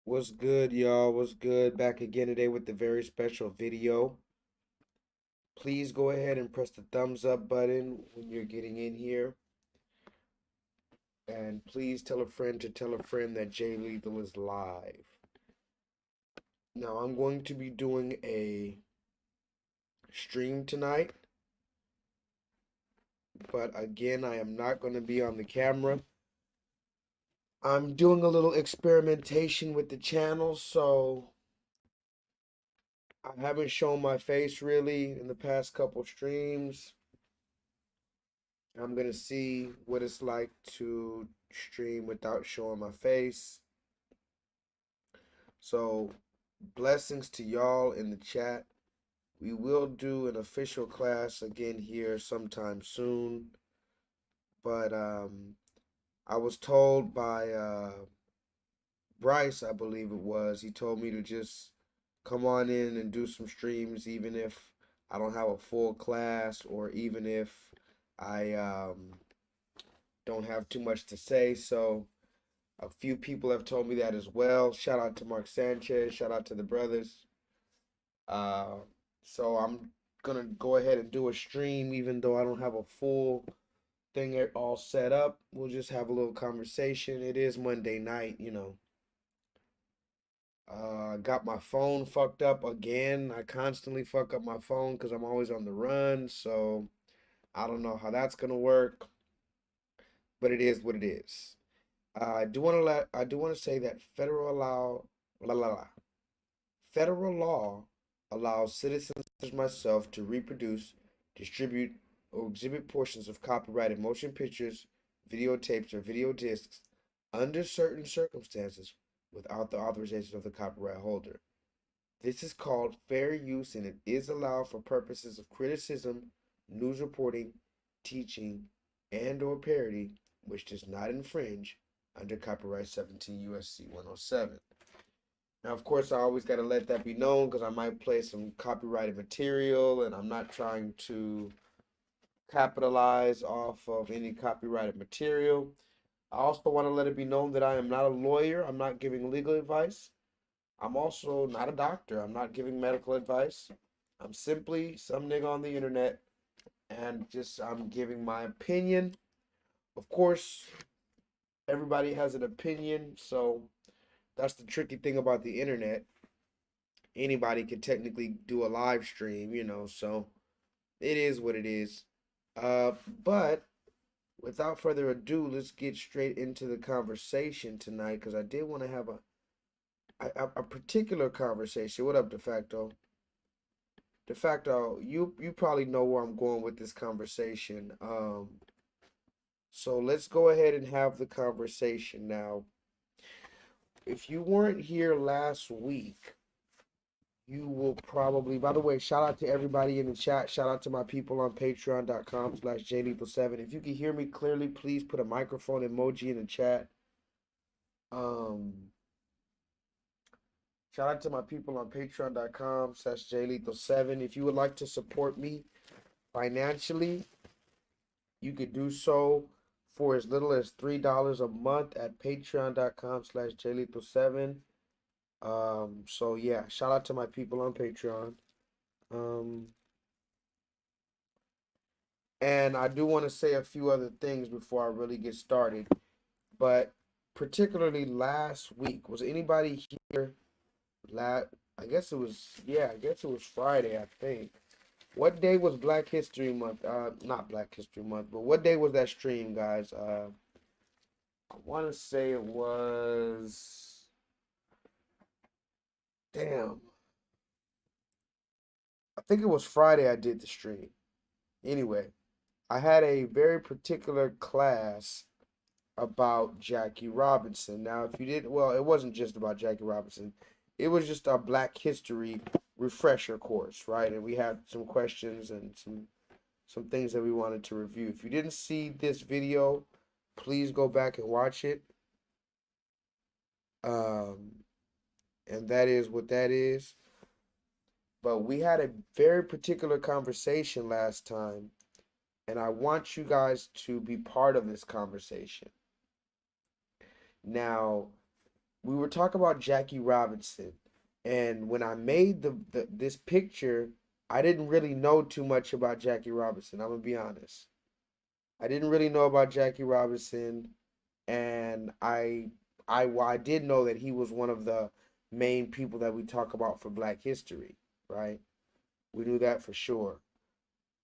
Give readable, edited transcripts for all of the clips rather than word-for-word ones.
What's good, y'all? What's good? Back again today with the very special video. Please go ahead and press the thumbs up button when you're getting in here. And please tell a friend to tell a friend that J-Lethal is live. Now, I'm going to be doing a stream tonight. But again, I am not going to be on the camera. I'm doing a little experimentation with the channel, so I haven't shown my face really in the past couple streams. I'm gonna see what it's like to stream without showing my face. So, blessings to y'all in the chat. We will do an official class again here sometime soon. But I was told by Bryce, I believe it was, he told me to just come on in and do some streams, even if I don't have a full class, or even if I don't have too much to say. So a few people have told me that as well. Shout out to Mark Sanchez. Shout out to the brothers. Uh, so I'm gonna go ahead and do a stream, even though I don't have a full thing all set up. We'll just have a little conversation. It is Monday night. Got my phone fucked up again. I constantly fuck up my phone because I'm always on the run. So I don't know how that's gonna work, but it is what it is. I do want to say that federal law allows citizens such as myself to reproduce, distribute, or exhibit portions of copyrighted motion pictures, videotapes, or video discs under certain circumstances without the authorization of the copyright holder. This is called fair use, and it is allowed for purposes of criticism, news reporting, teaching, and/or parody, which does not infringe under copyright 17 USC 107. Now, of course, I always got to let that be known because I might play some copyrighted material, and I'm not trying to capitalize off of any copyrighted material. I also want to let it be known that I am not a lawyer. I'm not giving legal advice. I'm also not a doctor. I'm not giving medical advice. I'm simply some nigga on the internet, and just I'm giving my opinion. Of course, everybody has an opinion, so that's the tricky thing about the internet. Anybody can technically do a live stream, so it is what it is. But without further ado, let's get straight into the conversation tonight, because I did want to have a particular conversation. What up, De Facto? De Facto, you probably know where I'm going with this conversation. So let's go ahead and have the conversation now. If you weren't here last week, you will probably, by the way, shout out to everybody in the chat. Shout out to my people on patreon.com/JLEETHAL7. If you can hear me clearly, please put a microphone emoji in the chat. Shout out to my people on patreon.com/JLEETHAL7. If you would like to support me financially, you could do so for as little as $3 a month at patreon.com/JLEETHAL7. So yeah, shout out to my people on Patreon. And I do want to say a few other things before I really get started. But particularly last week, was anybody here I guess it was Friday, I think. What day was Black History Month? Not Black History Month, but what day was that stream, guys? I want to say it was, damn, I think it was Friday I did the stream. Anyway, I had a very particular class about Jackie Robinson. Now, if you didn't, well, it wasn't just about Jackie Robinson. It was just a Black History refresher course, right? And we had some questions and some things that we wanted to review. If you didn't see this video, please go back and watch it. And that is what that is. But we had a very particular conversation last time, and I want you guys to be part of this conversation. Now, we were talking about Jackie Robinson, and when I made this picture, I didn't really know too much about Jackie Robinson. I'm gonna be honest. I didn't really know about Jackie Robinson, and well, I did know that he was one of the main people that we talk about for Black History, right? We knew that for sure.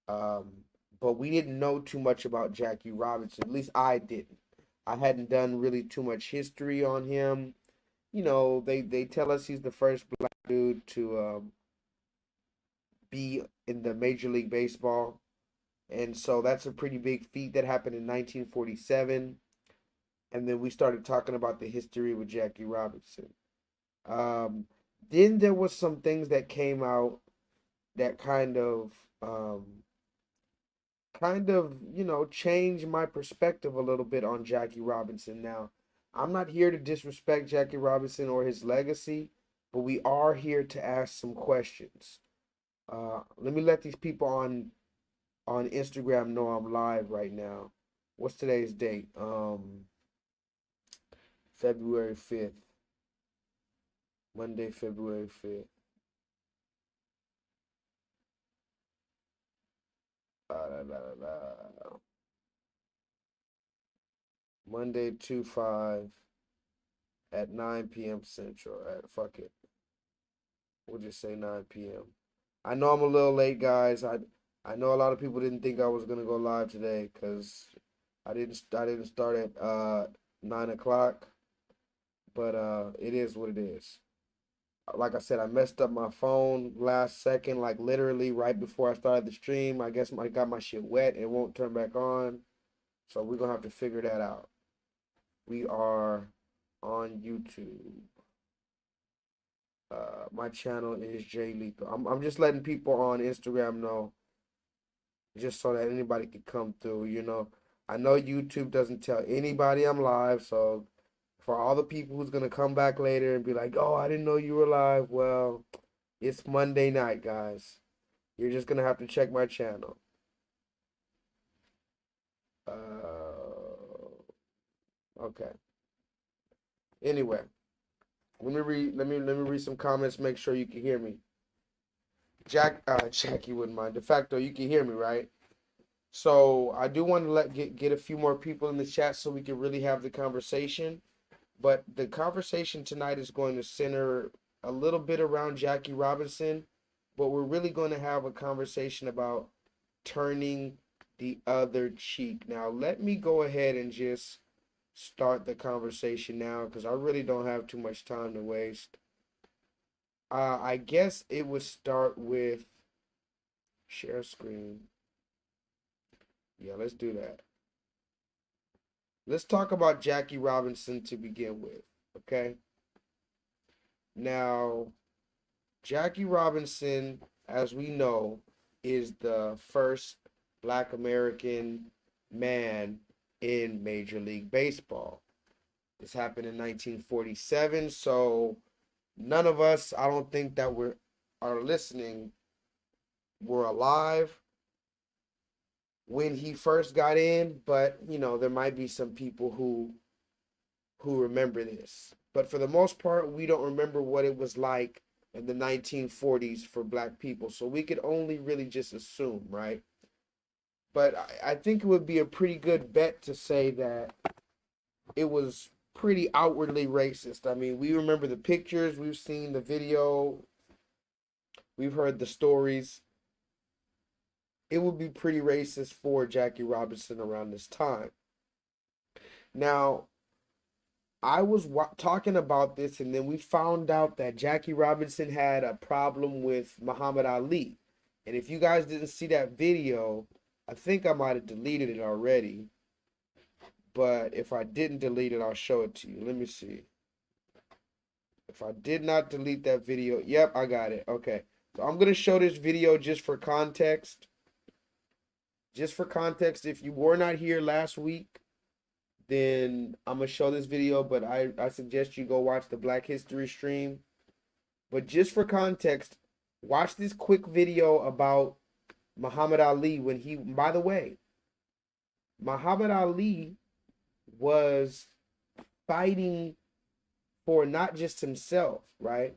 Um, but we didn't know too much about Jackie Robinson. At least I didn't. I hadn't done really too much history on him. You know, they tell us he's the first black dude to be in the Major League Baseball, and so that's a pretty big feat that happened in 1947. And then we started talking about the history with Jackie Robinson. Um, then there was some things that came out that changed my perspective a little bit on Jackie Robinson. Now, I'm not here to disrespect Jackie Robinson or his legacy, but we are here to ask some questions. Let me let these people on Instagram know I'm live right now. What's today's date? February 5th. Monday, February 5th. La, la, la. Monday 2/5 at 9 p.m. Central. Fuck it. We'll just say 9 p.m. I know I'm a little late, guys. I know a lot of people didn't think I was gonna go live today because I didn't start at 9 o'clock, but it is what it is. Like I said, I messed up my phone last second, like literally right before I started the stream. I guess I got my shit wet. It won't turn back on, so we're gonna have to figure that out. We are on YouTube. My channel is J-LEETHAL. I'm just letting people on Instagram know, just so that anybody can come through. I know YouTube doesn't tell anybody I'm live, so for all the people who's gonna come back later and be like, "Oh, I didn't know you were live," well, it's Monday night, guys. You're just gonna have to check my channel. Okay. Anyway, let me read some comments. Make sure you can hear me. Jackie wouldn't mind. De facto, you can hear me, right? So I do want to get a few more people in the chat so we can really have the conversation. But the conversation tonight is going to center a little bit around Jackie Robinson, but we're really going to have a conversation about turning the other cheek. Now, let me go ahead and just start the conversation now because I really don't have too much time to waste. I guess it would start with share screen. Yeah, let's do that. Let's talk about Jackie Robinson to begin with, okay? Now, Jackie Robinson, as we know, is the first Black American man in Major League Baseball. This happened in 1947, so none of us, I don't think that are listening, were alive when he first got in, but there might be some people who remember this. But for the most part, we don't remember what it was like in the 1940s for Black people. So we could only really just assume, right? But I think it would be a pretty good bet to say that it was pretty outwardly racist. I mean, we remember the pictures, we've seen the video, we've heard the stories. It would be pretty racist for Jackie Robinson around this time. Now, I was talking about this, and then we found out that Jackie Robinson had a problem with Muhammad Ali. And if you guys didn't see that video, I think I might have deleted it already. But if I didn't delete it, I'll show it to you. Let me see. If I did not delete that video, yep, I got it. Okay. So I'm going to show this video just for context. Just for context, if you were not here last week, then I'm going to show this video, but I suggest you go watch the Black History stream. But just for context, watch this quick video about Muhammad Ali when he, by the way, Muhammad Ali was fighting for not just himself, right?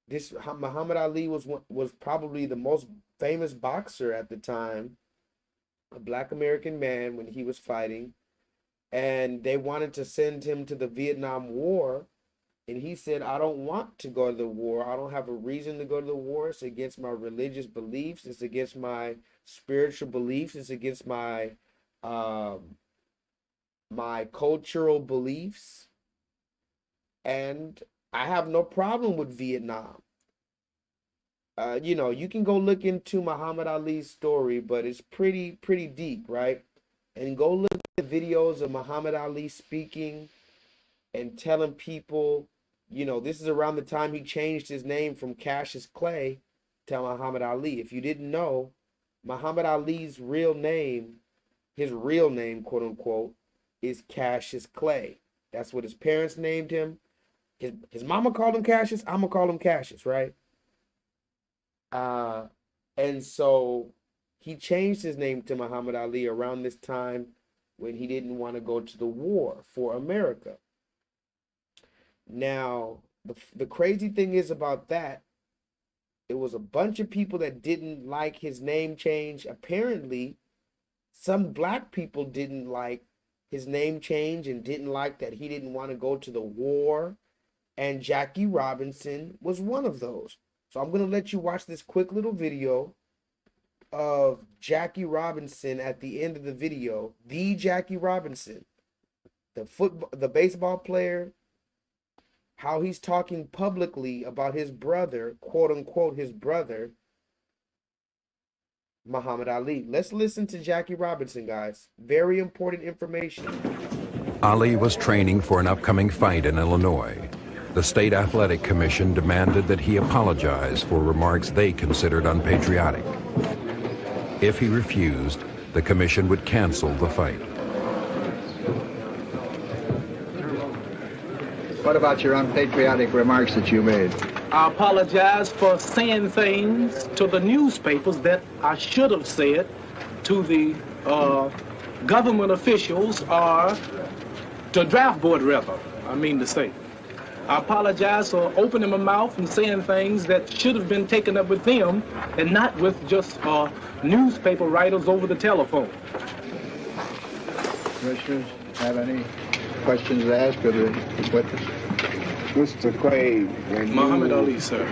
This Muhammad Ali was probably the most famous boxer at the time, a black American man when he was fighting, and they wanted to send him to the Vietnam War, and he said, I don't want to go to the war. I don't have a reason to go to the war. It's against my religious beliefs. It's against my spiritual beliefs. It's against my cultural beliefs. And I have no problem with Vietnam. You know, you can go look into Muhammad Ali's story, but it's pretty deep, right? And go look at videos of Muhammad Ali speaking and telling people, you know, this is around the time he changed his name from Cassius Clay to Muhammad Ali. If you didn't know, Muhammad Ali's real name, his real name, quote unquote, is Cassius Clay. That's what his parents named him. His mama called him Cassius. I'm gonna call him Cassius, right? And so he changed his name to Muhammad Ali around this time when he didn't want to go to the war for America. Now, the crazy thing is about that, it was a bunch of people that didn't like his name change. Apparently, some black people didn't like his name change and didn't like that he didn't want to go to the war. And Jackie Robinson was one of those. So I'm going to let you watch this quick little video of Jackie Robinson at the end of the video. The Jackie Robinson, the baseball player, how he's talking publicly about his brother, quote unquote, his brother, Muhammad Ali. Let's listen to Jackie Robinson, guys. Very important information. Ali was training for an upcoming fight in Illinois. The State Athletic Commission demanded that he apologize for remarks they considered unpatriotic. If he refused, the commission would cancel the fight. What about your unpatriotic remarks that you made? I apologize for saying things to the newspapers that I should have said to the government officials or to draft board, rather, I mean to say. I apologize for opening my mouth and saying things that should have been taken up with them and not with just newspaper writers over the telephone. Commissioners, have any questions to ask of the witness? Mr. Clay, Muhammad Ali, sir.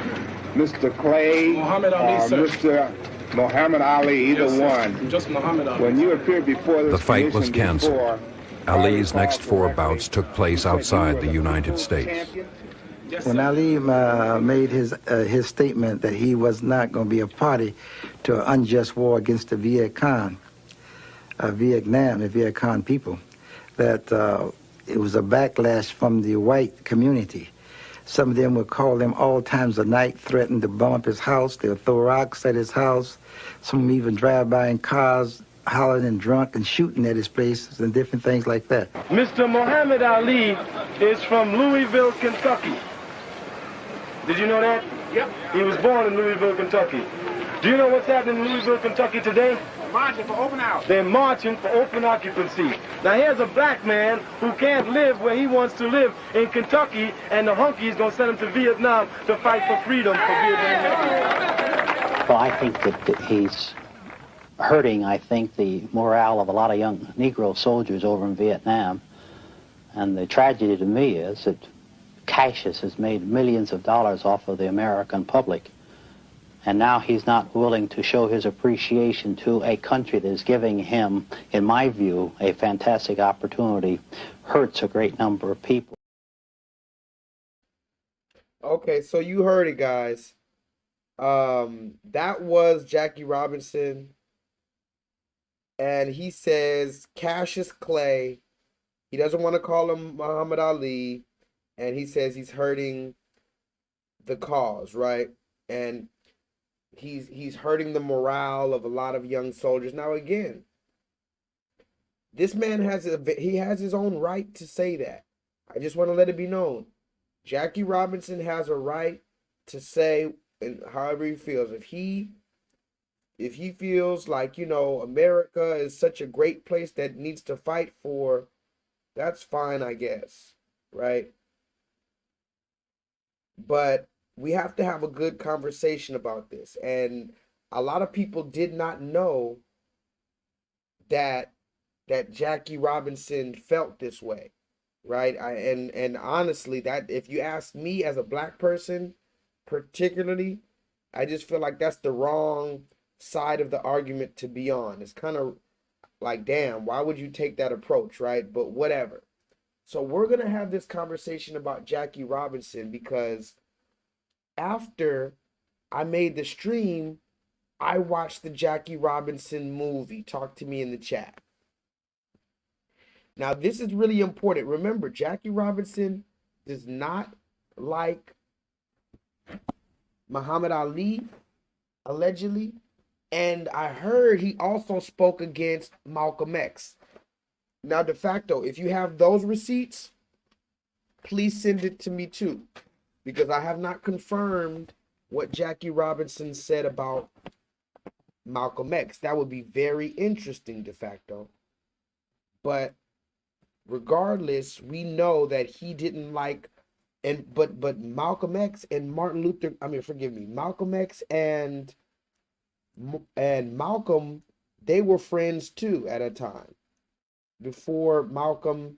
Mr. Clay, Muhammad Ali, sir. Mr. Muhammad Ali, either yes, one. Just Muhammad Ali. When you appeared before this The fight was commission canceled. before, Ali's next 4 bouts took place outside the United States. When Ali made his statement that he was not going to be a party to an unjust war against the Vietnam, the Viet Cong people, that it was a backlash from the white community. Some of them would call him all times of night, threaten to bomb up his house. They would throw rocks at his house. Some of them even drive by in cars, hollering and drunk and shooting at his places and different things like that. Mr. Muhammad Ali is from Louisville, Kentucky. Did you know that? Yep. He was born in Louisville, Kentucky. Do you know what's happening in Louisville, Kentucky today? marching for open house. They're marching for open occupancy. Now here's a black man who can't live where he wants to live in Kentucky, and the hunkies gonna send him to Vietnam to fight for freedom for Vietnam. Well, I think that he's hurting, the morale of a lot of young Negro soldiers over in Vietnam. And the tragedy to me is that Cassius has made millions of dollars off of the American public. And now he's not willing to show his appreciation to a country that is giving him, in my view, a fantastic opportunity, hurts a great number of people. Okay, so you heard it, guys. That was Jackie Robinson. And he says Cassius Clay, he doesn't want to call him Muhammad Ali. And he says he's hurting the cause, right? And he's hurting the morale of a lot of young soldiers. Now, again, this man has his own right to say that. I just want to let it be known. Jackie Robinson has a right to say, and however he feels. If he feels like, you know, America is such a great place that needs to fight for, that's fine, I guess, right? but we have to have a good conversation about this. And a lot of people did not know that Jackie Robinson felt this way, right? And honestly, that if you ask me as a black person, particularly, I just feel like that's the wrong side of the argument to be on. It's kind of like, damn, why would you take that approach, right? But whatever. So we're gonna have this conversation about Jackie Robinson because after I made the stream, I watched the Jackie Robinson movie. Talk to me in the chat. Now, this is really important. Remember, Jackie Robinson does not like Muhammad Ali, allegedly. And I heard he also spoke against Malcolm X. Now, de facto, if you have those receipts, please send it to me too, because I have not confirmed what Jackie Robinson said about Malcolm X. That would be very interesting, de facto. But regardless, we know that he didn't like, but Malcolm X and Malcolm X and Malcolm, they were friends too at a time. Before Malcolm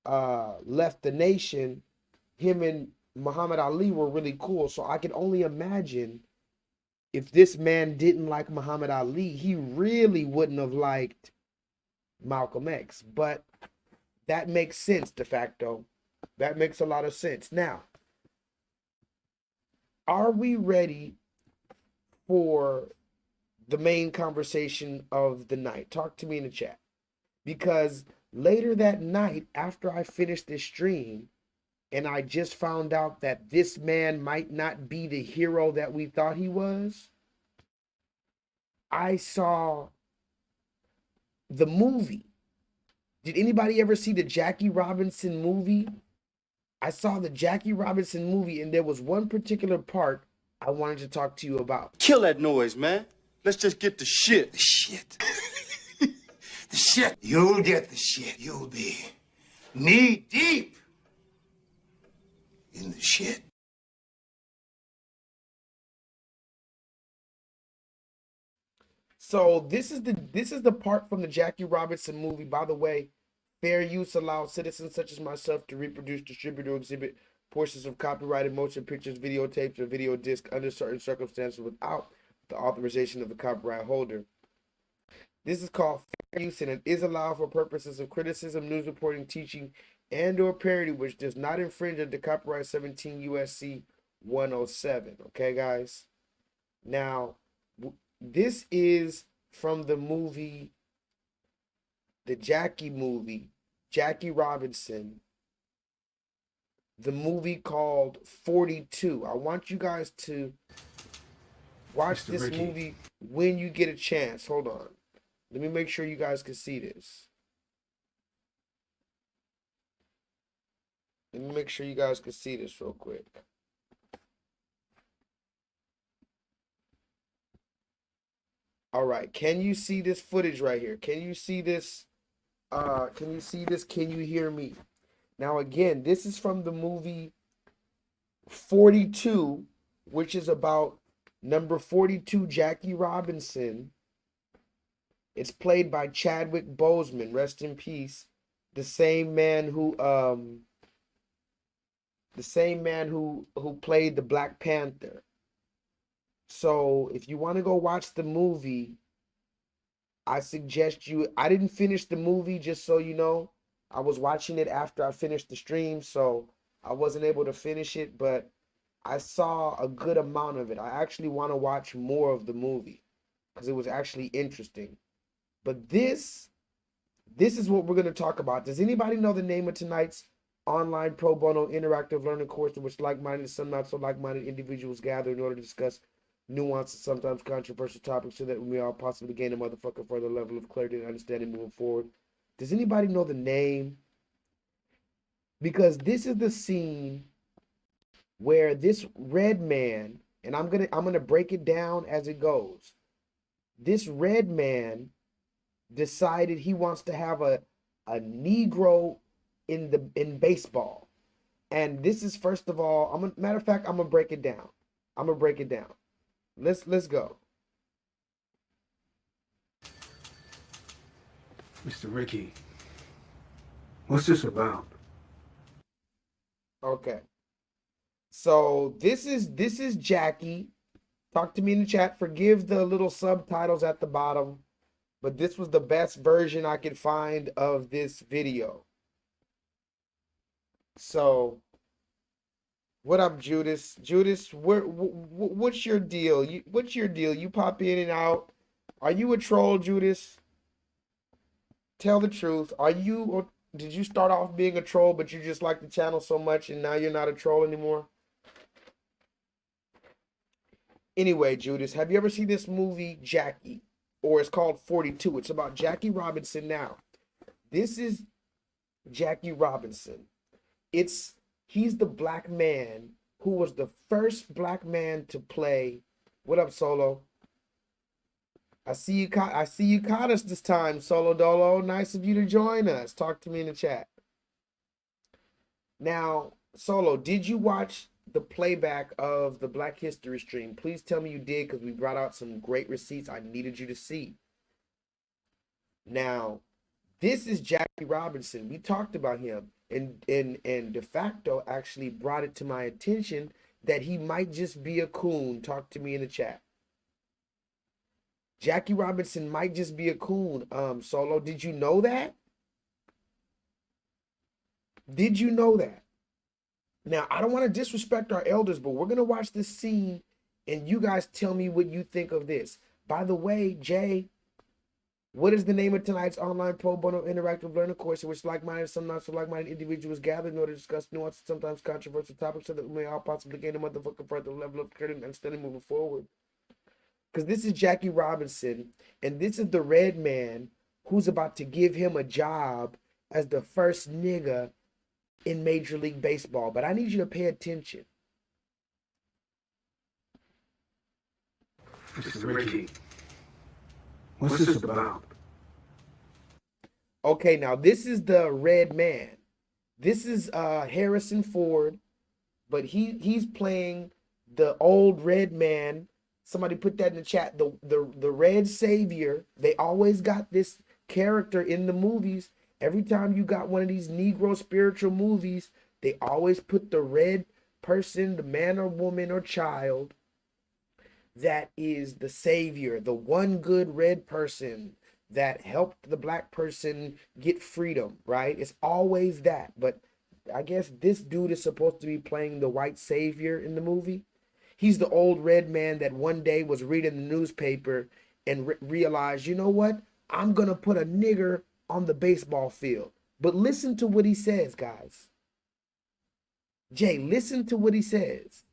left the nation, him and Muhammad Ali were really cool. So I can only imagine if this man didn't like Muhammad Ali, he really wouldn't have liked Malcolm X. But that makes sense, de facto. That makes a lot of sense. Now, are we ready for the main conversation of the night? Talk to me in the chat. Because later that night, after I finished this stream, and I just found out that this man might not be the hero that we thought he was, I saw the movie. Did anybody ever see the Jackie Robinson movie? I saw the Jackie Robinson movie, and there was one particular part I wanted to talk to you about. Kill that noise, man. Let's just get the shit. The shit. The shit. You'll get the shit. You'll be knee deep in the shit. So this is the part from the Jackie Robinson movie. By the way, fair use allows citizens such as myself to reproduce, distribute, or exhibit portions of copyrighted motion pictures, videotapes, or video discs under certain circumstances without the authorization of the copyright holder. This is called fair use, and it is allowed for purposes of criticism, news reporting, teaching, and/or parody, which does not infringe on the copyright 17 USC 107. Okay, guys. Now, this is from the movie, the Jackie movie, Jackie Robinson, the movie called 42. I want you guys to watch this movie when you get a chance. Hold on. Let me make sure you guys can see this. Let me make sure you guys can see this real quick. All right, can you see this footage right here? Can you see this? Can you see this? Can you hear me? Now, again, this is from the movie 42, which is about number 42, Jackie Robinson. It's played by Chadwick Boseman, rest in peace. The same man who played the Black Panther. So if you want to go watch the movie, I suggest you, I didn't finish the movie, just so you know. I was watching it after I finished the stream, so I wasn't able to finish it, but I saw a good amount of it. I actually want to watch more of the movie because it was actually interesting. But this is what we're going to talk about. Does anybody know the name of tonight's online pro bono interactive learning course in which like-minded, some not so like-minded individuals gather in order to discuss nuanced and sometimes controversial topics so that we may all possibly gain a motherfucking further level of clarity and understanding moving forward? Does anybody know the name? Because this is the scene where this red man, and I'm gonna break it down as it goes. This red man decided he wants to have a Negro in baseball. And this is, first of all, matter of fact, I'm gonna break it down. I'm gonna break it down. Let's go. Mr. Ricky, what's this about? Okay. So this is Jackie. Talk to me in the chat. Forgive the little subtitles at the bottom, but this was the best version I could find of this video. So, what up, Judas? Judas, what's your deal? What's your deal? You pop in and out. Are you a troll, Judas? Tell the truth. Did you start off being a troll, but you just like the channel so much and now you're not a troll anymore? Anyway, Judas, have you ever seen this movie, Jackie? Or it's called 42. It's about Jackie Robinson now. This is Jackie Robinson. He's the black man who was the first black man to play. What up, Solo? I see you caught us this time, Solo Dolo. Nice of you to join us. Talk to me in the chat. Now, Solo, did you watch the playback of the Black History stream? Please tell me you did, because we brought out some great receipts I needed you to see. Now, this is Jackie Robinson. We talked about him, and de facto actually brought it to my attention that he might just be a coon. Talk to me in the chat. Jackie Robinson might just be a coon. Solo, did you know that? Did you know that? Now, I don't want to disrespect our elders, but we're going to watch this scene, and you guys tell me what you think of this. By the way, Jay, what is the name of tonight's online pro bono interactive learning course in which like-minded, some not so like-minded individuals gather in order to discuss nuanced, sometimes controversial topics so that we may all possibly gain a motherfucking further level of clarity and understanding moving forward? Because this is Jackie Robinson, and this is the red man who's about to give him a job as the first nigga in Major League Baseball. But I need you to pay attention. Mr. Ricky, what's this about? Okay, now this is the red man. This is Harrison Ford, but he's playing the old red man. Somebody put that in the chat. The red savior. They always got this character in the movies. Every time you got one of these Negro spiritual movies, they always put the red person, the man or woman or child, that is the savior, the one good red person that helped the black person get freedom, right? It's always that. But I guess this dude is supposed to be playing the white savior in the movie. He's the old red man that one day was reading the newspaper and realized, you know what? I'm going to put a nigger on the baseball field. But listen to what he says, guys. Jay, listen to what he says.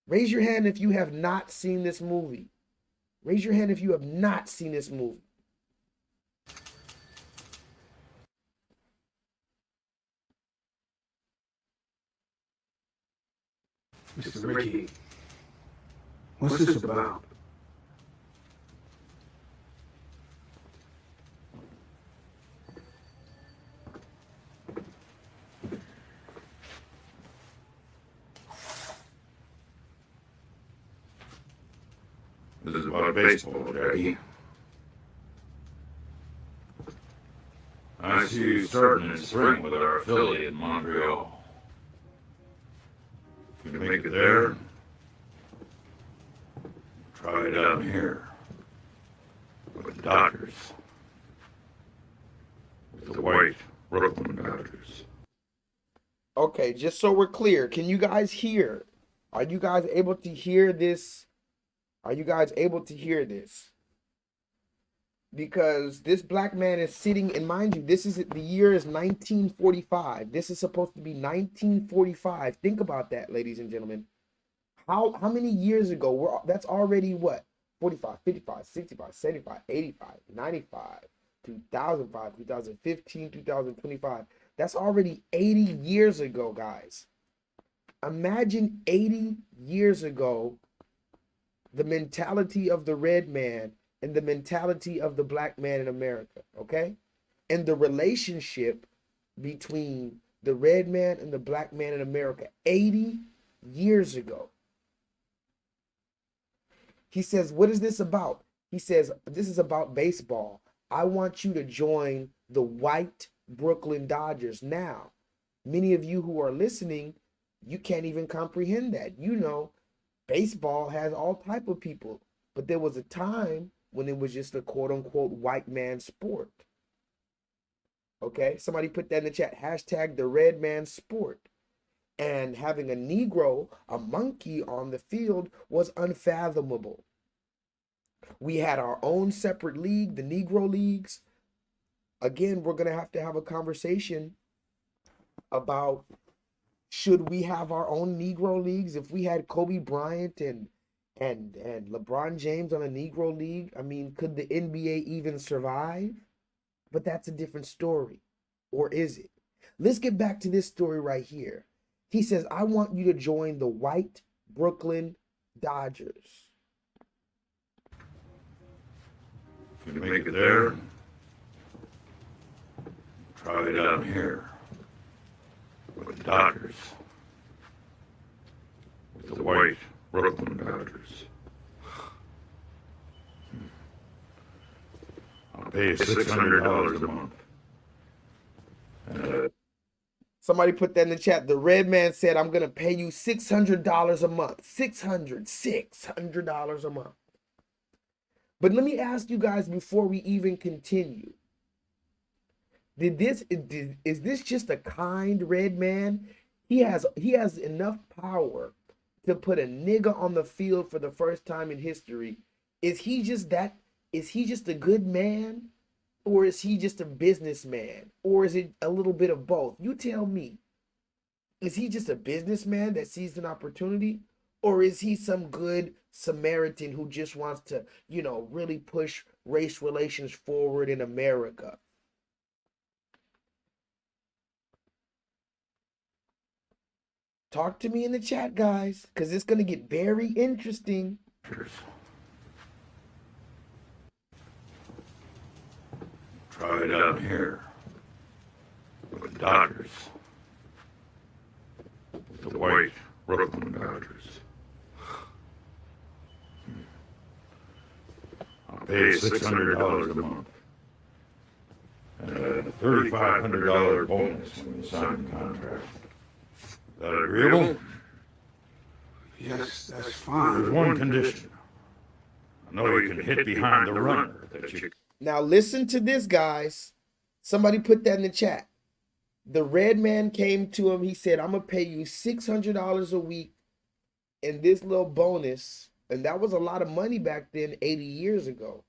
Raise your hand if you have not seen this movie. Raise your hand if you have not seen this movie. Mr. Ricky, what's this about? This is about baseball, Jackie. I see you starting in spring with our affiliate in Montreal. If you can make it there, try it out here. With the doctors. With the white Brooklyn doctors. Okay, just so we're clear, can you guys hear? Are you guys able to hear this? Are you guys able to hear this? Because this black man is sitting, and mind you, this is the year is 1945. This is supposed to be 1945. Think about that, ladies and gentlemen. How many years ago? That's already what? 45, 55, 65, 75, 85, 95, 2005, 2015, 2025. That's already 80 years ago, guys. Imagine 80 years ago, the mentality of the red man and the mentality of the black man in America, okay? And the relationship between the red man and the black man in America 80 years ago. He says, what is this about? He says, this is about baseball. I want you to join the white Brooklyn Dodgers. Now, many of you who are listening, you can't even comprehend that. You know, baseball has all type of people, but there was a time when it was just a quote unquote white man sport. Okay, somebody put that in the chat. Hashtag the red man sport. And having a Negro, a monkey on the field was unfathomable. We had our own separate league, the Negro leagues. Again, we're going to have a conversation about should we have our own Negro leagues? If we had Kobe Bryant and LeBron James on a Negro league, I mean, could the NBA even survive? But that's a different story. Or is it? Let's get back to this story right here. He says, I want you to join the white Brooklyn Dodgers. If you make it there, try it down here with the Dodgers. With the white Brooklyn Dodgers. I'll pay you $600 a month. Somebody put that in the chat. The red man said, I'm going to pay you $600 a month. $600 a month. But let me ask you guys before we even continue. Is this just a kind red man? He has enough power to put a nigga on the field for the first time in history. Is he just a good man? Or is he just a businessman? Or is it a little bit of both? You tell me. Is he just a businessman that sees an opportunity? Or is he some good Samaritan who just wants to, you know, really push race relations forward in America? Talk to me in the chat, guys, because it's going to get very interesting. Try it down here with the Dodgers. With the white Brooklyn Dodgers. I'll pay you $600 a month. And a $3,500 bonus when you sign the contract. Is that agreeable? Yes, that's fine. There's one condition. I know you can hit behind the runner that you... Now listen to this, guys. Somebody put that in the chat. The red man came to him. He said, I'm going to pay you $600 a week and this little bonus. And that was a lot of money back then, 80 years ago.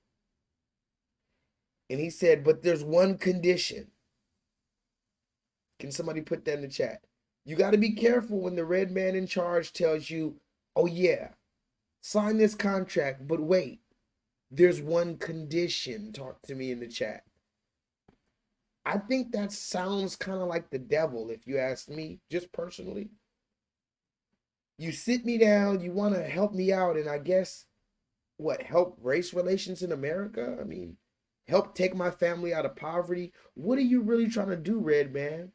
And he said, but there's one condition. Can somebody put that in the chat? You got to be careful when the red man in charge tells you, oh yeah, sign this contract, but wait. There's one condition. Talk to me in the chat. I think that sounds kind of like the devil, if you ask me, just personally. You sit me down, you want to help me out, and I guess, what, help race relations in America? I mean, help take my family out of poverty? What are you really trying to do, red man?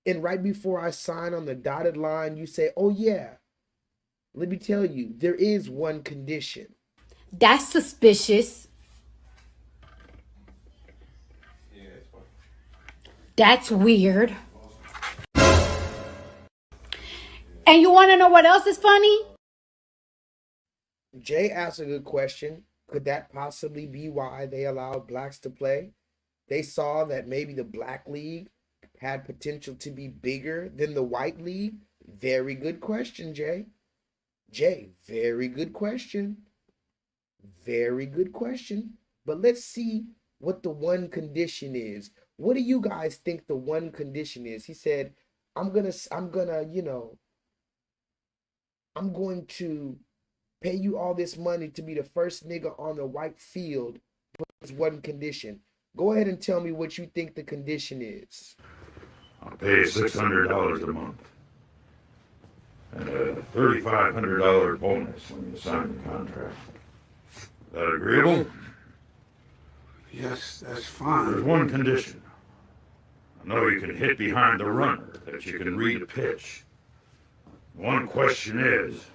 And right before I sign on the dotted line, you say, oh yeah, let me tell you, there is one condition. That's suspicious. That's weird. And you want to know what else is funny? Jay asked a good question. Could that possibly be why they allowed blacks to play? They saw that maybe the black league had potential to be bigger than the white league. Very good question, Jay. Jay, very good question. Very good question. But let's see what the one condition is. What do you guys think the one condition is? He said, I'm going to pay you all this money to be the first nigga on the white field, but there's one condition. Go ahead and tell me what you think the condition is. I'll pay you $600 a month. And a $3,500 bonus when you sign the contract. Is that agreeable? Yes, that's fine. There's one condition. I know you can hit behind the runner, that you can read a pitch. One question is,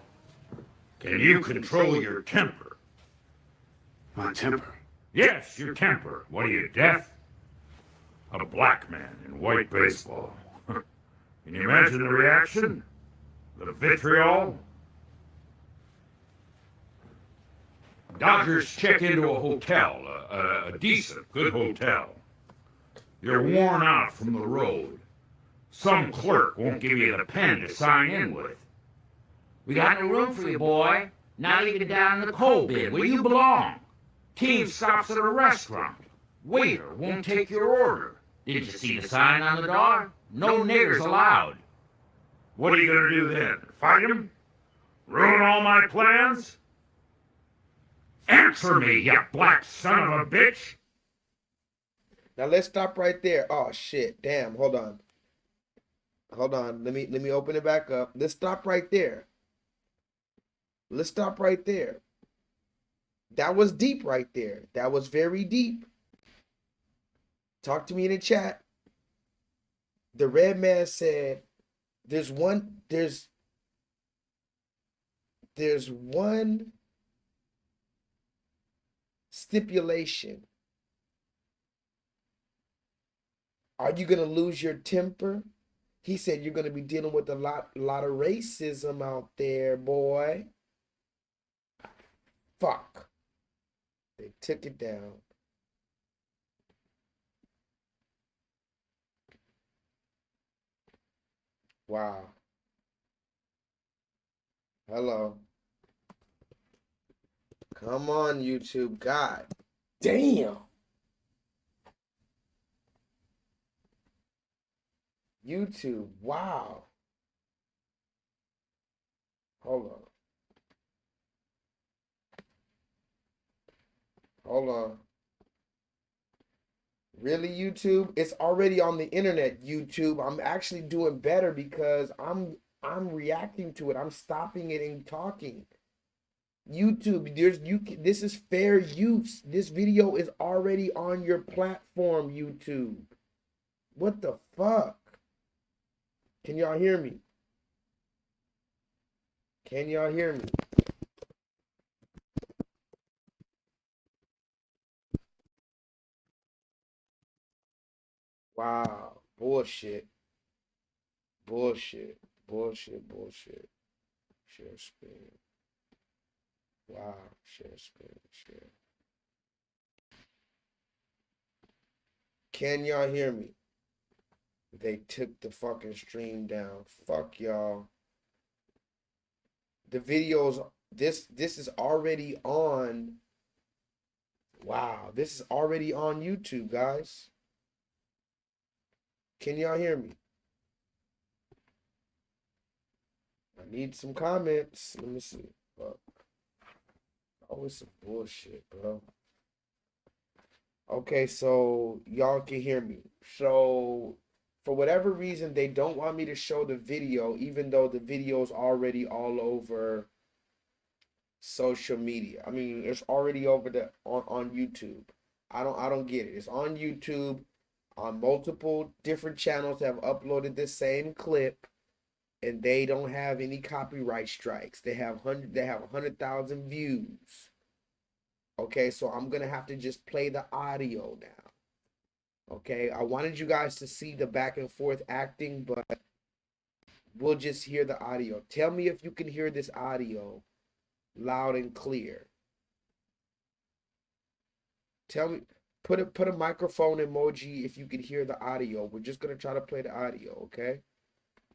can you control your temper? My temper? Yes, your temper. What are you, deaf? A black man in white baseball. Can you imagine the reaction? The vitriol? Dodgers check into a hotel, a decent, good hotel. You're worn out from the road. Some clerk won't give you the pen to sign in with. We got no room for you, boy. Not even down in the coal bin where you belong. Team stops at a restaurant. Waiter won't take your order. Didn't you see the sign on the door? No niggers allowed. What are you gonna do then? Fight him? Ruin all my plans? Answer me, you black son of a bitch! Now let's stop right there. Oh shit. Damn, hold on. Hold on. Let me open it back up. Let's stop right there. Let's stop right there. That was deep right there. That was very deep. Talk to me in the chat. The red man said there's one stipulation. Are you going to lose your temper? He said you're going to be dealing with a lot of racism out there, boy. Fuck. They took it down. Wow. Hello. Come on, YouTube. God damn. YouTube. Wow. Hold on. Hold on. Really, YouTube? It's already on the internet, YouTube. I'm actually doing better because I'm reacting to it. I'm stopping it and talking. YouTube, this is fair use. This video is already on your platform, YouTube. What the fuck? Can y'all hear me? Can y'all hear me? Wow. Bullshit. Bullshit. Bullshit. Bullshit. Share screen. Wow. Share screen. Share. Can y'all hear me? They took the fucking stream down. Fuck y'all. The videos, this is already on. Wow. This is already on YouTube, guys. Can y'all hear me? I need some comments. Let me see. Fuck. Oh, it's some bullshit, bro. Okay, so y'all can hear me. So for whatever reason, they don't want me to show the video, even though the video is already all over social media. I mean, it's already over on YouTube. I don't get it. It's on YouTube on multiple different channels that have uploaded the same clip, and they don't have any copyright strikes. They have 100,000 views. Okay, so I'm gonna have to just play the audio now. Okay, I wanted you guys to see the back and forth acting, but we'll just hear the audio. Tell me if you can hear this audio loud and clear. Tell me, put a microphone emoji if you can hear the audio. We're just gonna try to play the audio, okay?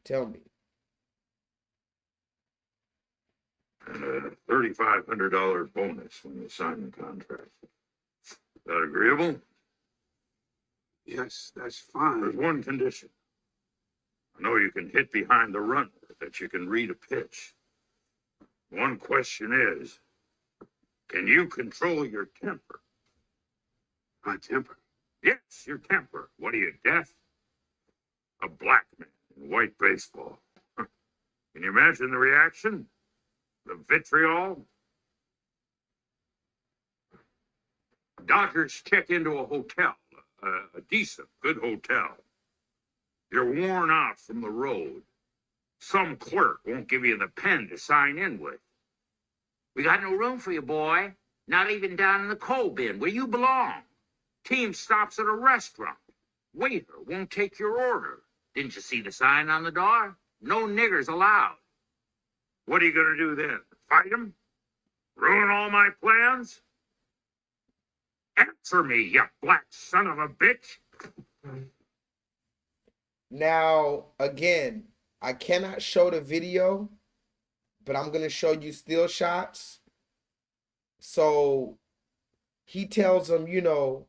Tell me. And a $3,500 bonus when you sign the contract. Is that agreeable? Yes, that's fine. There's one condition. I know you can hit behind the runner, that you can read a pitch. One question is, can you control your temper? My temper? Yes, your temper. What are you, deaf? A black man in white baseball. Can you imagine the reaction? The vitriol? Dodgers check into a hotel, a decent, good hotel. You're worn out from the road. Some clerk won't give you the pen to sign in with. We got no room for you, boy. Not even down in the coal bin where you belong. Team stops at a restaurant. Waiter won't take your order. Didn't you see the sign on the door? No niggers allowed. What are you going to do then? Fight him? Ruin all my plans? Answer me, you black son of a bitch! Now, again, I cannot show the video, but I'm going to show you still shots. So he tells them, you know,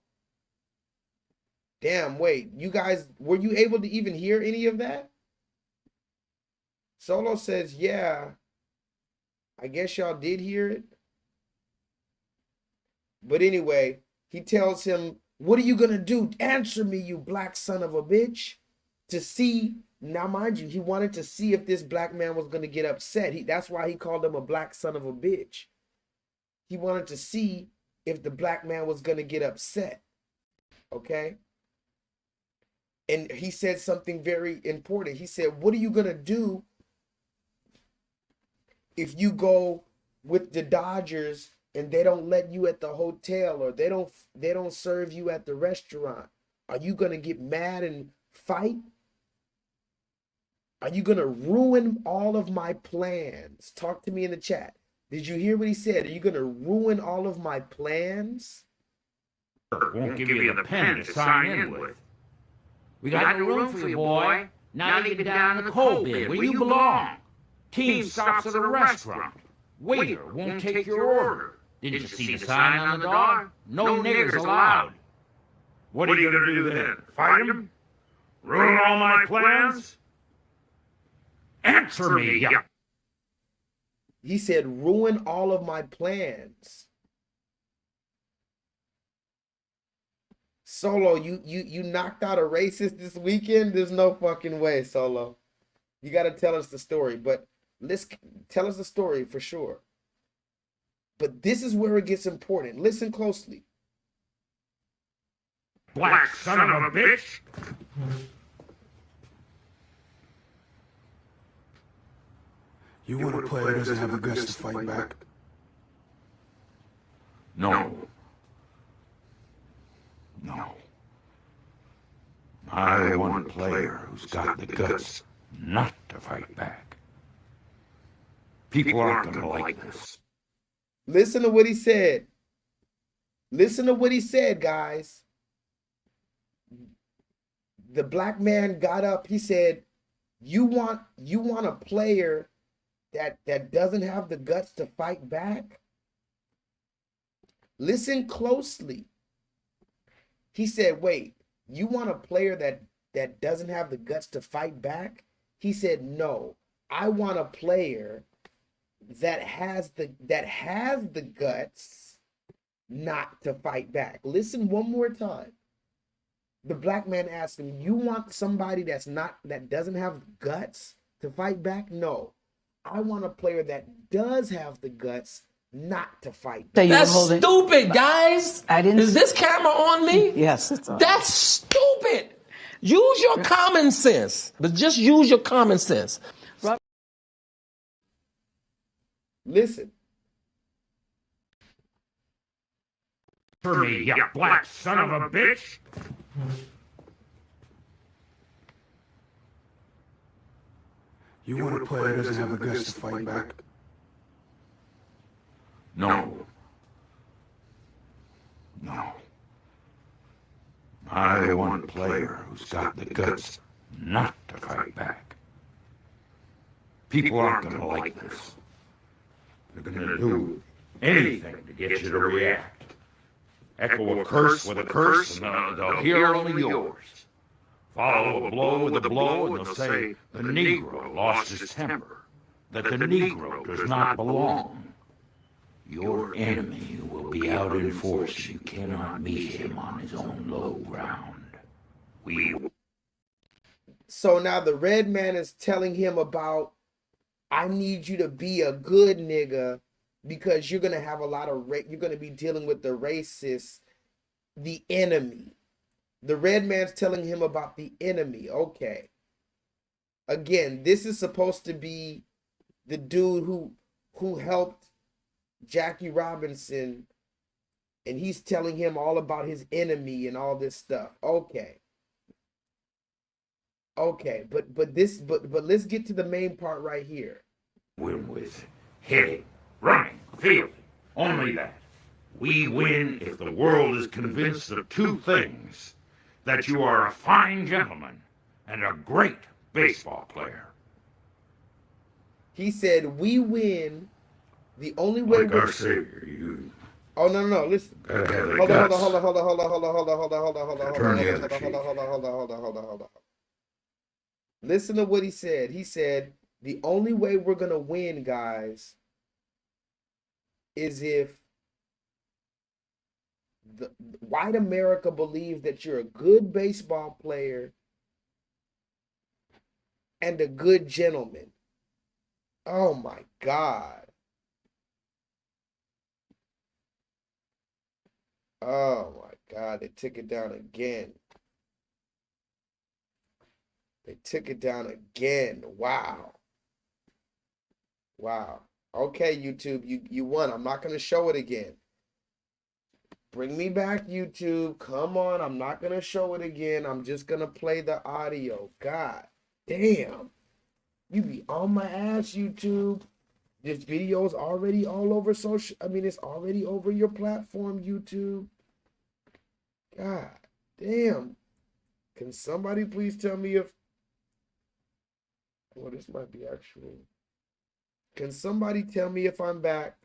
damn, wait, you guys, were you able to even hear any of that? Solo says, yeah, I guess y'all did hear it. But anyway, he tells him, what are you going to do? Answer me, you black son of a bitch. To see, now mind you, he wanted to see if this black man was going to get upset. That's why he called him a black son of a bitch. He wanted to see if the black man was going to get upset. Okay? And he said something very important. He said, what are you going to do if you go with the Dodgers and they don't let you at the hotel, or they don't serve you at the restaurant? Are you going to get mad and fight? Are you going to ruin all of my plans? Talk to me in the chat. Did you hear what he said? Are you going to ruin all of my plans? Won't give you the pen to sign in with. We got no room for you, boy. Not even down in the coal bin where you belong. Team stops at a restaurant. Waiter won't take your order. Didn't you see the sign on the door? No niggers allowed. What are you going to do then? Fight him? Ruin all my plans? Answer me, you... He said, ruin all of my plans. Solo, you knocked out a racist this weekend? There's no fucking way, Solo. You got to tell us the story, but let's tell us the story for sure. But this is where it gets important. Listen closely. Black son of a bitch! You want a player that doesn't have the guts to fight back? No. No. I want a player who's got the guts not to fight back. People aren't going to like this. Listen to what he said. Listen to what he said, guys. The black man got up. He said, you want a player that doesn't have the guts to fight back? Listen closely. He said, wait, you want a player that doesn't have the guts to fight back? He said, no, I want a player that has the guts not to fight back. Listen one more time. The black man asked him, you want somebody that doesn't have guts to fight back? No. I want a player that does have the guts not to fight back. That's stupid, guys. I didn't. Is this camera on me? Yes, it's on. That's stupid. Use your common sense. But just use your common sense. Listen. For me, you black son of a bitch! You want a player that doesn't have the guts to fight back? No. No. I want a player who's got the guts not to fight back. People aren't going to like this. They're going to do anything to get you to react. Echo a curse with a curse, and they'll hear only yours. Follow a blow with a blow, and they'll say the Negro lost his temper, that the Negro does not belong. Your enemy will be out in force, and you cannot meet him on his own low ground. So now the red man is telling him about, I need you to be a good nigga because you're going to have a lot of you're going to be dealing with the racists, the enemy. The red man's telling him about the enemy. Okay. Again, this is supposed to be the dude who helped Jackie Robinson, and he's telling him all about his enemy and all this stuff. Okay. Okay, but let's get to the main part right here. Win with hitting, running, fielding. Only that. We win if the world is convinced of two things: that you are a fine gentleman and a great baseball player. He said, we win. The only way like our Savior, you. Oh, no, listen. Gotta have the hold guts. on. Listen to what he said. He said, the only way we're going to win, guys, is if the white America believes that you're a good baseball player and a good gentleman. Oh my God. Oh my God, they took it down again. They took it down again. Wow. Wow. Okay, YouTube, you won. I'm not going to show it again. Bring me back, YouTube. Come on, I'm not going to show it again. I'm just going to play the audio. God damn. You be on my ass, YouTube. This video is already all over social. I mean, it's already over your platform, YouTube. God damn. Can somebody please tell me if... Well, this might be actual. Can somebody tell me if I'm back?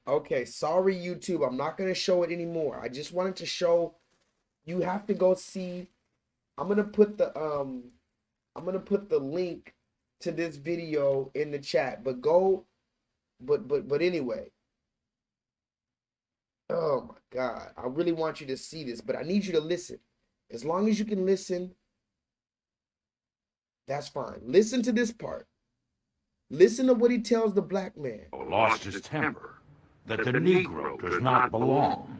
Okay, sorry, YouTube. I'm not going to show it anymore. I just wanted to show... You have to go see... I'm going to put the link to this video in the chat, but go, but anyway. Oh my God. I really want you to see this, but I need you to listen. As long as you can listen, that's fine. Listen to this part. Listen to what he tells the black man. Lost his temper, that the Negro does not belong.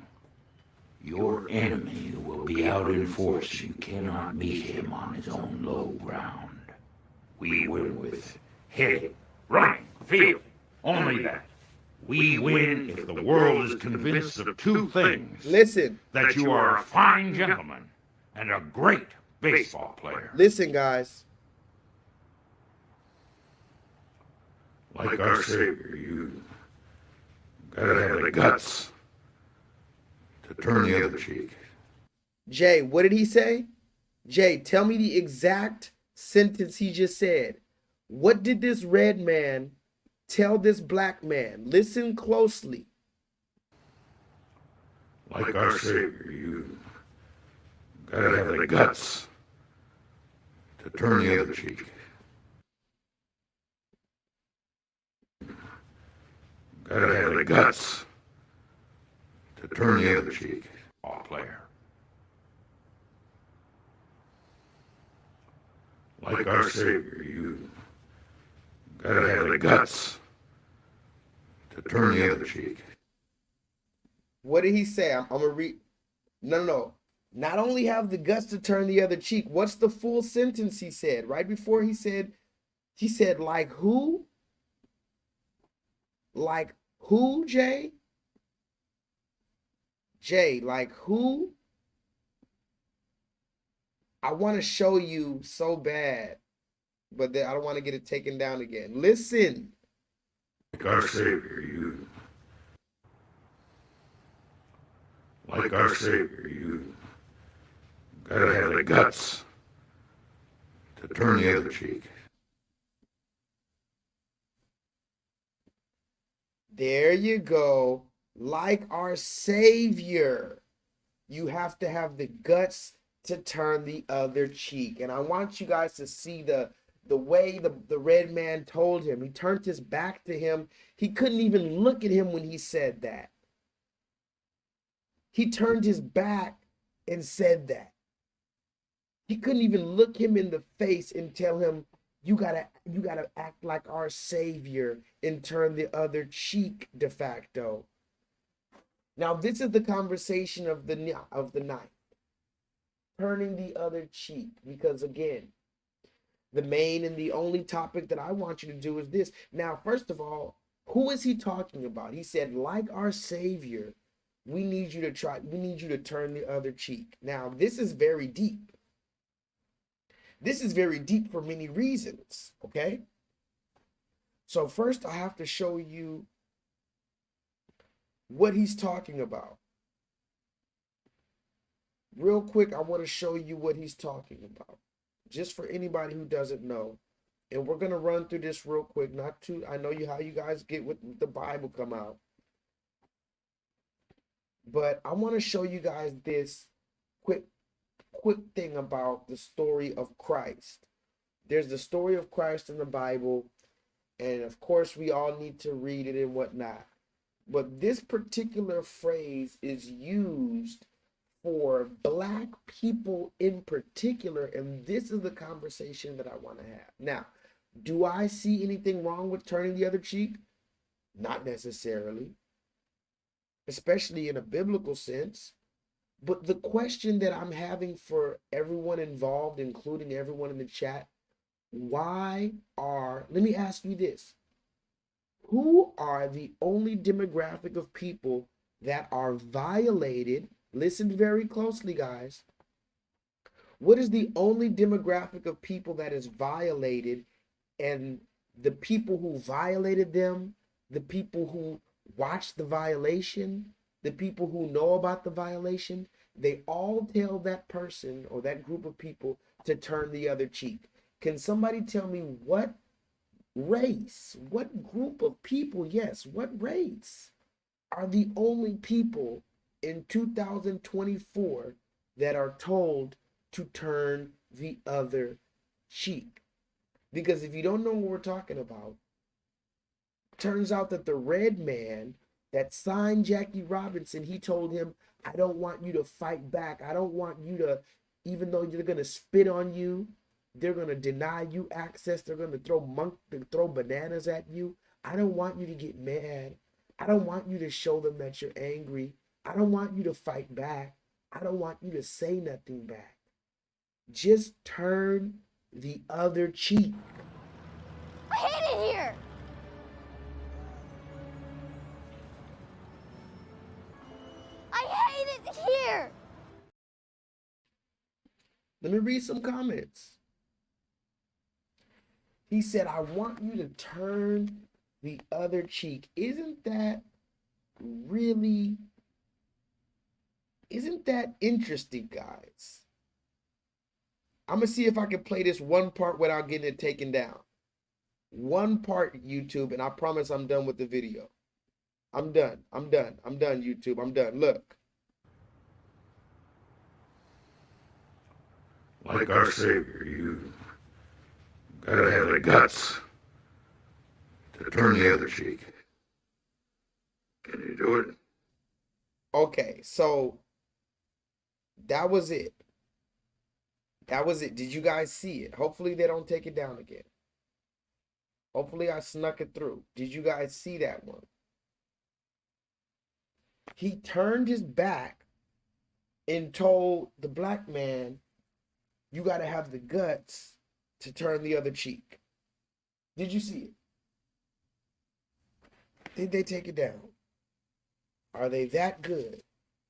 Your enemy will be out in force. You cannot meet him on his own low ground. We win with hitting, running, fielding. Only that. We win if the world is convinced of two things. Listen. That you are a fine gentleman and a great baseball player. Listen, guys. Like our Savior, you gotta have the guts to turn the other cheek. Jay, what did he say? Jay, tell me the exact sentence he just said. What did this red man tell this black man? Listen closely. Like our Savior, you gotta have the guts to turn the other cheek. Gotta have the guts to turn the other cheek. Ball player. Like our Savior, you gotta have the guts to turn the other cheek. What did he say? I'm gonna read. No. Not only have the guts to turn the other cheek. What's the full sentence he said? Right before he said, like who? Like who, Jay? Jay, like who? I want to show you so bad, but I don't want to get it taken down again. Listen. Like our Savior, you. Like our Savior, you gotta have the guts to turn the other cheek. There you go. Like our Savior, you have to have the guts to turn the other cheek. And I want you guys to see the way the red man told him. He turned his back to him. He couldn't even look at him when he said that. He turned his back and said that. He couldn't even look him in the face and tell him, you gotta act like our Savior and turn the other cheek, de facto. Now, this is the conversation of the night. Turning the other cheek. Because again, the main and the only topic that I want you to do is this. Now, first of all, who is he talking about? He said, like our Savior, we need you to turn the other cheek. Now, this is very deep. This is very deep for many reasons, okay? So first, I have to show you what he's talking about. Real quick, I want to show you what he's talking about. Just for anybody who doesn't know. And we're going to run through this real quick. I know how you guys get with the Bible come out. But I want to show you guys this quick thing about the story of Christ. There's the story of Christ in the Bible. And of course, we all need to read it and whatnot. But this particular phrase is used for Black people in particular, and this is the conversation that I want to have. Now, do I see anything wrong with turning the other cheek? Not necessarily, especially in a biblical sense. But the question that I'm having for everyone involved, including everyone in the chat, let me ask you this. Who are the only demographic of people that are violated? Listen very closely, guys. What is the only demographic of people that is violated, and the people who violated them, the people who watched the violation, the people who know about the violation, they all tell that person or that group of people to turn the other cheek. Can somebody tell me what race, what group of people, yes, what race are the only people in 2024 that are told to turn the other cheek? Because if you don't know what we're talking about, turns out that the red man that signed Jackie Robinson, he told him, I don't want you to fight back. I don't want you to, even though they're going to spit on you, they're going to deny you access. They're going to throw bananas at you. I don't want you to get mad. I don't want you to show them that you're angry. I don't want you to fight back. I don't want you to say nothing back. Just turn the other cheek. I hate it here. I hate it here. Let me read some comments. He said, I want you to turn the other cheek. Isn't that interesting, guys? I'm going to see if I can play this one part without getting it taken down. One part, YouTube, and I promise I'm done with the video. I'm done, YouTube. I'm done. Look. Like our Savior, you gotta have the guts to turn the other cheek. Can you do it? Okay, so that was it. That was it. Did you guys see it? Hopefully they don't take it down again. Hopefully I snuck it through. Did you guys see that one? He turned his back and told the black man, you got to have the guts to turn the other cheek. Did you see it? Did they take it down? Are they that good?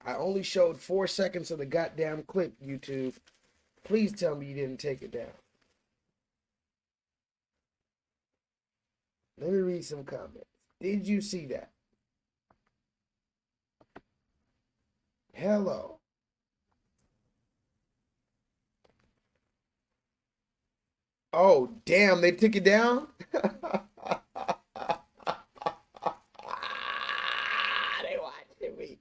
I only showed 4 seconds of the goddamn clip, YouTube. Please tell me you didn't take it down. Let me read some comments. Did you see that? Hello. Oh, damn, they took it down? They watching me.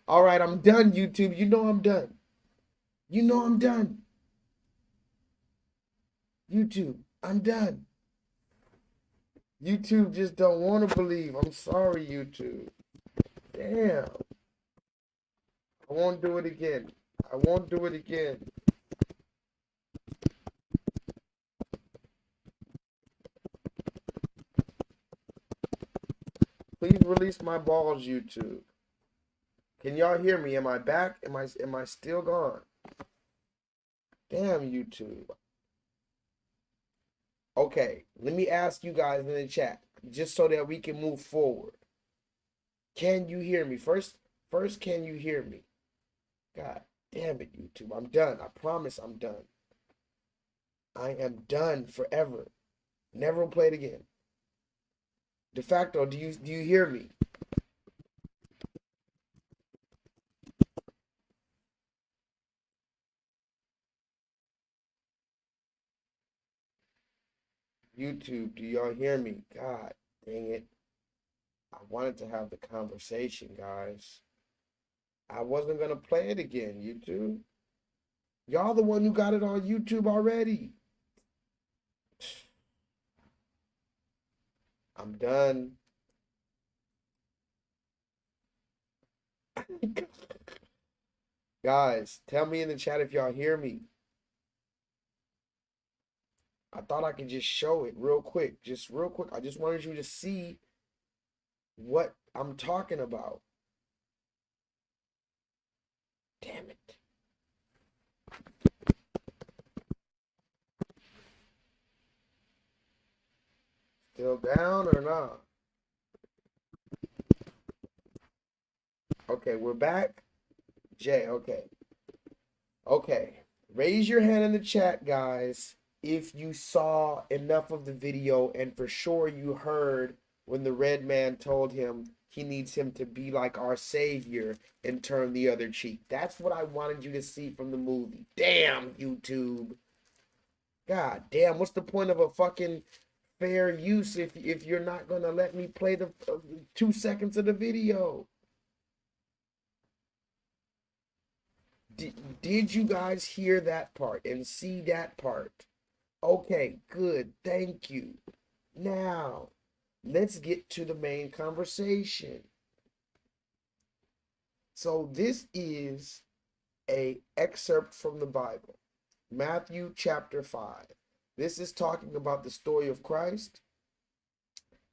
All right, I'm done, YouTube. You know I'm done. You know I'm done. YouTube, I'm done. YouTube just don't want to believe. I'm sorry, YouTube. Damn. I won't do it again. I won't do it again. Please release my balls, YouTube. Can y'all hear me? Am I back? Am I still gone? Damn, YouTube. Okay, let me ask you guys in the chat, just so that we can move forward. Can you hear me? First, can you hear me? God damn it, YouTube. I'm done. I promise I'm done. I am done forever. Never will play it again. De facto, do you hear me? YouTube, do y'all hear me? God dang it. I wanted to have the conversation, guys. I wasn't going to play it again, YouTube. Y'all the one who got it on YouTube already. I'm done. Guys, tell me in the chat if y'all hear me. I thought I could just show it real quick. Just real quick. I just wanted you to see what I'm talking about. Damn it. Still down or not? Okay, we're back. Jay, okay. Okay. Raise your hand in the chat, guys, if you saw enough of the video and for sure you heard when the red man told him he needs him to be like our savior and turn the other cheek. That's what I wanted you to see from the movie. Damn, YouTube. God damn, what's the point of a fucking fair use if you're not going to let me play the 2 seconds of the video? Did you guys hear that part and see that part? Okay, good. Thank you. Now, let's get to the main conversation. So this is an excerpt from the Bible, Matthew chapter 5. This is talking about the story of Christ.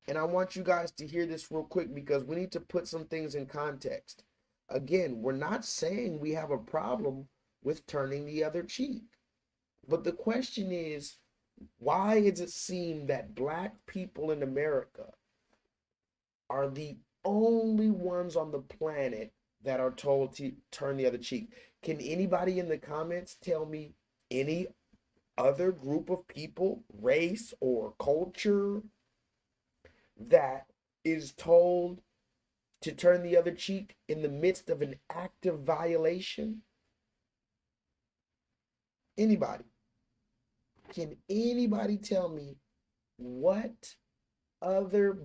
And I want you guys to hear this real quick because we need to put some things in context. Again, we're not saying we have a problem with turning the other cheek. But the question is, why does it seem that black people in America are the only ones on the planet that are told to turn the other cheek? Can anybody in the comments tell me any other group of people, race or culture, that is told to turn the other cheek in the midst of an active violation? Anybody? Can anybody tell me what other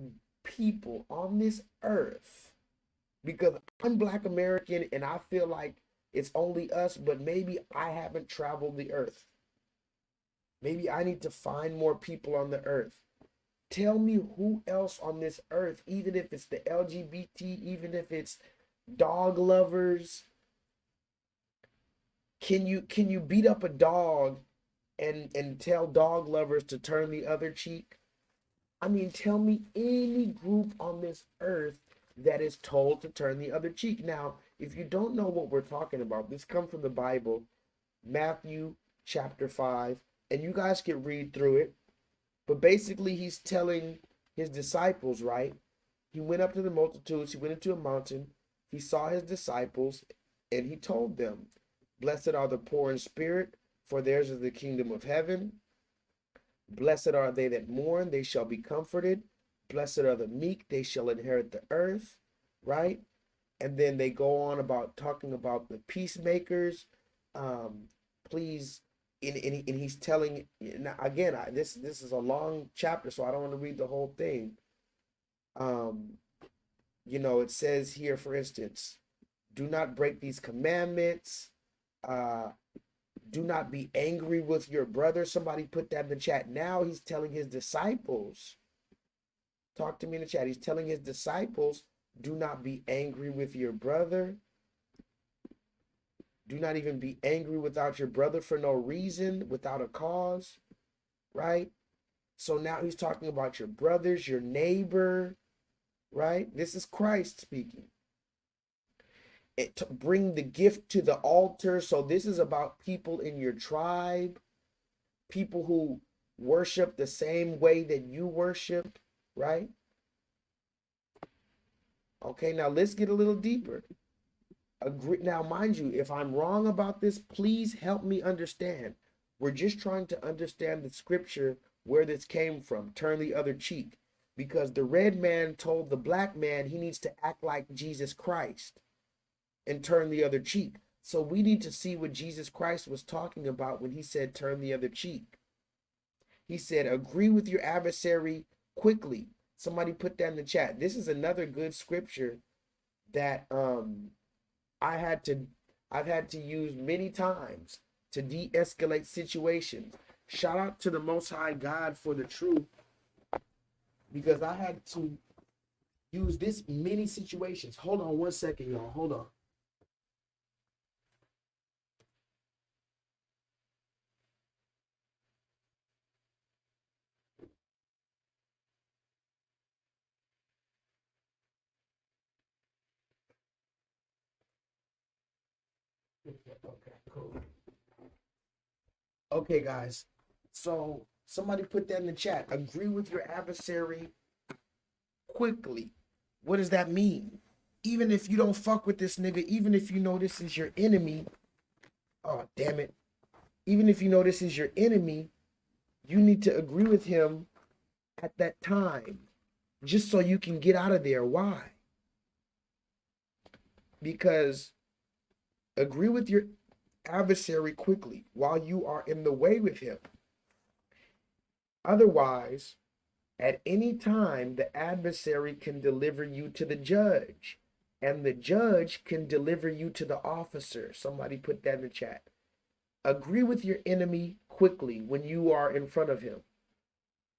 people on this earth, because I'm Black American and I feel like it's only us, but maybe I haven't traveled the earth. Maybe I need to find more people on the earth. Tell me who else on this earth, even if it's the LGBT, even if it's dog lovers. Can you beat up a dog and tell dog lovers to turn the other cheek? I mean, tell me any group on this earth that is told to turn the other cheek. Now, if you don't know what we're talking about, this comes from the Bible, Matthew chapter 5, and you guys can read through it. But basically, he's telling his disciples, right? He went up to the multitudes. He went into a mountain. He saw his disciples, and he told them, "Blessed are the poor in spirit, for theirs is the kingdom of heaven. Blessed are they that mourn, they shall be comforted. Blessed are the meek, they shall inherit the earth," right? And then they go on about talking about the peacemakers. Please, and he's telling, now again, this is a long chapter, so I don't want to read the whole thing. You know, it says here, for instance, do not break these commandments. Do not be angry with your brother. Somebody put that in the chat. Now he's telling his disciples, talk to me in the chat. He's telling his disciples, do not be angry with your brother. Do not even be angry without your brother for no reason, without a cause, right? So now he's talking about your brothers, your neighbor, right? This is Christ speaking. to bring the gift to the altar. So this is about people in your tribe, people who worship the same way that you worship, right? Okay, now let's get a little deeper. Agree. Now, mind you, if I'm wrong about this, please help me understand. We're just trying to understand the scripture where this came from. Turn the other cheek. Because the red man told the black man he needs to act like Jesus Christ and turn the other cheek. So we need to see what Jesus Christ was talking about when he said turn the other cheek. He said, agree with your adversary quickly. Somebody put that in the chat. This is another good scripture that I've had to use many times to de-escalate situations. Shout out to the Most High God for the truth, because I had to use this many situations. Hold on one second, y'all. Hold on. Okay, cool. Okay, guys. So somebody put that in the chat. Agree with your adversary quickly. What does that mean? Even if you don't fuck with this nigga, even if you know this is your enemy, oh damn it. Even if you know this is your enemy, you need to agree with him at that time, just so you can get out of there. Why? Because agree with your adversary quickly while you are in the way with him. Otherwise, at any time, the adversary can deliver you to the judge, and the judge can deliver you to the officer. Somebody put that in the chat. Agree with your enemy quickly when you are in front of him.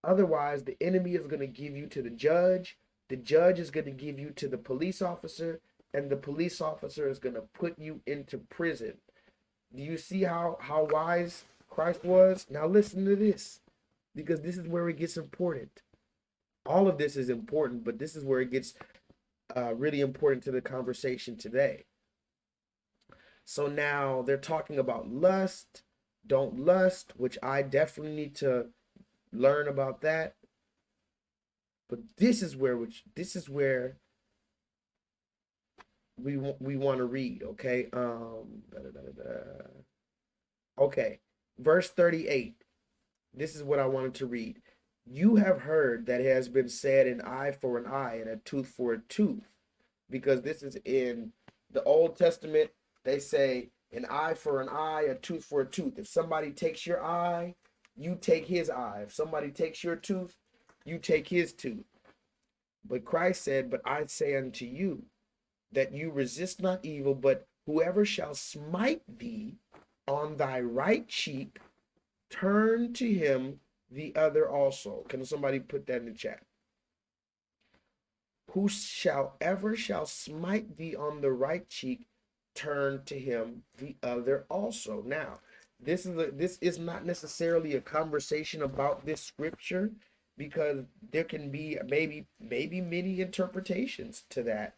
Otherwise, the enemy is going to give you to the judge is going to give you to the police officer, and the police officer is going to put you into prison. Do you see how wise Christ was? Now listen to this, because this is where it gets important. All of this is important, but this is where it gets really important to the conversation today. So now they're talking about lust, don't lust, which I definitely need to learn about that. But this is where we want to read, okay? Okay, verse 38. This is what I wanted to read. You have heard that it has been said, an eye for an eye and a tooth for a tooth. Because this is in the Old Testament. They say an eye for an eye, a tooth for a tooth. If somebody takes your eye, you take his eye. If somebody takes your tooth, you take his tooth. But Christ said, but I say unto you, that you resist not evil, but whoever shall smite thee on thy right cheek, turn to him the other also. Can somebody put that in the chat? Whosoever shall smite thee on the right cheek, turn to him the other also. Now, this is not necessarily a conversation about this scripture, because there can be maybe many interpretations to that.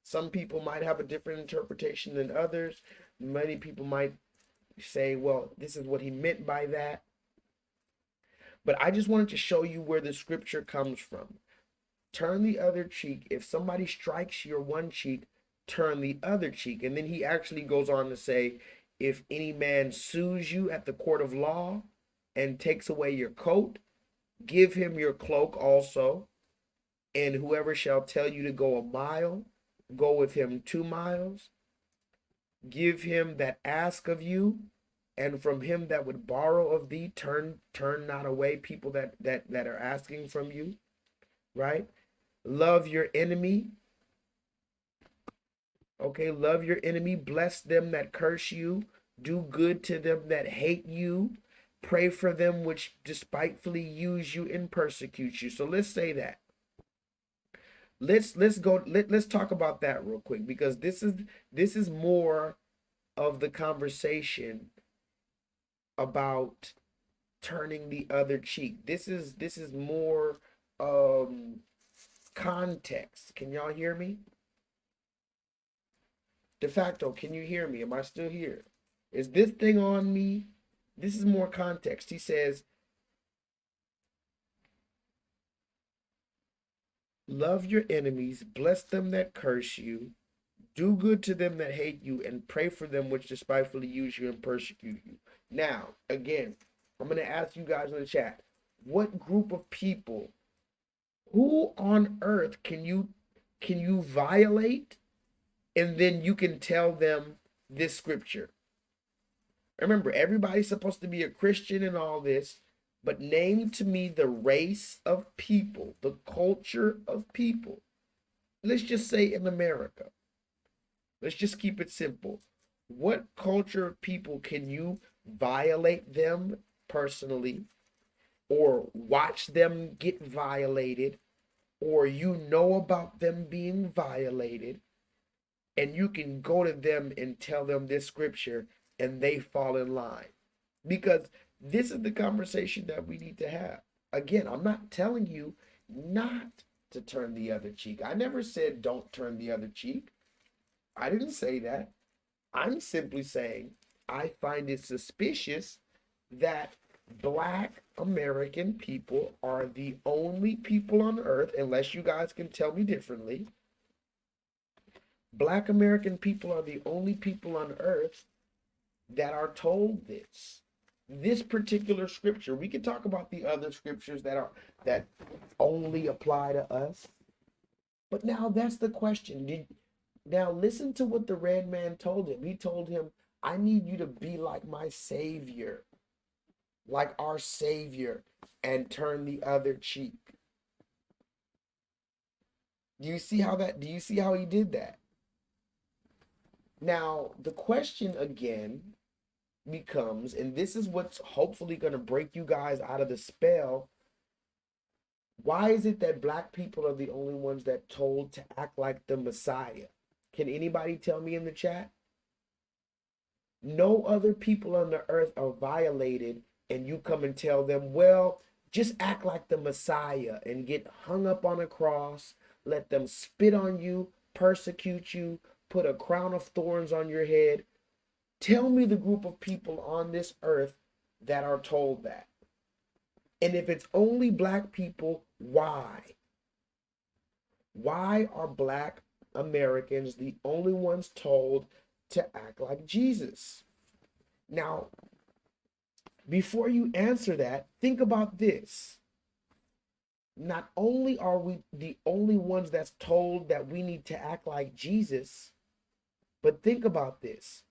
Some people might have a different interpretation than others. Many people might say, well, this is what he meant by that. But I just wanted to show you where the scripture comes from. Turn the other cheek. If somebody strikes your one cheek, turn the other cheek. And then he actually goes on to say, if any man sues you at the court of law and takes away your coat, give him your cloak also. And whoever shall tell you to go a mile, go with him 2 miles. Give him that ask of you, and from him that would borrow of thee, turn not away. People that are asking from you, right? Love your enemy. Okay, love your enemy. Bless them that curse you. Do good to them that hate you. Pray for them which despitefully use you and persecute you. So let's say that. Let's talk about that real quick, because this is more of the conversation about turning the other cheek. This is more context. Can y'all hear me? De facto, can you hear me? Am I still here? Is this thing on me? This is more context. He says, love your enemies, bless them that curse you, do good to them that hate you, and pray for them which despitefully use you and persecute you. Now, again, I'm going to ask you guys in the chat, what group of people, who on earth can you violate, and then you can tell them this scripture? Remember, everybody's supposed to be a Christian and all this, but name to me the race of people, the culture of people. Let's just say in America. Let's just keep it simple. What culture of people can you violate them personally, or watch them get violated, or you know about them being violated, and you can go to them and tell them this scripture and they fall in line? Because this is the conversation that we need to have. Again, I'm not telling you not to turn the other cheek. I never said don't turn the other cheek. I didn't say that. I'm simply saying I find it suspicious that Black American people are the only people on earth, unless you guys can tell me differently. Black American people are the only people on earth that are told this particular scripture. We can talk about the other scriptures that only apply to us, but now that's the question. Now listen to what the red man told him. He told him, I need you to be like my Savior, like our Savior, and turn the other cheek. Do you see how he did that? Now the question again becomes, and this is what's hopefully going to break you guys out of the spell, why is it that Black people are the only ones that told to act like the Messiah? Can anybody tell me in the chat? No other people on the earth are violated, and you come and tell them, well, just act like the Messiah and get hung up on a cross, let them spit on you, persecute you, put a crown of thorns on your head. Tell me the group of people on this earth that are told that. And if it's only Black people, why? Why are Black Americans the only ones told to act like Jesus? Now, before you answer that, think about this. Not only are we the only ones that's told that we need to act like Jesus, but think about this.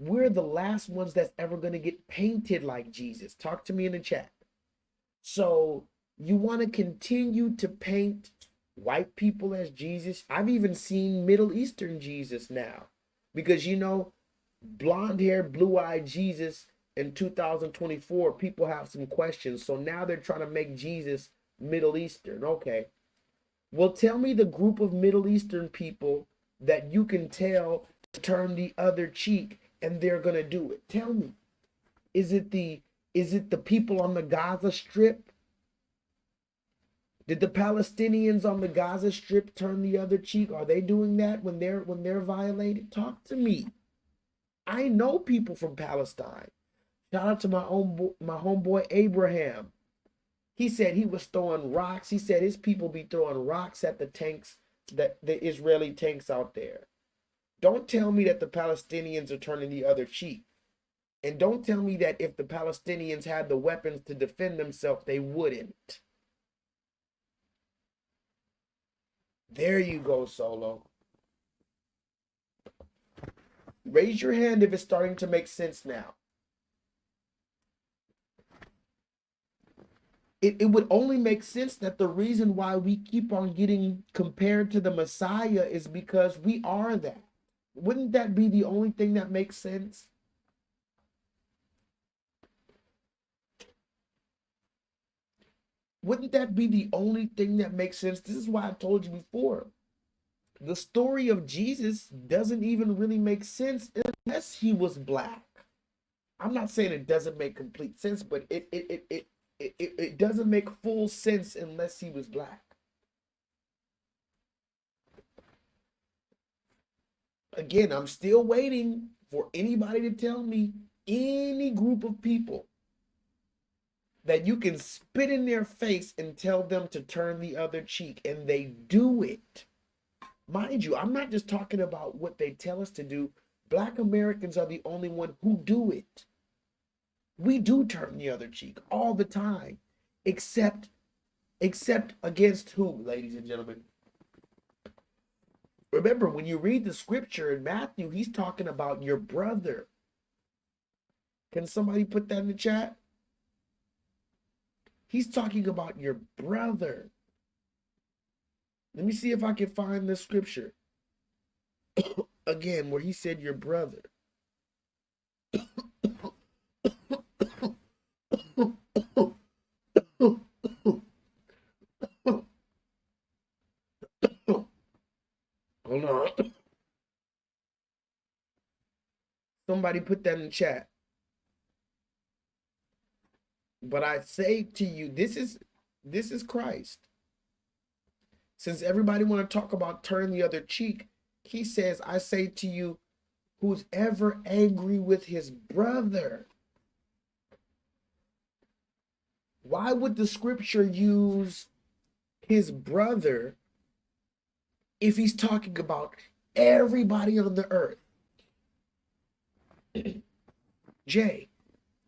We're the last ones that's ever going to get painted like Jesus. Talk to me in the chat. So you want to continue to paint white people as Jesus? I've even seen Middle Eastern Jesus now, because blonde hair, blue-eyed Jesus in 2024, people have some questions. So now they're trying to make Jesus Middle Eastern. Okay. Well, tell me the group of Middle Eastern people that you can tell to turn the other cheek and they're going to do it. Tell me. Is it the people on the Gaza Strip? Did the Palestinians on the Gaza Strip turn the other cheek? Are they doing that when they're violated? Talk to me. I know people from Palestine. Shout out to my homeboy Abraham. He said he was throwing rocks. He said his people be throwing rocks at the tanks, the Israeli tanks out there. Don't tell me that the Palestinians are turning the other cheek. And don't tell me that if the Palestinians had the weapons to defend themselves, they wouldn't. There you go, Solo. Raise your hand if it's starting to make sense now. It would only make sense that the reason why we keep on getting compared to the Messiah is because we are that. Wouldn't that be the only thing that makes sense? Wouldn't that be the only thing that makes sense? This is why I told you before. The story of Jesus doesn't even really make sense unless he was Black. I'm not saying it doesn't make complete sense, but it doesn't make full sense unless he was Black. Again, I'm still waiting for anybody to tell me any group of people that you can spit in their face and tell them to turn the other cheek, and they do it. Mind you, I'm not just talking about what they tell us to do. Black Americans are the only one who do it. We do turn the other cheek all the time, except against whom, ladies and gentlemen? Remember, when you read the scripture in Matthew, he's talking about your brother. Can somebody put that in the chat? He's talking about your brother. Let me see if I can find the scripture again where he said your brother. Hold on. Somebody put that in the chat. But I say to you, this is Christ. Since everybody want to talk about turn the other cheek, he says, I say to you, who's ever angry with his brother. Why would the scripture use his brother if he's talking about everybody on the earth? Jay,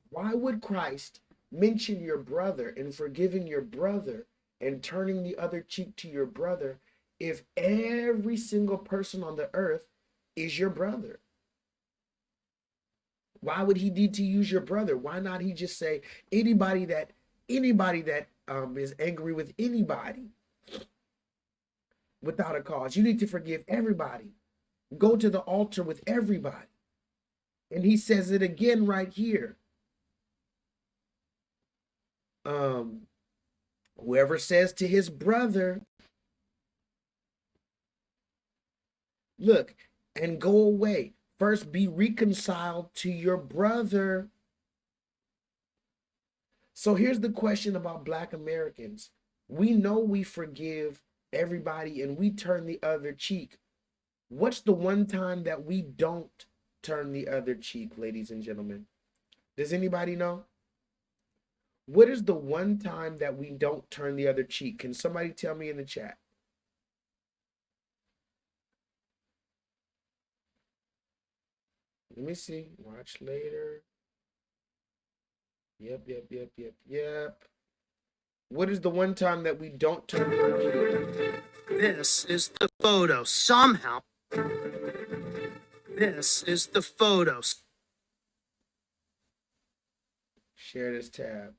why would Christ mention your brother and forgiving your brother and turning the other cheek to your brother if every single person on the earth is your brother? Why would he need to use your brother? Why not he just say anybody that is angry with anybody without a cause? You need to forgive everybody. Go to the altar with everybody. And he says it again right here. Whoever says to his brother, look, and go away. First be reconciled to your brother. So here's the question about Black Americans. We know we forgive everybody and we turn the other cheek. What's the one time that we don't turn the other cheek, ladies and gentlemen? Does anybody know? What is the one time that we don't turn the other cheek? Can somebody tell me in the chat? Let me see. Watch later. Yep. What is the one time that we don't turn the other cheek? This is the photo. Somehow. This is the photo. Share this tab.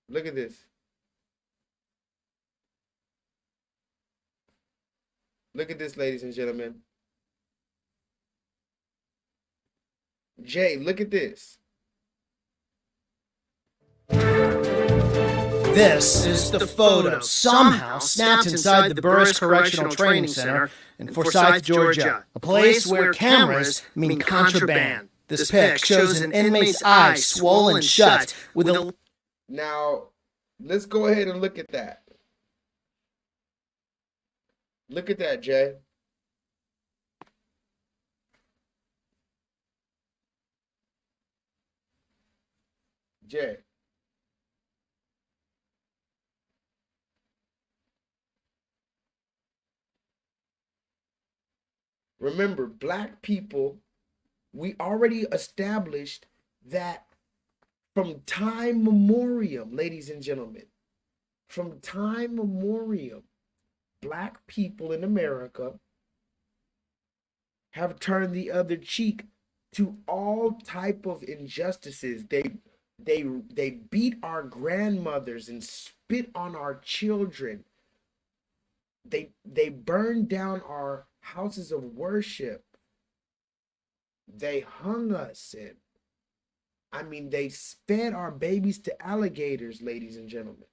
Look at this. Look at this, ladies and gentlemen. Jay, look at this. This is the photo, somehow snapped inside the Burris Correctional Training Center in Forsyth, Georgia, a place where cameras mean contraband. This pic shows an inmate's eye swollen shut with a... Now, let's go ahead and look at that. Look at that, Jay. Jay. Remember, Black people, we already established that from time memoriam, ladies and gentlemen, from time memoriam, Black people in America have turned the other cheek to all type of injustices. They beat our grandmothers and spit on our children. They burned down our houses of worship. They hung us, and I mean, they fed our babies to alligators, ladies and gentlemen.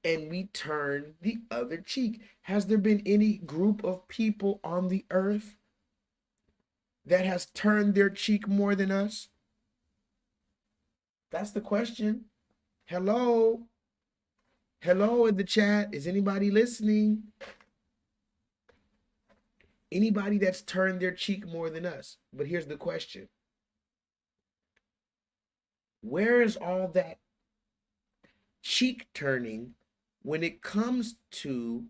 And we turn the other cheek. Has there been any group of people on the earth that has turned their cheek more than us? That's the question. Hello? Hello in the chat. Is anybody listening? Anybody that's turned their cheek more than us. But here's the question. Where is all that cheek turning when it comes to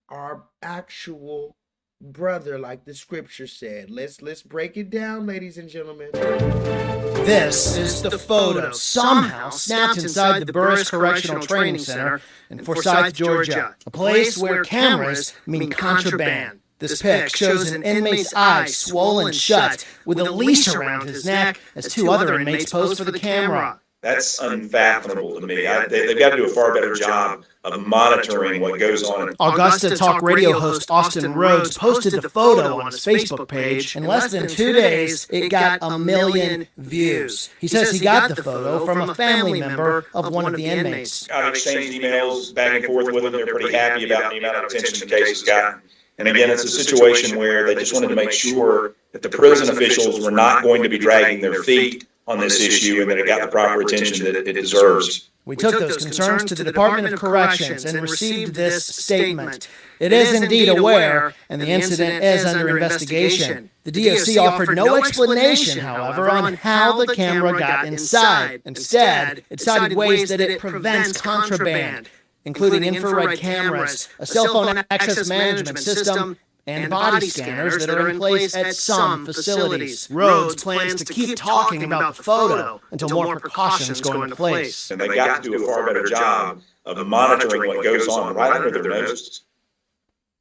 our actual brother, like the scripture said? Let's break it down, ladies and gentlemen. This is the photo somehow snapped inside the Burris Correctional Training Center in Forsyth, Georgia, a place where cameras mean contraband. This pic shows an inmate's eye swollen shut with a leash around his neck as two other inmates pose for the camera. That's unfathomable to me. They've got to do a far better job of monitoring what goes on. Augusta Talk Radio host Austin Rhodes posted the photo on his Facebook page. In less than 2 days, it got 1 million views. He says he got the photo from a family member of one of the inmates. I've exchanged emails back and forth with them. They're pretty happy about the amount of attention the case has gotten. And again, it's a situation where they just wanted to make sure that the prison officials were not going to be dragging their feet on this issue and that it got the proper attention that it deserves. We took those concerns to the Department of Corrections and received this statement. It is indeed aware, and the incident is under investigation. The DOC offered no explanation, however, on how the camera got inside. Instead, it cited ways that it prevents contraband, including infrared cameras, a cell phone access management system, and body scanners that are in place at some facilities. Rhodes plans to keep talking about the photo until more precautions go into place. And they got to do a far better job of monitoring what goes on right under their noses.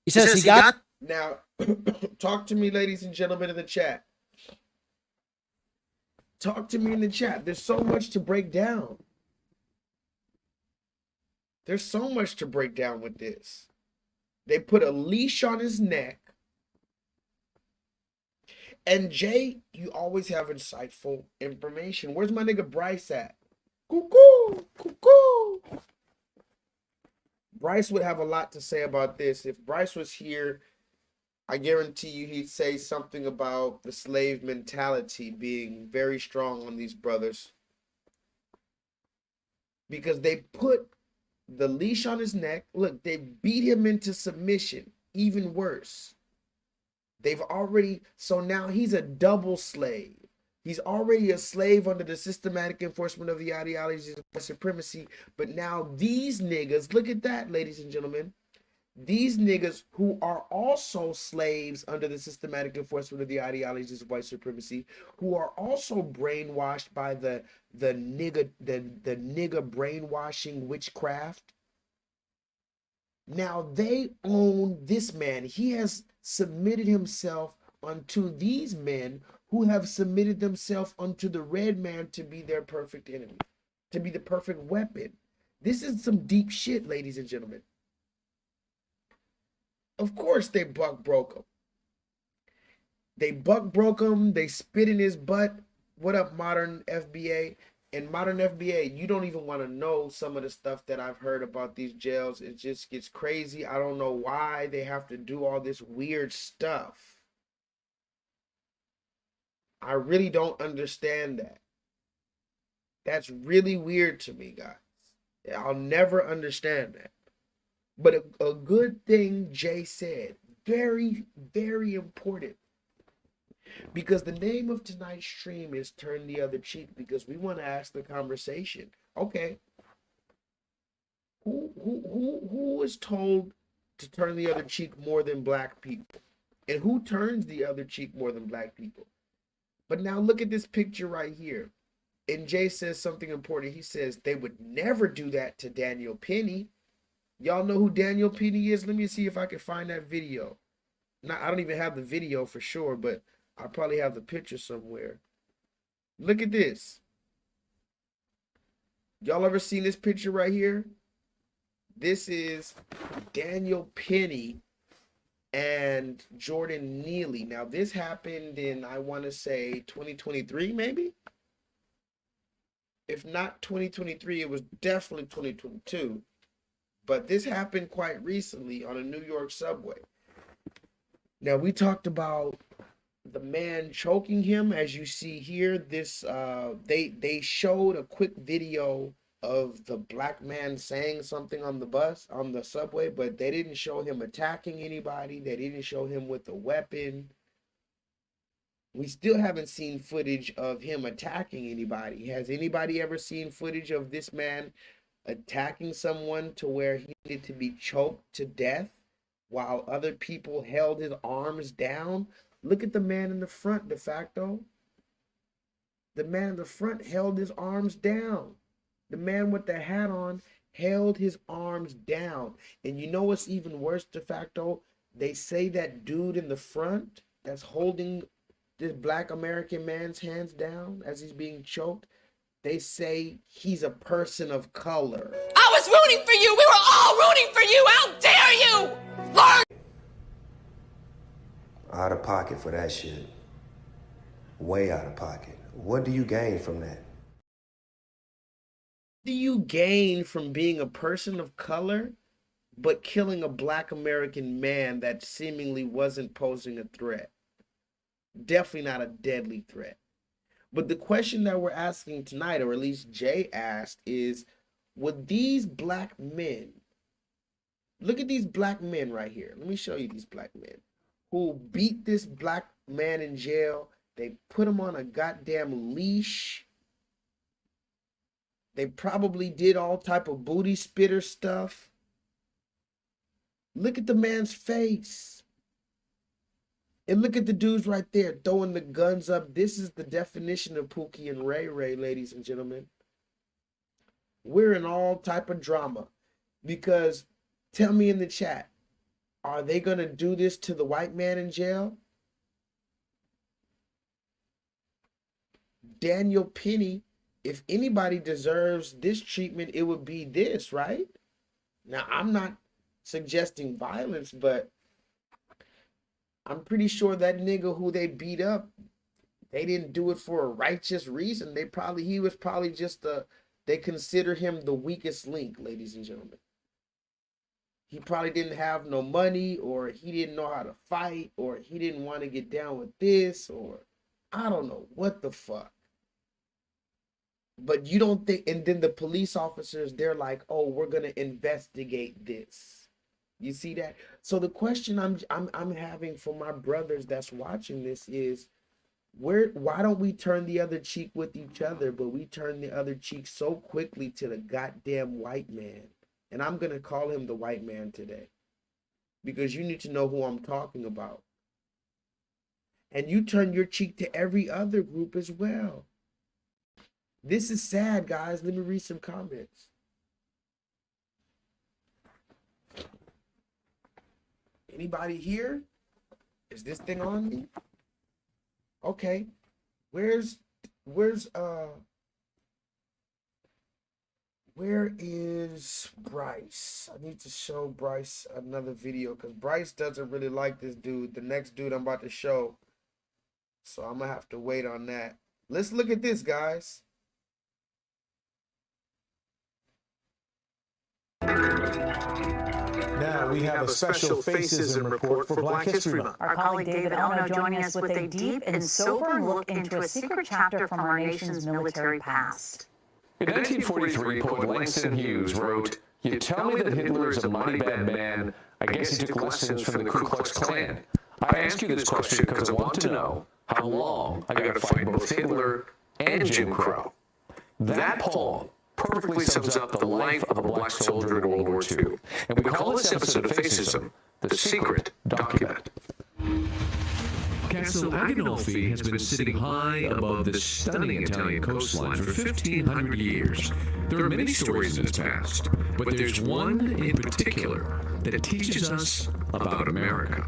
He says he got... Now, talk to me, ladies and gentlemen in the chat. Talk to me in the chat. There's so much to break down. There's so much to break down with this. They put a leash on his neck. And Jay, you always have insightful information. Where's my nigga Bryce at? Cuckoo, cuckoo. Bryce would have a lot to say about this. If Bryce was here, I guarantee you he'd say something about the slave mentality being very strong on these brothers. Because they put the leash on his neck. Look, they beat him into submission. Even worse. They've already, so now he's a double slave. He's already a slave under the systematic enforcement of the ideologies of white supremacy. But now these niggas, look at that, ladies and gentlemen. These niggas who are also slaves under the systematic enforcement of the ideologies of white supremacy, who are also brainwashed by the nigga brainwashing witchcraft. Now they own this man. He has submitted himself unto these men who have submitted themselves unto the red man to be their perfect enemy, to be the perfect weapon. This is some deep shit, ladies and gentlemen. Of course they buck broke him. They buck broke him. They spit in his butt. What up, modern FBA? And modern FBA, you don't even want to know some of the stuff that I've heard about these jails. It just gets crazy. I don't know why they have to do all this weird stuff. I really don't understand that. That's really weird to me, guys. I'll never understand that. But a good thing Jay said, very, very important. Because the name of tonight's stream is Turn the Other Cheek, because we want to ask the conversation. Okay. Who is told to turn the other cheek more than black people? And who turns the other cheek more than black people? But now look at this picture right here. And Jay says something important. He says they would never do that to Daniel Penny. Y'all know who Daniel Penny is? Let me see if I can find that video. Now, I don't even have the video for sure, but I probably have the picture somewhere. Look at this. Y'all ever seen this picture right here? This is Daniel Penny and Jordan Neely. Now, this happened in, I want to say, 2023, maybe? If not 2023, it was definitely 2022. But this happened quite recently on a New York subway. Now, we talked about the man choking him, as you see here. This they showed a quick video of the black man saying something on the subway, but they didn't show him attacking anybody. They didn't show him with a weapon. We still haven't seen footage of him attacking anybody. Has anybody ever seen footage of this man attacking someone to where he needed to be choked to death while other people held his arms down? Look at the man in the front, de facto. The man in the front held his arms down. The man with the hat on held his arms down. And you know what's even worse, de facto? They say that dude in the front that's holding this black American man's hands down as he's being choked, they say he's a person of color. I was rooting for you. We were all rooting for you. How dare you? Learn. Out of pocket for that shit. Way out of pocket. What do you gain from that? What do you gain from being a person of color but killing a black American man that seemingly wasn't posing a threat? Definitely not a deadly threat. But the question that we're asking tonight, or at least Jay asked, is would these black men, look at these black men right here. Let me show you these black men who beat this black man in jail. They put him on a goddamn leash. They probably did all type of booty spitter stuff. Look at the man's face. And look at the dudes right there throwing the guns up. This is the definition of Pookie and Ray Ray, ladies and gentlemen. We're in all type of drama. Because tell me in the chat, are they going to do this to the white man in jail? Daniel Penny, if anybody deserves this treatment, it would be this, right? Now, I'm not suggesting violence, but I'm pretty sure that nigga who they beat up, they didn't do it for a righteous reason. He was probably just they consider him the weakest link, ladies and gentlemen. He probably didn't have no money, or he didn't know how to fight, or he didn't want to get down with this, or I don't know what the fuck. But you don't think, and then the police officers, they're like, oh, we're going to investigate this. You see that? So the question I'm having for my brothers that's watching this is, why don't we turn the other cheek with each other, but we turn the other cheek so quickly to the goddamn white man? And I'm going to call him the white man today, because you need to know who I'm talking about. And you turn your cheek to every other group as well. This is sad, guys. Let me read some comments. Anybody here? Is this thing on me? Okay. Where is Bryce? I need to show Bryce another video because Bryce doesn't really like this dude. The next dude I'm about to show. So I'm gonna have to wait on that. Let's look at this, guys. Now we have a special Facism report for Black History Month. Our colleague David Elno joining us with a deep and sober look into a secret chapter from our nation's military past. In 1943, poet Langston Hughes wrote, "You tell me that Hitler is a mighty bad man. I guess he took lessons from the Ku Klux Klan. I ask you this question because I want to know how long I got to fight both Hitler and Jim Crow." That poem perfectly sums up the life of a black soldier in World War II. And we call this episode of Facism the Secret Document. Castle Agnolfi has been sitting high above the stunning Italian coastline for 1,500 years. There are many stories in its past, but there's one in particular that teaches us about America.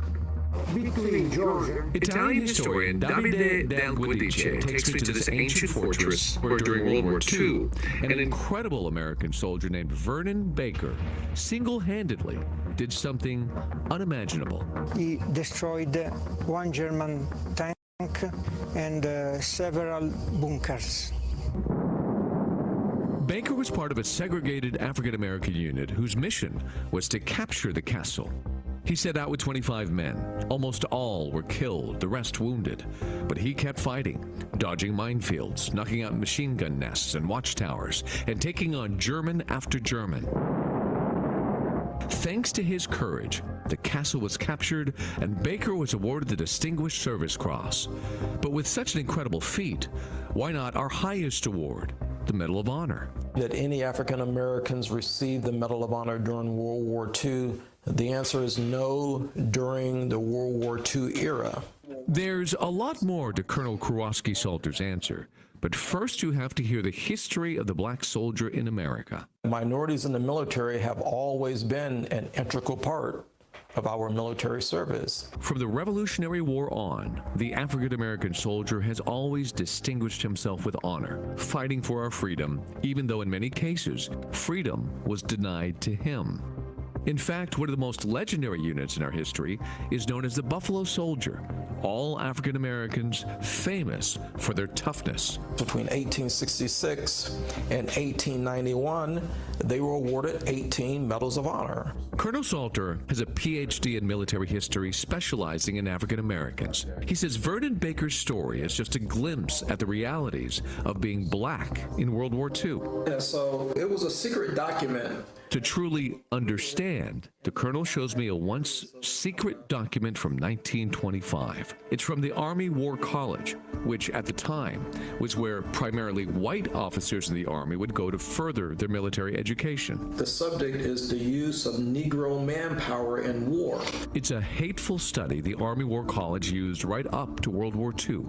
Italian historian Davide Del Guidice takes me to this ancient fortress where during World War II, an incredible American soldier named Vernon Baker single-handedly did something unimaginable. He destroyed one German tank and several bunkers. Baker was part of a segregated African-American unit whose mission was to capture the castle. He set out with 25 men. Almost all were killed, the rest wounded. But he kept fighting, dodging minefields, knocking out machine gun nests and watchtowers, and taking on German after German. Thanks to his courage, the castle was captured and Baker was awarded the Distinguished Service Cross. But with such an incredible feat, why not our highest award, the Medal of Honor? Did any African Americans receive the Medal of Honor during World War II? The answer is no, during the World War II era. There's a lot more to Colonel Kowalski Salter's answer, but first you have to hear the history of the black soldier in America. Minorities in the military have always been an integral part of our military service. From the Revolutionary War on, the African-American soldier has always distinguished himself with honor, fighting for our freedom, even though in many cases, freedom was denied to him. In fact, one of the most legendary units in our history is known as the Buffalo Soldier, all African Americans famous for their toughness. Between 1866 and 1891, they were awarded 18 Medals of Honor. Colonel Salter has a PhD in military history specializing in African Americans. He says Vernon Baker's story is just a glimpse at the realities of being black in World War II. And so it was a secret document. To truly understand, the Colonel shows me a once secret document from 1925. It's from the Army War College, which at the time was where primarily white officers in the Army would go to further their military education. The subject is the use of Negro manpower in war. It's a hateful study the Army War College used right up to World War II,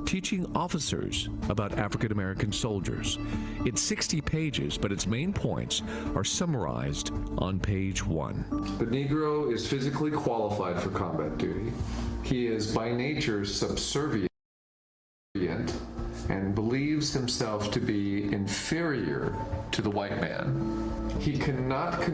teaching officers about African American soldiers. It's 60 pages, but its main points are summarized on page 1. The Negro is physically qualified for combat duty. He is by nature subservient and believes himself to be inferior to the white man. He cannot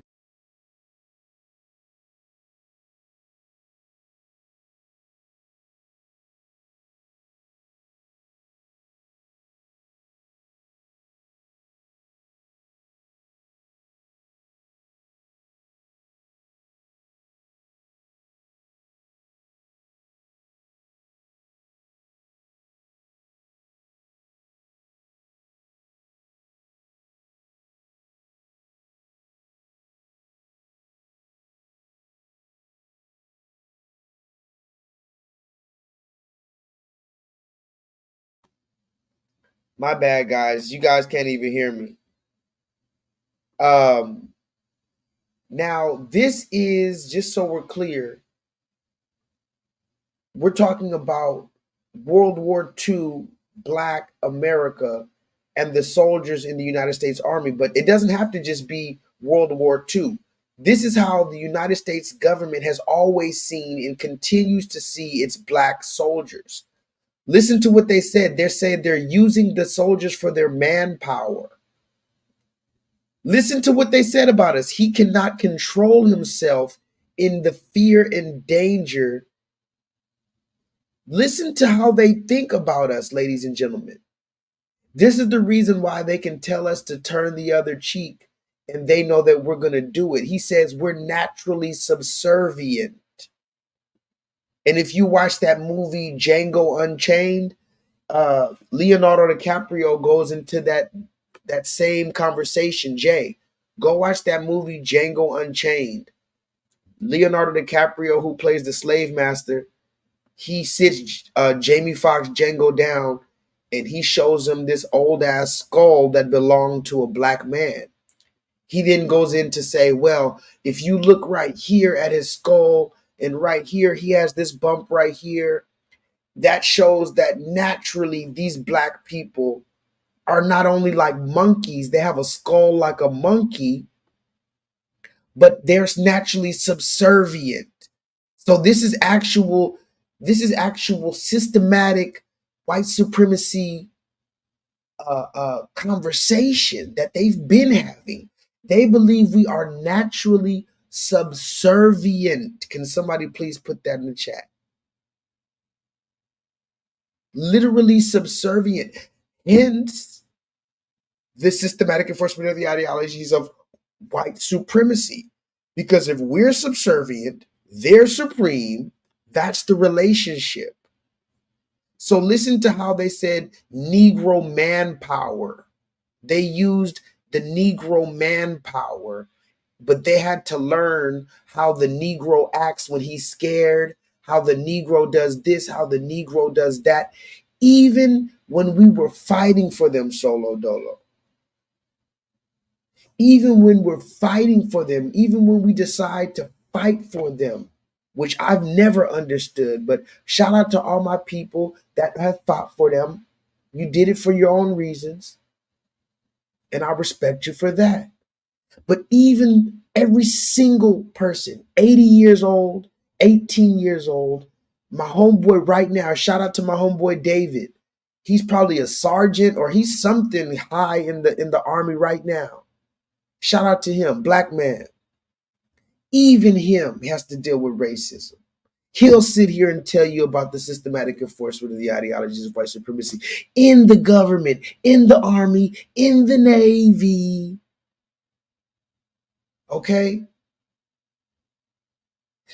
My bad, guys. You guys can't even hear me. Now, this is, just so we're clear, we're talking about World War II Black America and the soldiers in the United States Army, but it doesn't have to just be World War II. This is how the United States government has always seen and continues to see its black soldiers. Listen to what they said. They're saying they're using the soldiers for their manpower. Listen to what they said about us. He cannot control himself in the fear and danger. Listen to how they think about us, ladies and gentlemen. This is the reason why they can tell us to turn the other cheek, and they know that we're going to do it. He says we're naturally subservient. And if you watch that movie Django Unchained, Leonardo DiCaprio goes into that same conversation. Jay, go watch that movie Django Unchained. Leonardo DiCaprio, who plays the slave master, he sits Jamie Foxx Django down, and he shows him this old ass skull that belonged to a black man. He then goes in to say, well, if you look right here at his skull, and right here, he has this bump right here. That shows that naturally these black people are not only like monkeys, they have a skull like a monkey, but they're naturally subservient. So this is actual systematic white supremacy conversation that they've been having. They believe we are naturally subservient. Can somebody please put that in the chat? Literally subservient. Hence, the systematic enforcement of the ideologies of white supremacy. Because if we're subservient, They're supreme. That's the relationship. So listen to how they said Negro manpower. They used the Negro manpower, but they had to learn how the Negro acts when he's scared, how the Negro does this, how the Negro does that, even when we were fighting for them, Solo Dolo. Even when we're fighting for them, even when we decide to fight for them, which I've never understood, but shout out to all my people that have fought for them. You did it for your own reasons, and I respect you for that. But even every single person, 80 years old, 18 years old, my homeboy right now, shout out to my homeboy David. He's probably a sergeant or he's something high in the army right now. Shout out to him, black man. Even him has to deal with racism. He'll sit here and tell you about the systematic enforcement of the ideologies of white supremacy in the government, in the army, in the Navy. Okay?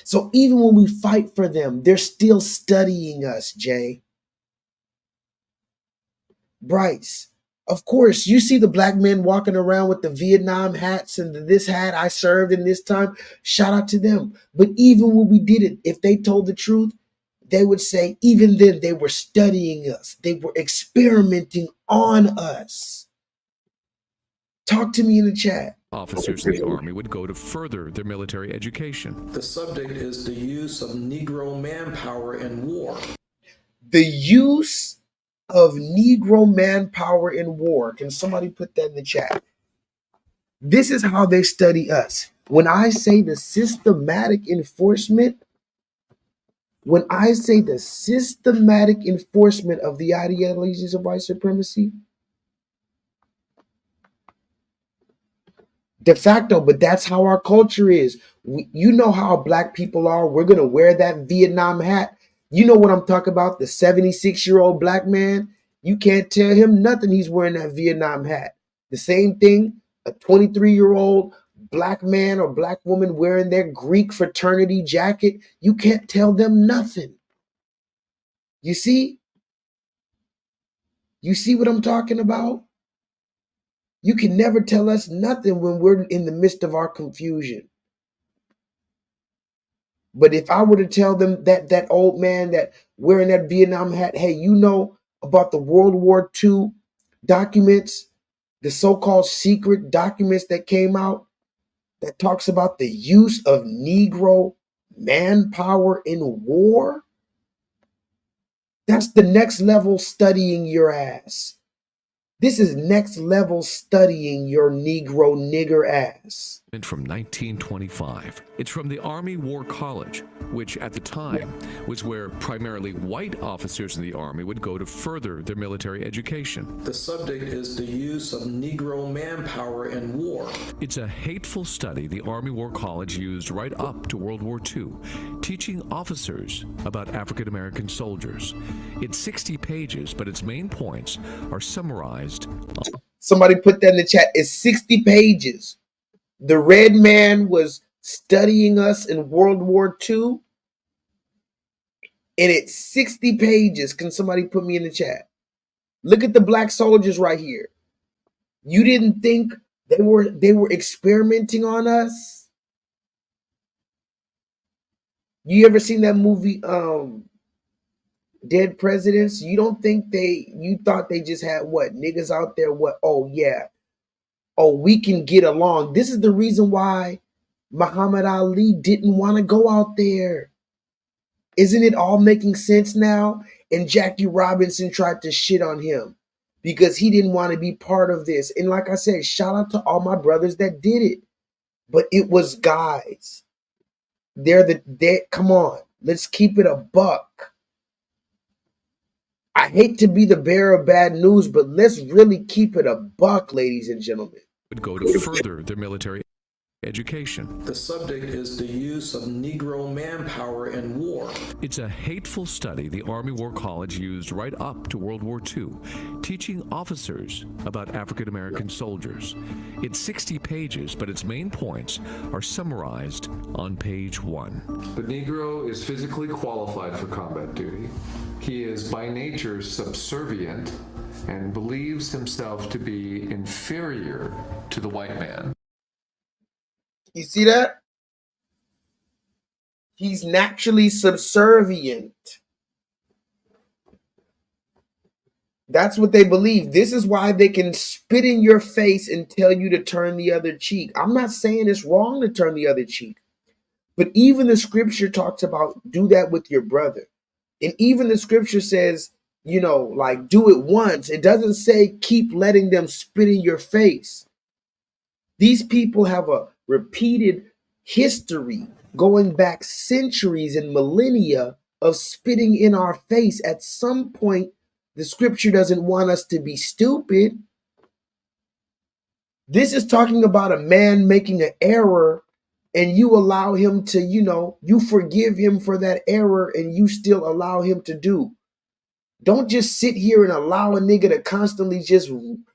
So even when we fight for them, they're still studying us, Jay. Bryce, of course, you see the black men walking around with the Vietnam hats and this hat I served in this time. Shout out to them. But even when we did it, if they told the truth, they would say even then they were studying us. They were experimenting on us. Talk to me in the chat. Officers in the Army would go to further their military education. The subject is the use of Negro manpower in war. The use of Negro manpower in war. Can somebody put that in the chat? This is how they study us. When I say the systematic enforcement, of the ideologies of white supremacy, de facto, but that's how our culture is. You know how black people are. We're going to wear that Vietnam hat. You know what I'm talking about? The 76-year-old black man. You can't tell him nothing. He's wearing that Vietnam hat. The same thing, a 23-year-old black man or black woman wearing their Greek fraternity jacket. You can't tell them nothing. You see? You see what I'm talking about? You can never tell us nothing when we're in the midst of our confusion. But if I were to tell them that old man that wearing that Vietnam hat, hey, you know about the World War II documents, the so-called secret documents that came out that talks about the use of Negro manpower in war? That's the next level studying your ass. This is next level studying your Negro nigger ass. From 1925. It's from the Army War College, which at the time was where primarily white officers in the Army would go to further their military education. The subject is the use of Negro manpower in war. It's a hateful study the Army War College used right up to World War II, teaching officers about African American soldiers. It's 60 pages, but its main points are summarized. Somebody put that in the chat. It's 60 pages. The red man was studying us in World War II, and it's 60 pages. Can somebody put me in the chat? Look at the black soldiers right here. You didn't think they were experimenting on us? You ever seen that movie, Dead Presidents? You don't think you thought they just had what? Niggas out there, what? Oh, yeah. Oh, we can get along. This is the reason why Muhammad Ali didn't want to go out there. Isn't it all making sense now? And Jackie Robinson tried to shit on him because he didn't want to be part of this. And like I said, shout out to all my brothers that did it. But it was guys. Come on, let's keep it a buck. I hate to be the bearer of bad news, but let's really keep it a buck, ladies and gentlemen. Would go to further their military. education. The subject is the use of Negro manpower in war. It's a hateful study the Army War College used right up to World War II, teaching officers about African American soldiers. It's 60 pages, but its main points are summarized on page 1. The Negro is physically qualified for combat duty. He is by nature subservient and believes himself to be inferior to the white man. You see that? He's naturally subservient. That's what they believe. This is why they can spit in your face and tell you to turn the other cheek. I'm not saying it's wrong to turn the other cheek, but even the scripture talks about do that with your brother. And even the scripture says, you know, like do it once. It doesn't say keep letting them spit in your face. These people have a repeated history going back centuries and millennia of spitting in our face. At some point, the scripture doesn't want us to be stupid. This is talking about a man making an error and you allow him to, you know, you forgive him for that error and you still allow him to do. Don't just sit here and allow a nigga to constantly just, and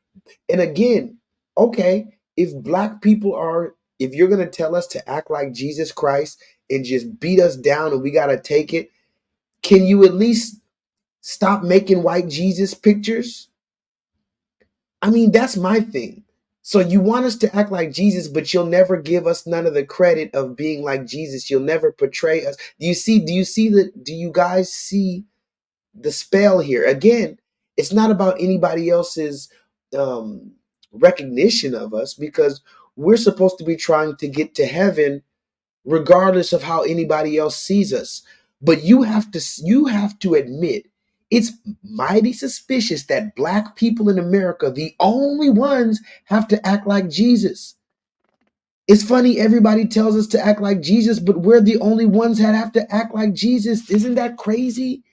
again, okay, if black people are, if you're going to tell us to act like Jesus Christ and just beat us down and we got to take it, can you at least stop making white Jesus pictures? I mean, that's my thing. So you want us to act like Jesus, but you'll never give us none of the credit of being like Jesus. You'll never portray us. Do you guys see the spell here? Again, it's not about anybody else's recognition of us, because we're supposed to be trying to get to heaven regardless of how anybody else sees us. But you have to admit it's mighty suspicious that black people in America, the only ones, have to act like Jesus. It's funny, everybody tells us to act like Jesus, but we're the only ones that have to act like Jesus. Isn't that crazy?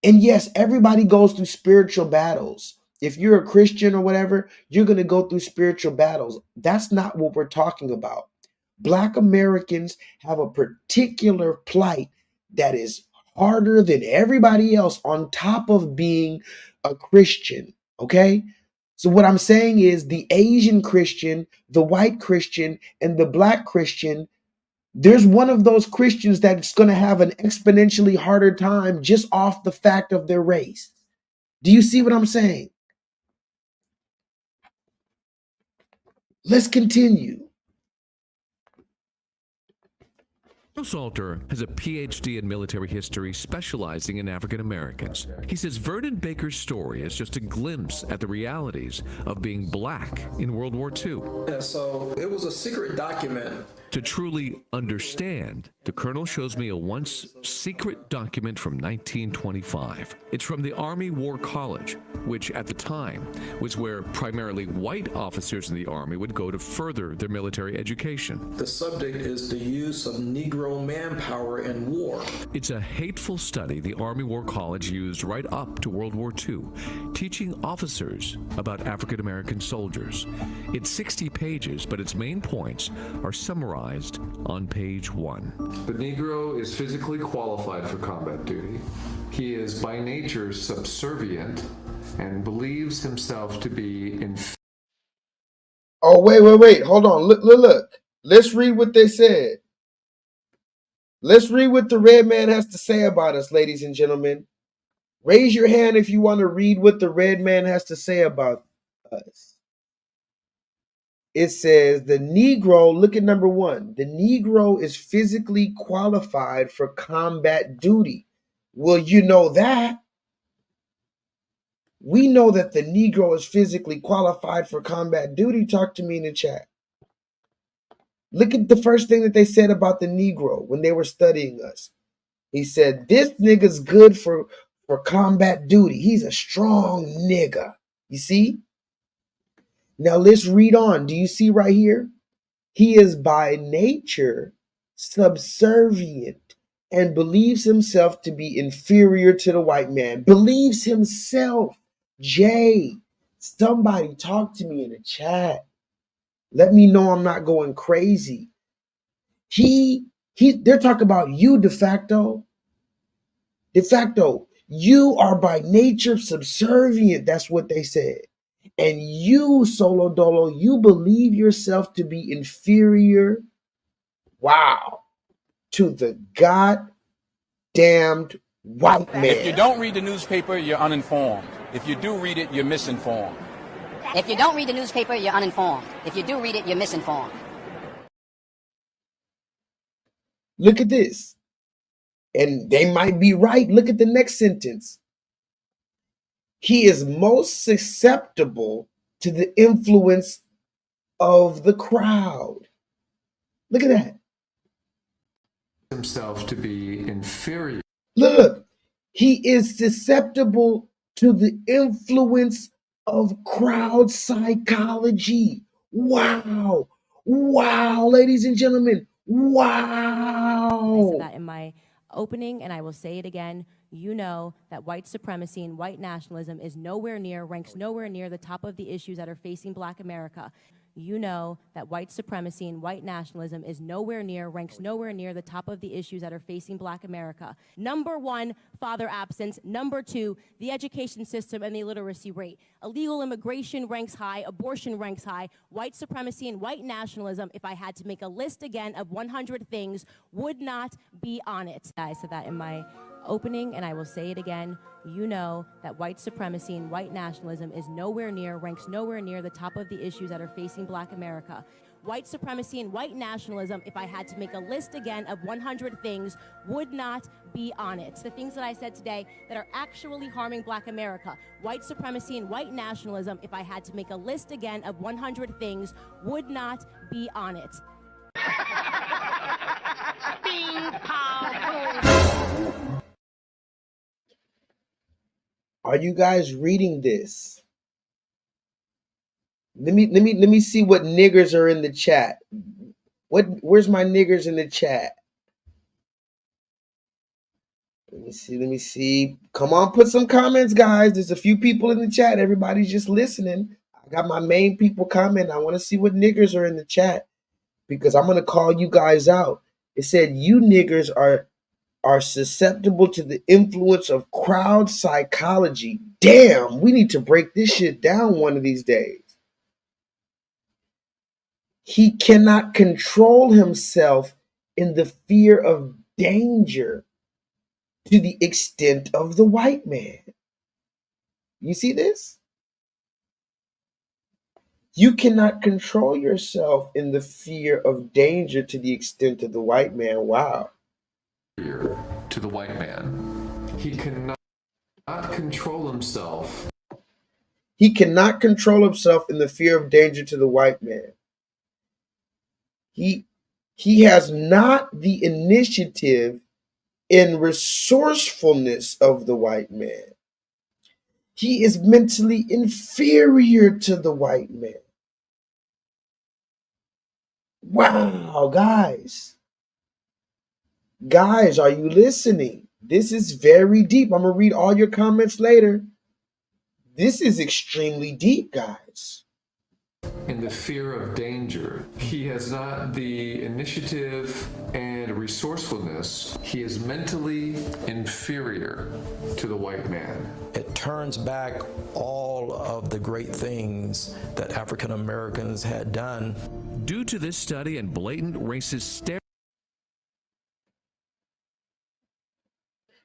And yes, everybody goes through spiritual battles. If you're a Christian or whatever, you're going to go through spiritual battles. That's not what we're talking about. Black Americans have a particular plight that is harder than everybody else on top of being a Christian, okay? So what I'm saying is the Asian Christian, the white Christian, and the black Christian, there's one of those Christians that's going to have an exponentially harder time just off the fact of their race. Do you see what I'm saying? Let's continue. Salter has a PhD in military history specializing in African Americans. He says Vernon Baker's story is just a glimpse at the realities of being black in World War II. Yeah, so it was a secret document. To truly understand, the colonel shows me a once secret document from 1925. It's from the Army War College, which at the time was where primarily white officers in the Army would go to further their military education. The subject is the use of Negro manpower in war. It's a hateful study the Army War College used right up to World War II, teaching officers about African American soldiers. It's 60 pages, but its main points are summarized on page 1. The Negro is physically qualified for combat duty. He is by nature subservient and believes himself to be Oh, wait. Hold on. Look. Let's read what they said. Let's read what the red man has to say about us, ladies and gentlemen. Raise your hand if you want to read what the red man has to say about us. It says the Negro, look at number 1. The Negro is physically qualified for combat duty. Well, you know that. We know that the Negro is physically qualified for combat duty. Talk to me in the chat. Look at the first thing that they said about the Negro when they were studying us. He said, this nigga's good for combat duty. He's a strong nigga. You see? Now let's read on. Do you see right here? He is by nature subservient and believes himself to be inferior to the white man. Believes himself. Jay, somebody talk to me in the chat. Let me know I'm not going crazy. They're talking about you, de facto. De facto, you are by nature subservient. That's what they said. And you, Solo Dolo, you believe yourself to be inferior, wow, to the goddamned white man. If you don't read the newspaper, you're uninformed. If you do read it, you're misinformed. If you don't read the newspaper, you're uninformed. If you do read it, you're misinformed. Look at this. And they might be right. Look at the next sentence. He is most susceptible to the influence of the crowd. Look at that. Himself to be inferior. Look, he is susceptible to the influence of crowd psychology. Wow. Wow, ladies and gentlemen. Wow. I said that in my opening, and I will say it again. You know that white supremacy and white nationalism is ranks nowhere near the top of the issues that are facing Black America. You know that white supremacy and white nationalism is ranks nowhere near the top of the issues that are facing Black America. Number one, father absence. Number two, the education system and the illiteracy rate. Illegal immigration ranks high, abortion ranks high, white supremacy and white nationalism, if I had to make a list again of 100 things, would not be on it. I said that in my opening, and I will say it again. You know that white supremacy and white nationalism is ranks nowhere near the top of the issues that are facing Black America. White supremacy and white nationalism, if I had to make a list again of 100 things, would not be on it. The things that I said today that are actually harming Black America. White supremacy and white nationalism, if I had to make a list again of 100 things, would not be on it. Are you guys reading this? Let me see what niggers are in the chat. Where's my niggers in the chat? Let me see. Come on, put some comments, guys. There's a few people in the chat. Everybody's just listening. I got my main people comment. I want to see what niggers are in the chat because I'm gonna call you guys out. It said you niggers are susceptible to the influence of crowd psychology. Damn, we need to break this shit down one of these days. He cannot control himself in the fear of danger to the extent of the white man. You see this? You cannot control yourself in the fear of danger to the extent of the white man. Wow. To the white man. He cannot control himself. He cannot control himself in the fear of danger to the white man. He has not the initiative and resourcefulness of the white man. He is mentally inferior to the white man. Wow, guys. Guys, are you listening? This is very deep. I'm going to read all your comments later. This is extremely deep, guys. In the fear of danger, he has not the initiative and resourcefulness. He is mentally inferior to the white man. It turns back all of the great things that African Americans had done. Due to this study and blatant racist stereotypes,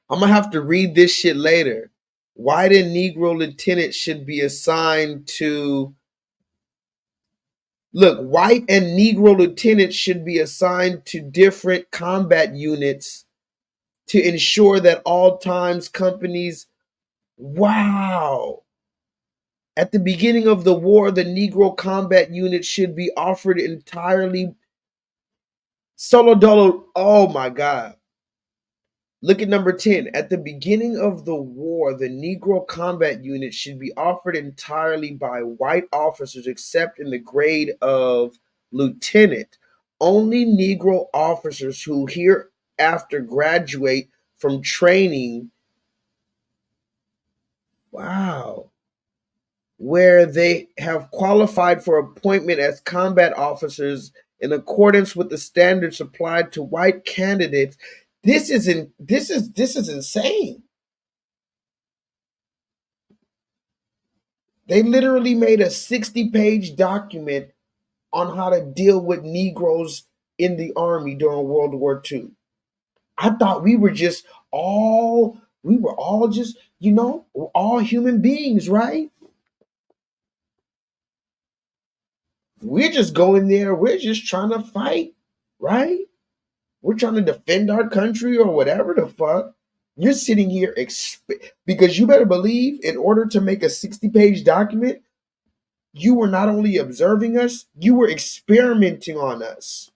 I'm going to have to read this shit later. White and Negro lieutenants should be assigned to... Look, white and Negro lieutenants should be assigned to different combat units to ensure that all times companies... Wow. At the beginning of the war, the Negro combat unit should be offered entirely... Solo Dolo, oh my God. Look at number 10. At the beginning of the war, the Negro combat unit should be offered entirely by white officers except in the grade of lieutenant. Only Negro officers who hereafter graduate from training. Wow. where they have qualified for appointment as combat officers in accordance with the standards applied to white candidates. This is insane. They literally made a 60-page document on how to deal with Negroes in the army during World War II. I thought we were all just, all human beings, right? We're just going there, we're just trying to fight, right? We're trying to defend our country or whatever the fuck. You're sitting here because you better believe, in order to make a 60-page document, you were not only observing us, you were experimenting on us.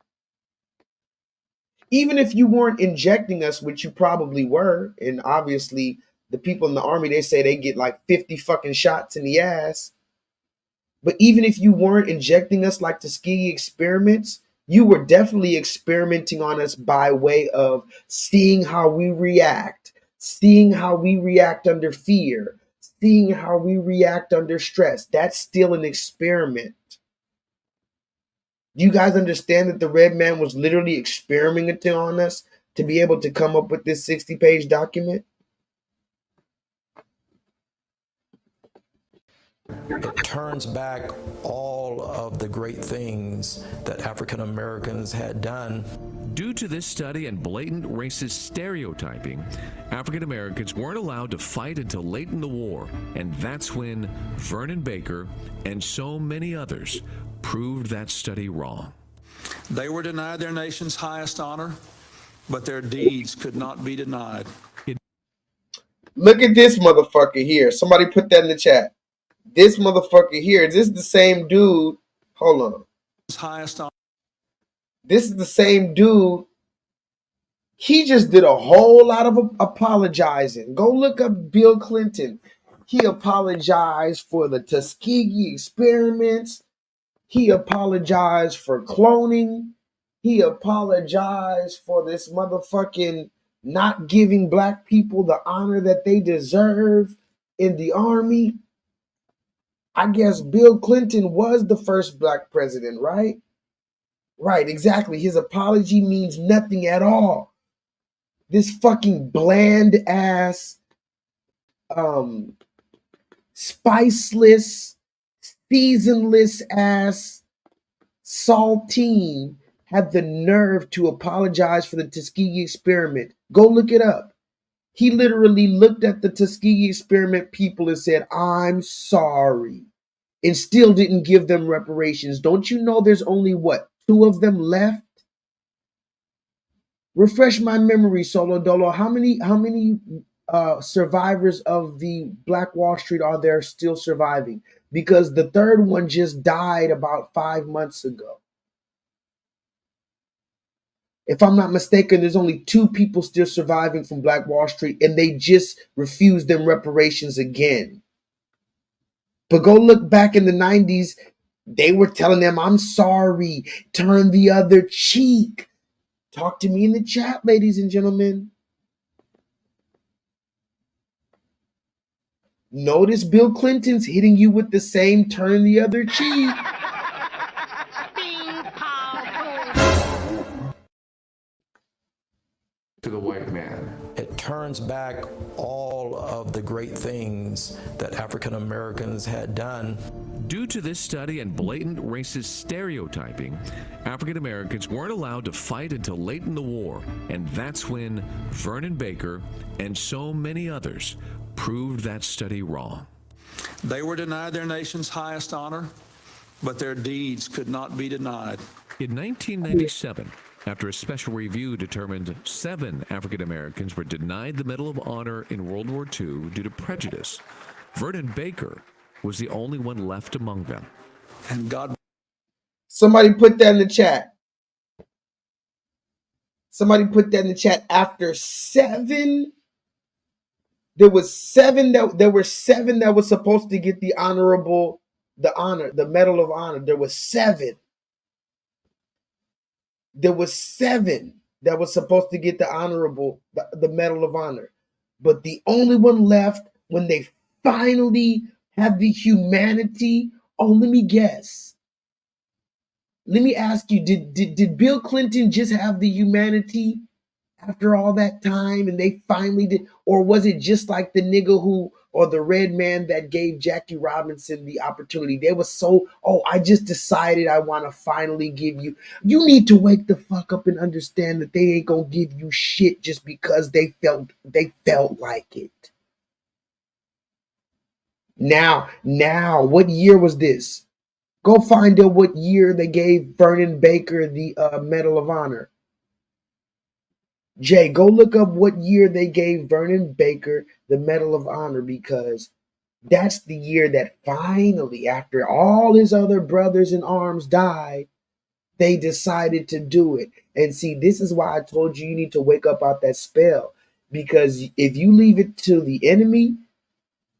Even if you weren't injecting us, which you probably were, and obviously the people in the army, they say they get like 50 fucking shots in the ass. But even if you weren't injecting us like Tuskegee experiments, you were definitely experimenting on us by way of seeing how we react, seeing how we react under fear, seeing how we react under stress. That's still an experiment. Do you guys understand that the red man was literally experimenting on us to be able to come up with this 60-page document? It turns back all of the great things that African Americans had done. Due to this study and blatant racist stereotyping, African Americans weren't allowed to fight until late in the war, and that's when Vernon Baker and so many others proved that study wrong. They were denied their nation's highest honor, but their deeds could not be denied. Look at this motherfucker here. Somebody put that in the chat. This motherfucker here, is this the same dude? Hold on. Highest honor. This is the same dude. He just did a whole lot of apologizing. Go look up Bill Clinton. He apologized for the Tuskegee experiments. He apologized for cloning. He apologized for this motherfucking not giving black people the honor that they deserve in the army. I guess Bill Clinton was the first black president, right? Right, exactly. His apology means nothing at all. This fucking bland ass, spiceless, seasonless ass saltine had the nerve to apologize for the Tuskegee experiment. Go look it up. He literally looked at the Tuskegee experiment people and said, "I'm sorry," and still didn't give them reparations. Don't you know there's only, what, 2 of them left? Refresh my memory, Solo Dolo. How many survivors of the Black Wall Street are there still surviving? Because the third one just died about 5 months ago. If I'm not mistaken, there's only 2 people still surviving from Black Wall Street, and they just refused them reparations again. But go look back in the 90s, they were telling them, "I'm sorry, turn the other cheek." Talk to me in the chat, ladies and gentlemen. Notice Bill Clinton's hitting you with the same turn the other cheek. To the white man. It turns back all of the great things that African Americans had done. Due to this study and blatant racist stereotyping, African Americans weren't allowed to fight until late in the war, and that's when Vernon Baker and so many others proved that study wrong. They were denied their nation's highest honor, but their deeds could not be denied. In 1997, after a special review determined 7 African Americans were denied the Medal of Honor in World War II due to prejudice, Vernon Baker was the only one left among them. And God. Somebody put that in the chat. Somebody put that in the chat. After 7, there were 7 that was supposed to get the Medal of Honor. There was 7. There was 7 that was supposed to get the Medal of Honor. But the only one left, when they finally have the humanity? Oh, let me guess. Let me ask you, did Bill Clinton just have the humanity after all that time and they finally did? Or was it just like the nigga who, or the red man that gave Jackie Robinson the opportunity? They were so, oh, I just decided I want to finally give you. You need to wake the fuck up and understand that they ain't gonna give you shit just because they felt like it. Now, what year was this? Go find out what year they gave Vernon Baker the Medal of Honor. Jay, go look up what year they gave Vernon Baker the Medal of Honor, because that's the year that finally, after all his other brothers in arms died, they decided to do it. And see, this is why I told you need to wake up out that spell, because if you leave it to the enemy,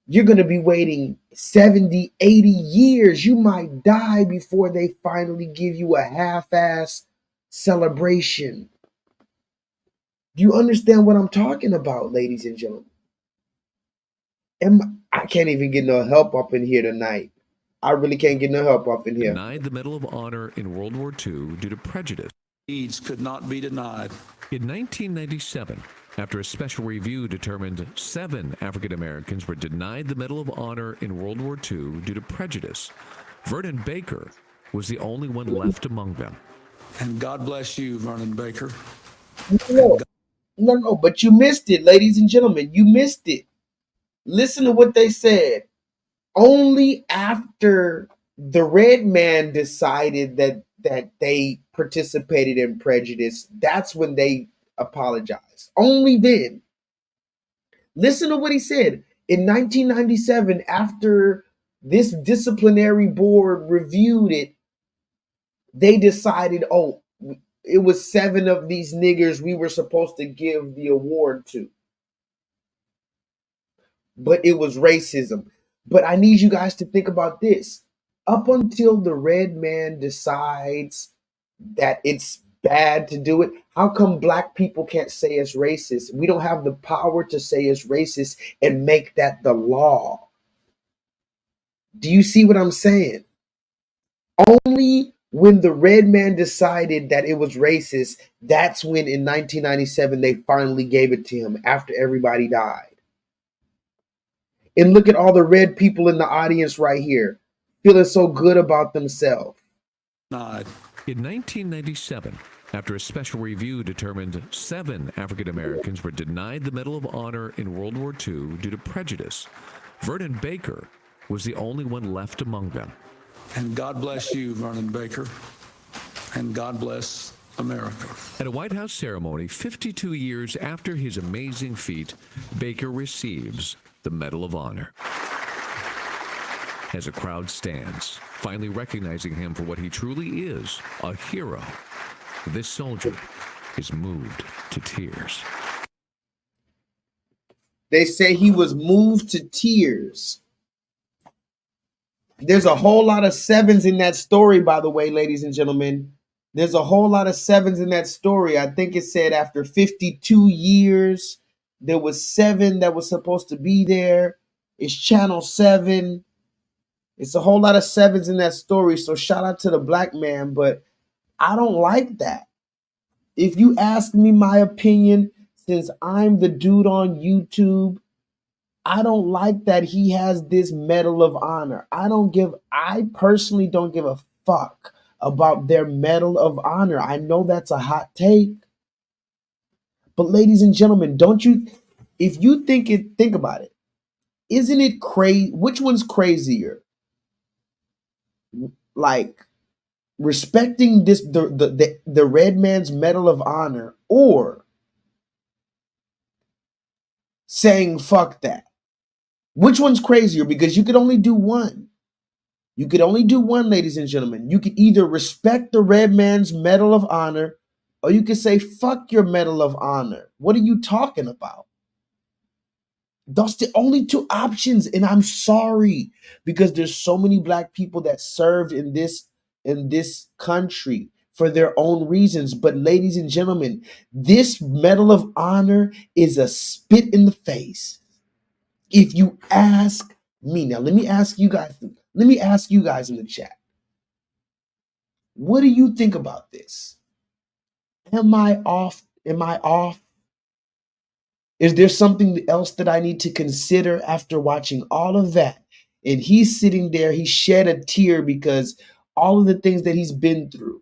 you're going to be waiting 70, 80 years. You might die before they finally give you a half-ass celebration. Do you understand what I'm talking about, ladies and gentlemen? I can't even get no help up in here tonight. I really can't get no help up in here. Denied the Medal of Honor in World War II due to prejudice. Deeds could not be denied. In 1997, after a special review determined 7 African Americans were denied the Medal of Honor in World War II due to prejudice, Vernon Baker was the only one left among them. And God bless you, Vernon Baker. No, but you missed it, ladies and gentlemen. You missed it. Listen to what they said. Only after the red man decided that they participated in prejudice, that's when they apologized. Only then. Listen to what he said. In 1997, after this disciplinary board reviewed it, they decided, oh, it was 7 of these niggers we were supposed to give the award to. But it was racism. But I need you guys to think about this. Up until the red man decides that it's bad to do it, how come black people can't say it's racist? We don't have the power to say it's racist and make that the law. Do you see what I'm saying? Only when the red man decided that it was racist, that's when in 1997 they finally gave it to him after everybody died. And look at all the red people in the audience right here, feeling so good about themselves. In 1997, after a special review determined 7 African Americans were denied the Medal of Honor in World War II due to prejudice, Vernon Baker was the only one left among them. And God bless you, Vernon Baker. And God bless America. At a White House ceremony 52 years after his amazing feat, Baker receives the Medal of Honor. As a crowd stands, finally recognizing him for what he truly is, a hero, this soldier is moved to tears. They say he was moved to tears. There's a whole lot of 7s in that story, by the way, ladies and gentlemen. There's a whole lot of 7s in that story. I think it said after 52 years, there was 7 that was supposed to be there. It's Channel 7. It's a whole lot of 7s in that story. So shout out to the black man, but I don't like that. If you ask me my opinion, since I'm the dude on YouTube, I don't like that he has this Medal of Honor. I personally don't give a fuck about their Medal of Honor. I know that's a hot take. But ladies and gentlemen, if you think about it, isn't it crazy? Which one's crazier? Like respecting the red man's Medal of Honor, or saying fuck that? Which one's crazier? Because you could only do one. You could only do one, ladies and gentlemen. You could either respect the red man's Medal of Honor, or you could say, fuck your Medal of Honor. What are you talking about? Those the only 2 options. And I'm sorry, because there's so many black people that served in this country for their own reasons. But ladies and gentlemen, this Medal of Honor is a spit in the face. If you ask Me. Now let me ask you guys. Let me ask you guys in the chat. What do you think about this? Am I off? Am I off? Is there something else that I need to consider after watching all of that? And he's sitting there, he shed a tear because all of the things that he's been through.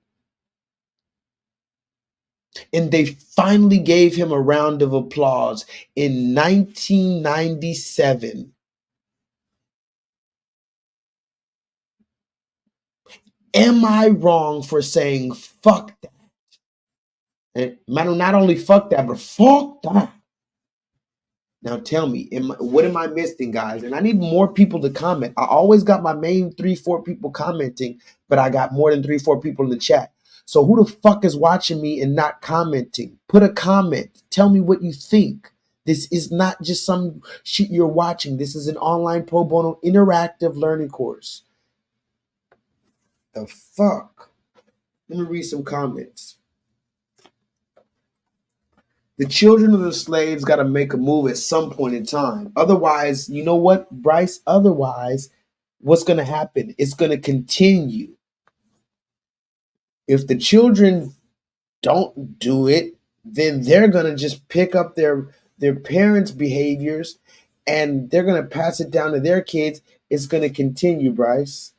And they finally gave him a round of applause in 1997. Am I wrong for saying fuck that? And not only fuck that, but fuck that. Now tell me, what am I missing, guys? And I need more people to comment. I always got my main 3-4 people commenting, but I got more than 3-4 people in the chat. So who the fuck is watching me and not commenting? Put a comment. Tell me what you think. This is not just some shit you're watching. This is an online pro bono interactive learning course. The fuck? Let me read some comments. The children of the slaves got to make a move at some point in time. Otherwise, you know what, Bryce? Otherwise, what's going to happen? It's going to continue. If the children don't do it, then they're going to just pick up their parents' behaviors and they're going to pass it down to their kids. It's going to continue, Bryce.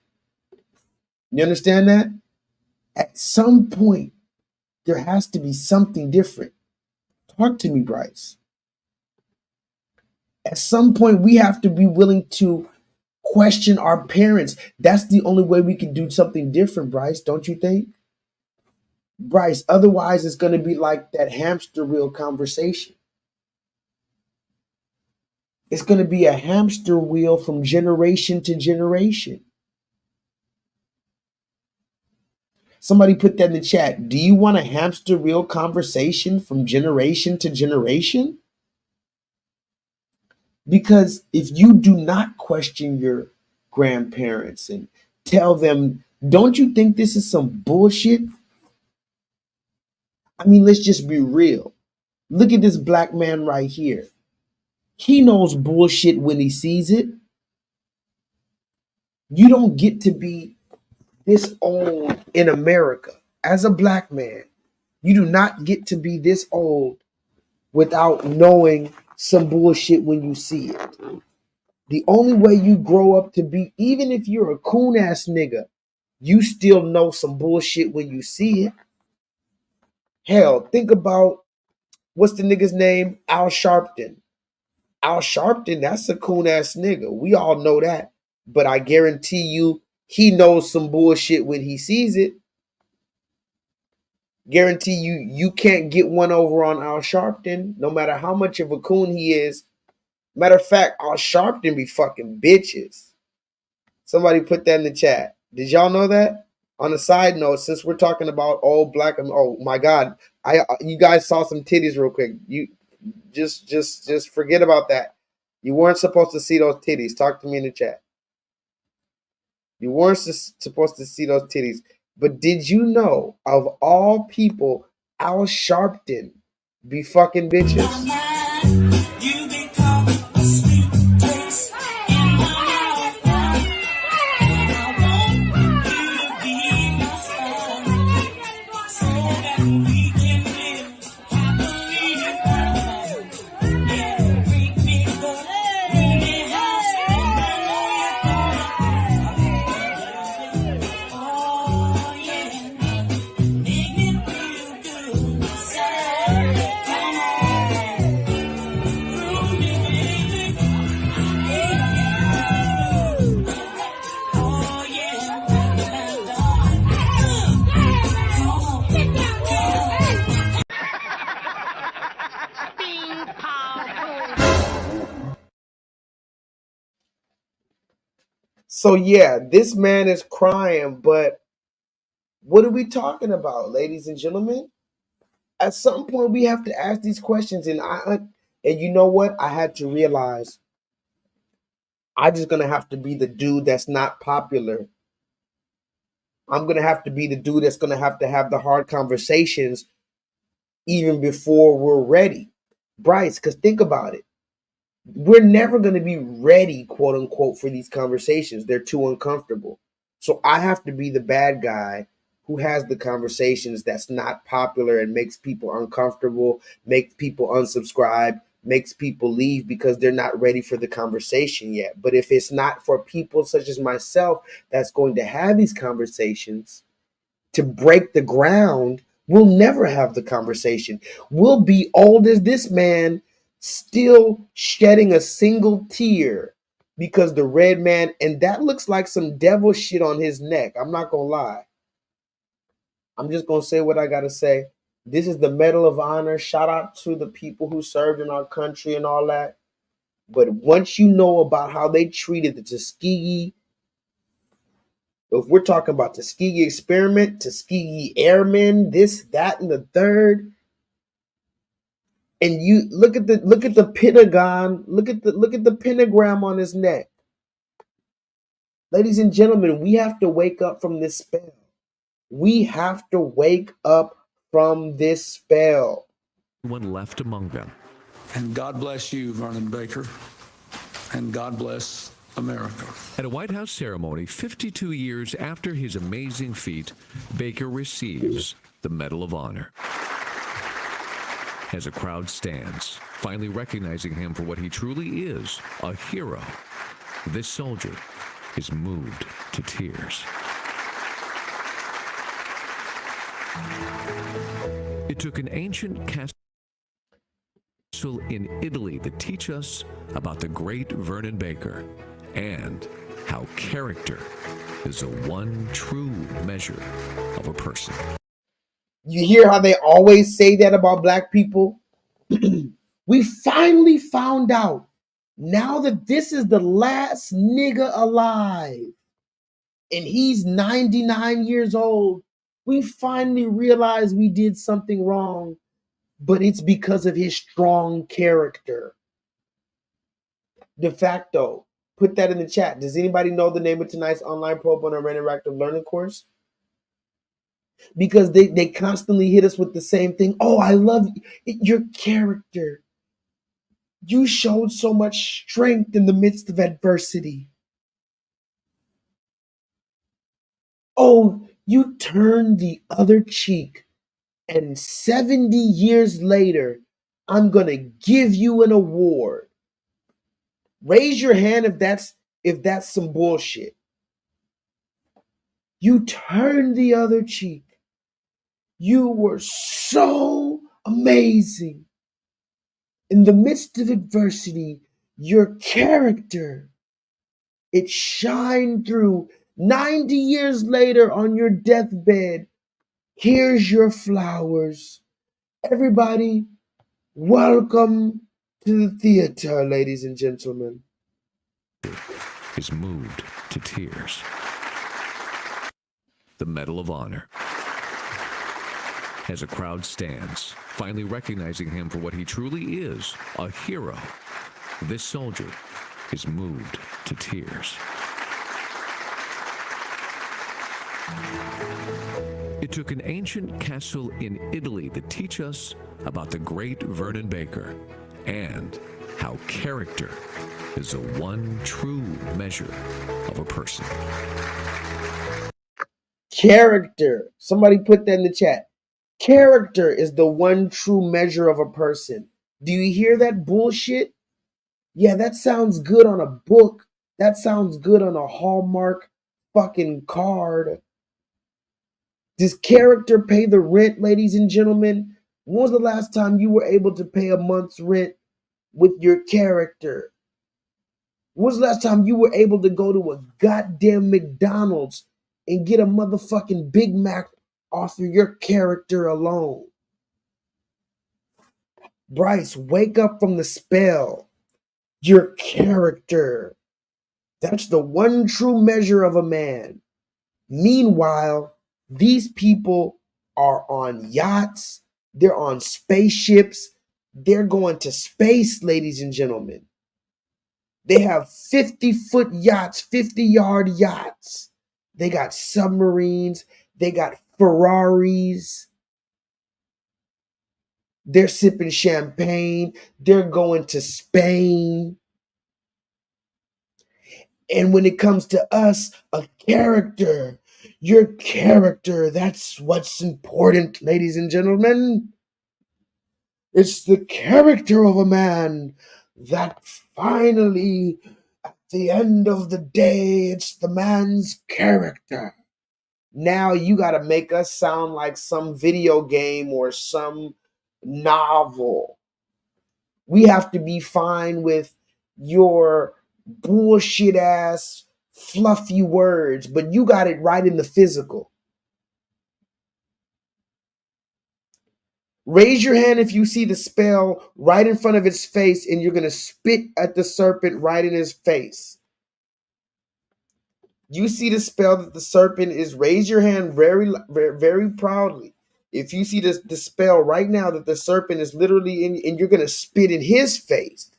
You understand that? At some point, there has to be something different. Talk to me, Bryce. At some point, we have to be willing to question our parents. That's the only way we can do something different, Bryce, don't you think? Bryce, otherwise it's going to be like that hamster wheel conversation. It's going to be a hamster wheel from generation to generation. Somebody put that in the chat. Do you want a hamster wheel conversation from generation to generation? Because if you do not question your grandparents and tell them, don't you think this is some bullshit? I mean, let's just be real. Look at this black man right here. He knows bullshit when he sees it. You don't get to be this old in America. As a black man, you do not get to be this old without knowing some bullshit when you see it. The only way you grow up to be, even if you're a coon ass nigga, you still know some bullshit when you see it. Hell, think about, what's the nigga's name? Al Sharpton. Al Sharpton, that's a coon ass nigga. We all know that. But I guarantee you, he knows some bullshit when he sees it. Guarantee you, you can't get one over on Al Sharpton, no matter how much of a coon he is. Matter of fact, Al Sharpton be fucking bitches. Somebody put that in the chat. Did y'all know that? On a side note, since we're talking about old black, oh my God, you guys saw some titties real quick. You just forget about that. You weren't supposed to see those titties. Talk to me in the chat. You weren't supposed to see those titties. But did you know, of all people, Al Sharpton be fucking bitches? So yeah, this man is crying, but what are we talking about, ladies and gentlemen? At some point, we have to ask these questions, and you know what? I had to realize I'm just gonna have to be the dude that's not popular. I'm gonna have to be the dude that's gonna have to have the hard conversations even before we're ready, Bryce. Because think about it. we're never going to be ready, quote unquote, for these conversations. They're too uncomfortable. So I have to be the bad guy who has the conversations that's not popular and makes people uncomfortable, makes people unsubscribe, makes people leave because they're not ready for the conversation yet. But if it's not for people such as myself that's going to have these conversations to break the ground, we'll never have the conversation. We'll be old as this man, still shedding a single tear because the red man, and that looks like some devil shit on his neck. I'm not gonna lie. I'm just gonna say what I gotta say. This is the Medal of Honor. Shout out to the people who served in our country and all that. But once you know about how they treated the Tuskegee, if we're talking about Tuskegee experiment, Tuskegee airmen, this, that, and the third, and you look at the Pentagon, look at the pentagram on his neck. Ladies and gentlemen, we have to wake up from this spell. We have to wake up from this spell. One left among them. And God bless you, Vernon Baker, and God bless America. At a White House ceremony 52 years after his amazing feat, Baker receives the Medal of Honor. As a crowd stands, finally recognizing him for what he truly is, a hero, this soldier is moved to tears. It took an ancient castle in Italy to teach us about the great Vernon Baker and how character is the one true measure of a person. You hear how they always say that about black people? We finally found out, now that this is the last nigga alive and he's 99 years old, we finally realized we did something wrong, but it's because of his strong character. De facto, put that in the chat. Does anybody know the name of tonight's online pro bono interactive learning course? Because they constantly hit us with the same thing. Oh, I love your character. You showed so much strength in the midst of adversity. Oh, you turned the other cheek. And 70 years later, I'm going to give you an award. Raise your hand if that's some bullshit. You turned the other cheek. You were so amazing. In the midst of adversity, your character, it shined through. 90 years later on your deathbed, here's your flowers. Everybody, welcome to the theater, ladies and gentlemen. Is moved to tears. The Medal of Honor. As a crowd stands, finally recognizing him for what he truly is, a hero, this soldier is moved to tears. It took an ancient castle in Italy to teach us about the great Vernon Baker and how character is the one true measure of a person. Character. Somebody put that in the chat. Character is the one true measure of a person. Do you hear that bullshit? Yeah, that sounds good on a book. That sounds good on a Hallmark fucking card. Does character pay the rent, ladies and gentlemen? When was the last time you were able to pay a month's rent with your character? When was the last time you were able to go to a goddamn McDonald's and get a motherfucking Big Mac off of your character alone? Bryce, wake up from the spell. Your character. That's the one true measure of a man. Meanwhile, these people are on yachts. They're on spaceships. They're going to space, ladies and gentlemen. They have 50-foot yachts, 50-yard yachts. They got submarines. They got Ferraris. They're sipping champagne. They're going to Spain. And when it comes to us, a character, your character, that's what's important, ladies and gentlemen. It's the character of a man that finally, at the end of the day, it's the man's character. Now you got to make us sound like some video game or some novel. We have to be fine with your bullshit ass fluffy words, but you got it right in the physical. Raise your hand if you see the spell right in front of its face and you're going to spit at the serpent right in his face. You see the spell that the serpent is, raise your hand very, very, very proudly. If you see the spell right now that the serpent is literally in, and you're going to spit in his face.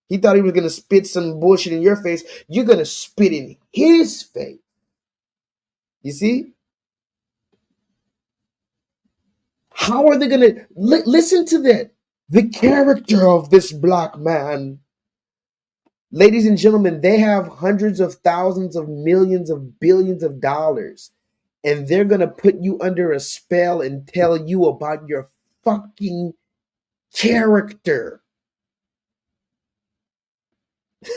He thought he was going to spit some bullshit in your face. You're going to spit in his face. You see? How are they going to listen to that? The character of this black man. Ladies and gentlemen, they have hundreds of thousands of millions of billions of dollars. And they're going to put you under a spell and tell you about your fucking character.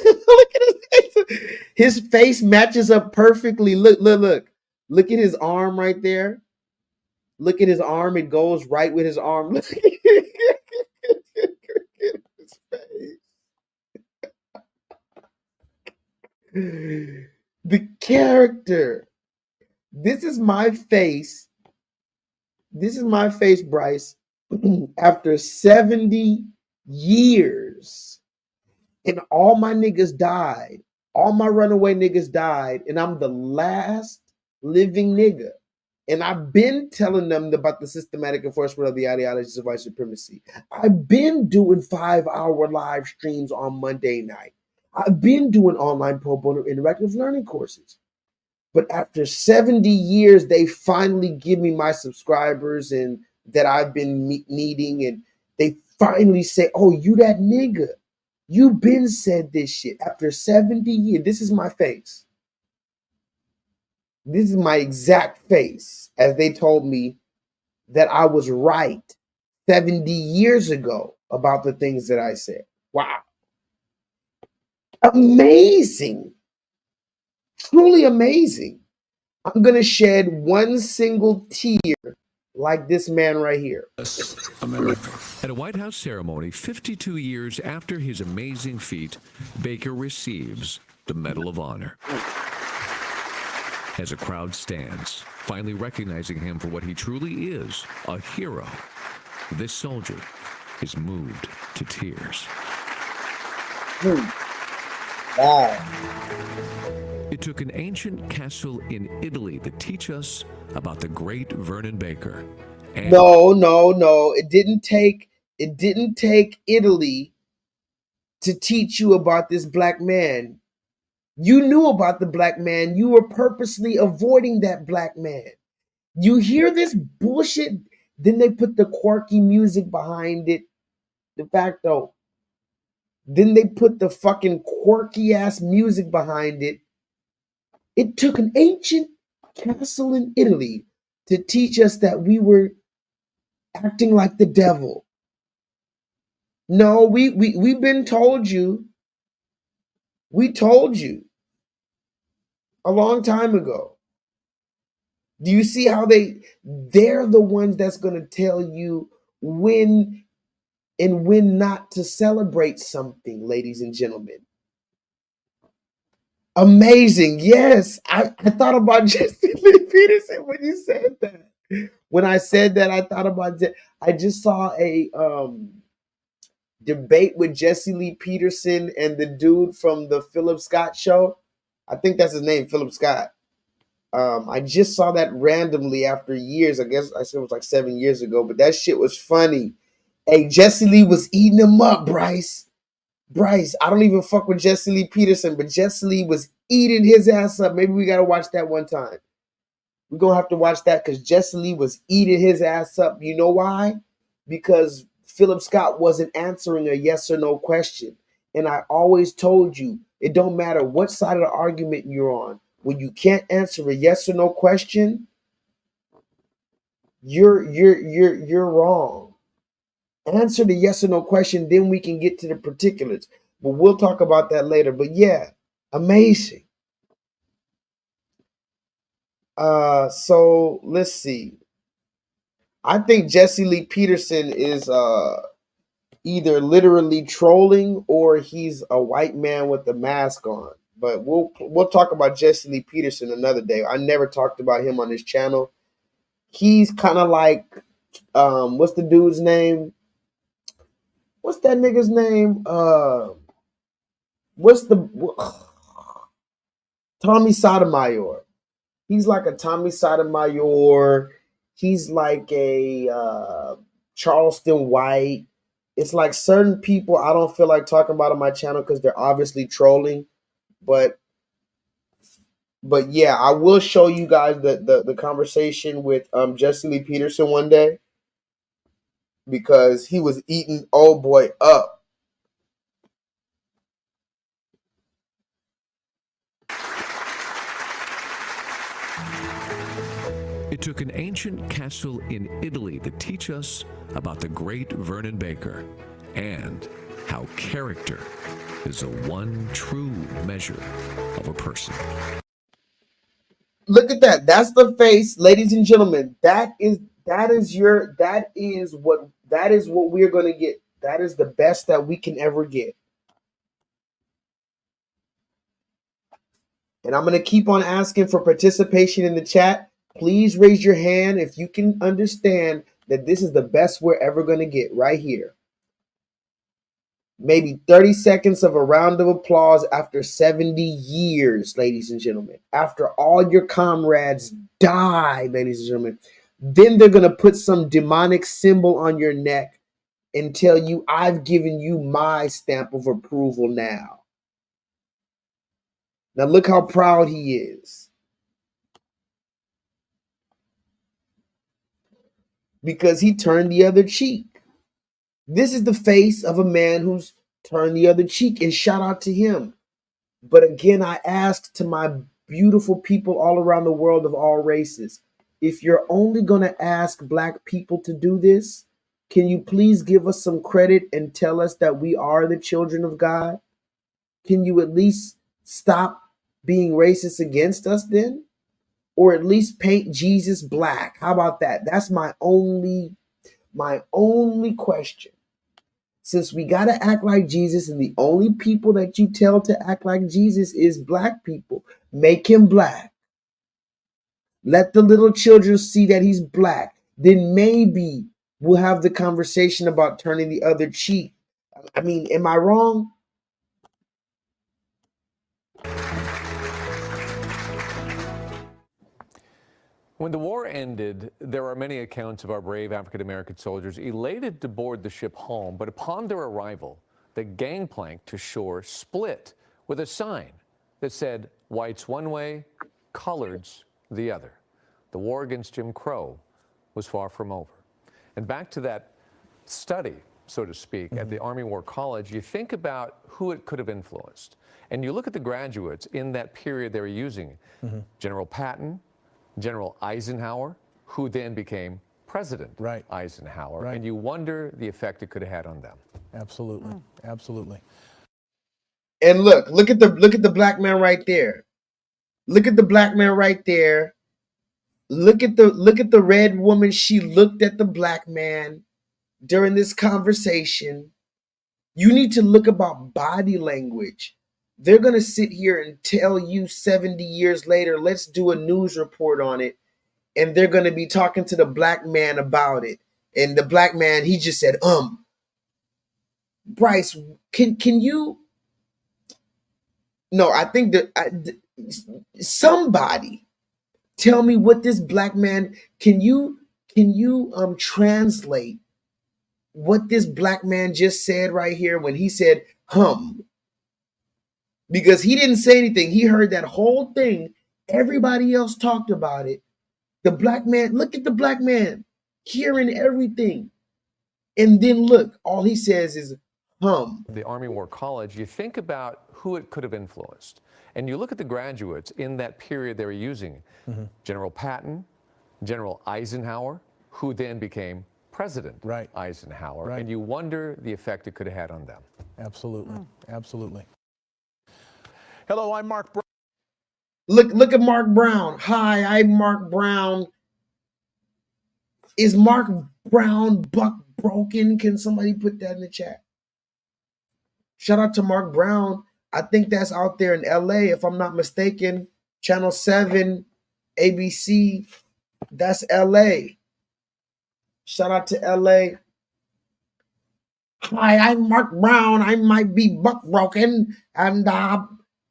Look at his face. His face matches up perfectly. Look, look, look. Look at his arm right there. Look at his arm. It goes right with his arm. Look at his face. The character. This is my face. This is my face, Bryce. After 70 years. And all my niggas died. All my runaway niggas died. And I'm the last living nigga. And I've been telling them about the systematic enforcement of the ideologies of white supremacy. I've been doing 5-hour live streams on Monday night. I've been doing online pro bono interactive learning courses. But after 70 years, they finally give me my subscribers and that I've been needing. And they finally say, oh, you that nigga. You been said this shit. After 70 years, this is my face. This is my exact face as they told me that I was right 70 years ago about the things that I said. Wow. Amazing. Truly amazing. I'm going to shed one single tear like this man right here. At a White House ceremony 52 years after his amazing feat, Baker receives the Medal of Honor. As a crowd stands, finally recognizing him for what he truly is, a hero, this soldier is moved to tears. Wow. It took an ancient castle in Italy to teach us about the great Vernon Baker. And No. It didn't take Italy to teach you about this black man. You knew about the black man. You were purposely avoiding that black man. You hear this bullshit, then they put the quirky music behind it. De facto. Then they put the fucking quirky ass music behind it. It took an ancient castle in Italy to teach us that we were acting like the devil. No, we've been told you. We told you a long time ago. Do you see how they're the ones that's going to tell you when and when not to celebrate something, ladies and gentlemen. Amazing. Yes. I thought about Jesse Lee Peterson when you said that. When I said that, I thought about I just saw a debate with Jesse Lee Peterson and the dude from the Philip Scott show. I think that's his name, Philip Scott. I just saw that randomly after years. I guess I said it was like 7 years ago, but that shit was funny. Hey, Jesse Lee was eating him up, Bryce. I don't even fuck with Jesse Lee Peterson, but Jesse Lee was eating his ass up. Maybe we got to watch that one time. We're going to have to watch that because Jesse Lee was eating his ass up. You know why? Because Philip Scott wasn't answering a yes or no question. And I always told you, it don't matter what side of the argument you're on. When you can't answer a yes or no question, you're wrong. Answer the yes or no question, then we can get to the particulars. But we'll talk about that later. But yeah, amazing. So let's see. I think Jesse Lee Peterson is either literally trolling or he's a white man with a mask on. But we'll talk about Jesse Lee Peterson another day. I never talked about him on this channel. He's kind of like what's the dude's name? What's that nigga's name? Tommy Sotomayor. He's like a Tommy Sotomayor. He's like a Charleston White. It's like certain people I don't feel like talking about on my channel because they're obviously trolling. But yeah, I will show you guys the conversation with Jesse Lee Peterson one day because he was eating old boy up. It took an ancient castle in Italy to teach us about the great Vernon Baker and how character is the one true measure of a person. Look at that. That's the face, ladies and gentlemen. That is what we're going to get. That is the best that we can ever get. And I'm going to keep on asking for participation in the chat. Please raise your hand if you can understand that this is the best we're ever going to get right here. Maybe 30 seconds of a round of applause after 70 years, ladies and gentlemen. After all your comrades die, ladies and gentlemen. Then they're going to put some demonic symbol on your neck and tell you, I've given you my stamp of approval now. Now look how proud he is. Because he turned the other cheek. This is the face of a man who's turned the other cheek, and shout out to him. But again, I ask to my beautiful people all around the world of all races, if you're only going to ask black people to do this, can you please give us some credit and tell us that we are the children of God? Can you at least stop being racist against us then? Or at least paint Jesus black? How about that? That's my only question. Since we got to act like Jesus, and the only people that you tell to act like Jesus is black people, make him black. Let the little children see that he's black. Then maybe we'll have the conversation about turning the other cheek. I mean, am I wrong? When the war ended, there are many accounts of our brave African-American soldiers elated to board the ship home, but upon their arrival, the gangplank to shore split with a sign that said, whites one way, coloreds the other. The war against Jim Crow was far from over. And back to that study, so to speak, at the Army War College, you think about who it could have influenced. And you look at the graduates in that period they were using. General Patton, General Eisenhower, who then became President Eisenhower, and you wonder the effect it could have had on them. Absolutely, absolutely. And look at the black man right there. Look at the black man right there. Look at the red woman. She looked at the black man during this conversation. You need to look about body language. They're going to sit here and tell you 70 years later, let's do a news report on it. And they're going to be talking to the black man about it. And the black man, he just said, Bryce, can you? No, I think that somebody tell me what this black man, can you translate what this black man just said right here when he said, because he didn't say anything. He heard that whole thing. Everybody else talked about it. The black man, look at the black man hearing everything. And then look, all he says is hum. The Army War College, you think about who it could have influenced. And you look at the graduates in that period they were using. General Patton, General Eisenhower, who then became President Eisenhower. And you wonder the effect it could have had on them. Absolutely. Absolutely. Hello, I'm Mark Brown. Look at Mark Brown. Hi, I'm Mark Brown. Is Mark Brown buck broken? Can somebody put that in the chat? Shout out to Mark Brown. I think that's out there in LA, if I'm not mistaken. Channel 7, ABC. That's LA. Shout out to LA. Hi, I'm Mark Brown. I might be buck broken. And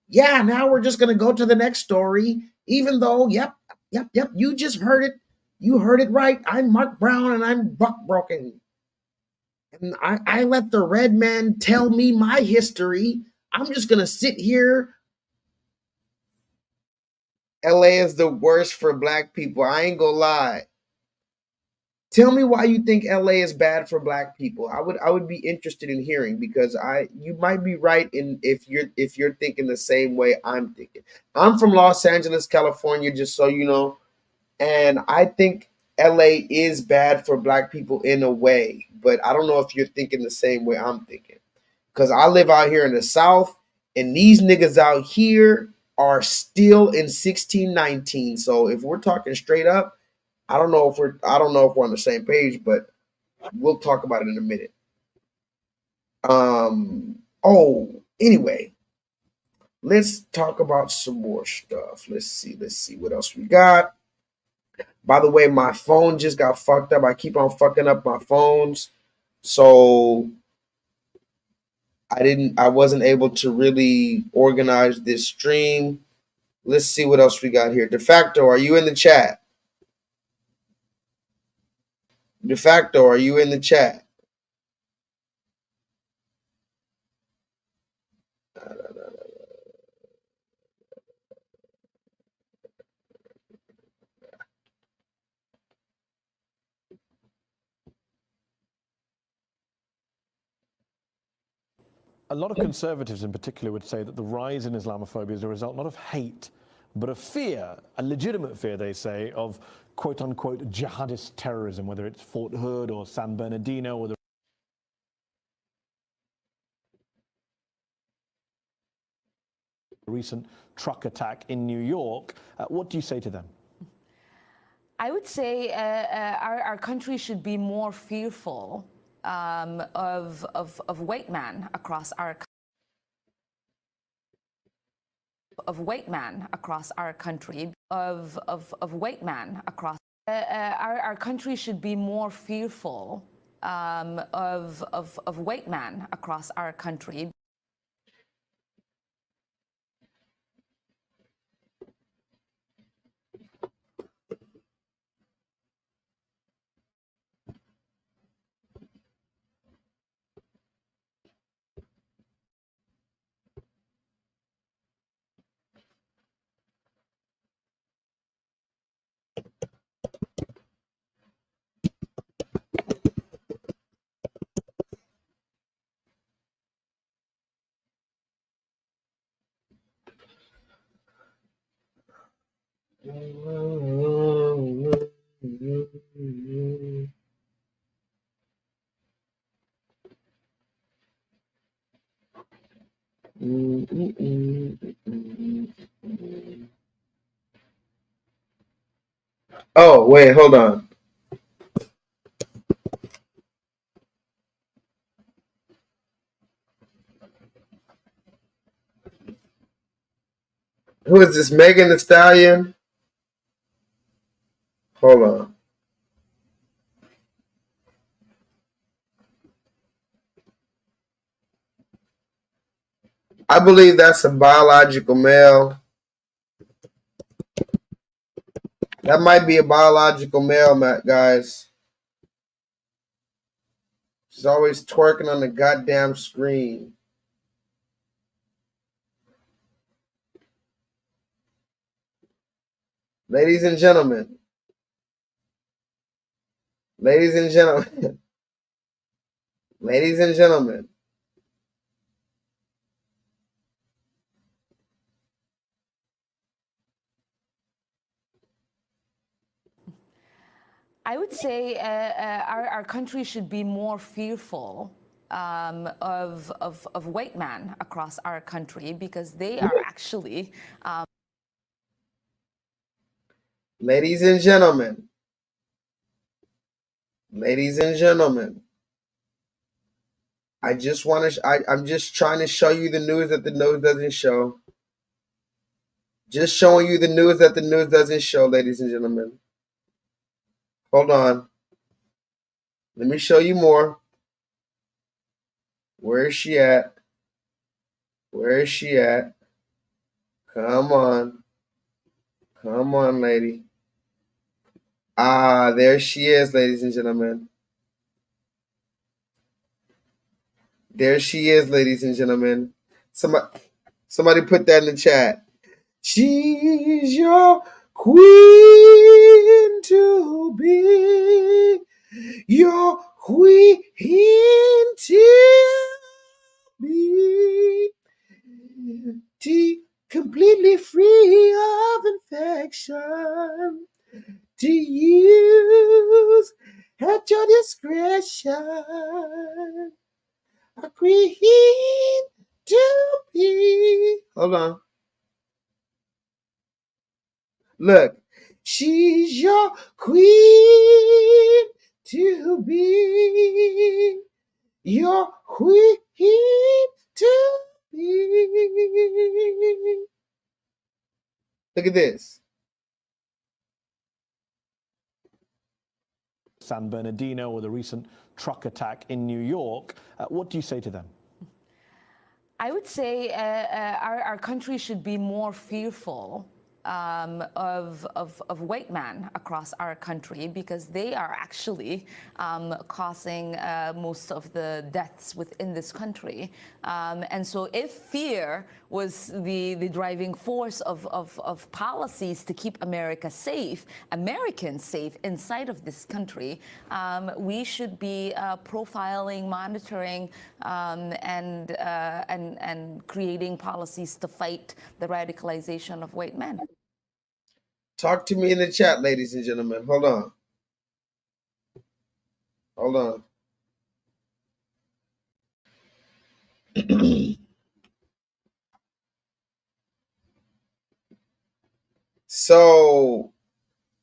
yeah, now we're just gonna go to the next story. Even though, yep, you just heard it. You heard it right. I'm Mark Brown and I'm buck broken. And I let the red man tell me my history. I'm just gonna sit here. LA is the worst for black people. I ain't gonna lie. Tell me why you think LA is bad for black people. I would be interested in hearing, because you might be right in if you're thinking the same way I'm thinking. I'm from Los Angeles, California, just so you know, and I think LA is bad for black people in a way, but I don't know if you're thinking the same way I'm thinking. Because I live out here in the South, and these niggas out here are still in 1619. So if we're talking straight up, I don't know if we're on the same page, but we'll talk about it in a minute. Anyway, let's talk about some more stuff. Let's see what else we got. By the way, my phone just got fucked up. I keep on fucking up my phones. So I wasn't able to really organize this stream. Let's see what else we got here. De facto, are you in the chat? De facto, are you in the chat? A lot of conservatives in particular would say that the rise in Islamophobia is a result not of hate, but of fear, a legitimate fear, they say, of quote-unquote jihadist terrorism, whether it's Fort Hood or San Bernardino or the recent truck attack in New York. What do you say to them? I would say our country should be more fearful of white man across our white man across our country, of white man across our country should be more fearful of white man across our country. Oh, wait, hold on. Who is this, Megan Thee Stallion? Hold on. I believe that's a biological male. That might be a biological male, guys. She's always twerking on the goddamn screen. Ladies and gentlemen, Ladies and gentlemen, ladies and gentlemen, I would say our country should be more fearful of white men across our country because they are actually. ladies and gentlemen, ladies and gentlemen, I just want to, I'm just trying to show you the news that the news doesn't show. Just showing you the news that the news doesn't show, ladies and gentlemen. Hold on. Let me show you more. Where is she at? Where is she at? Come on. Come on, lady. Ah, there she is, ladies and gentlemen. There she is, ladies and gentlemen. Somebody put that in the chat. She's your queen to be. Your queen to be. Completely free of infection. To use at your discretion. A queen to be. Hold on. Look. She's your queen to be. Your queen to be. Look at this. San Bernardino or the recent truck attack in New York. What do you say to them? I would say our country should be more fearful of white men across our country because they are actually causing most of the deaths within this country. And so if fear was the driving force of policies to keep America safe, Americans safe inside of this country, we should be profiling, monitoring, and creating policies to fight the radicalization of white men. Talk to me in the chat, ladies and gentlemen. Hold on. Hold on. So,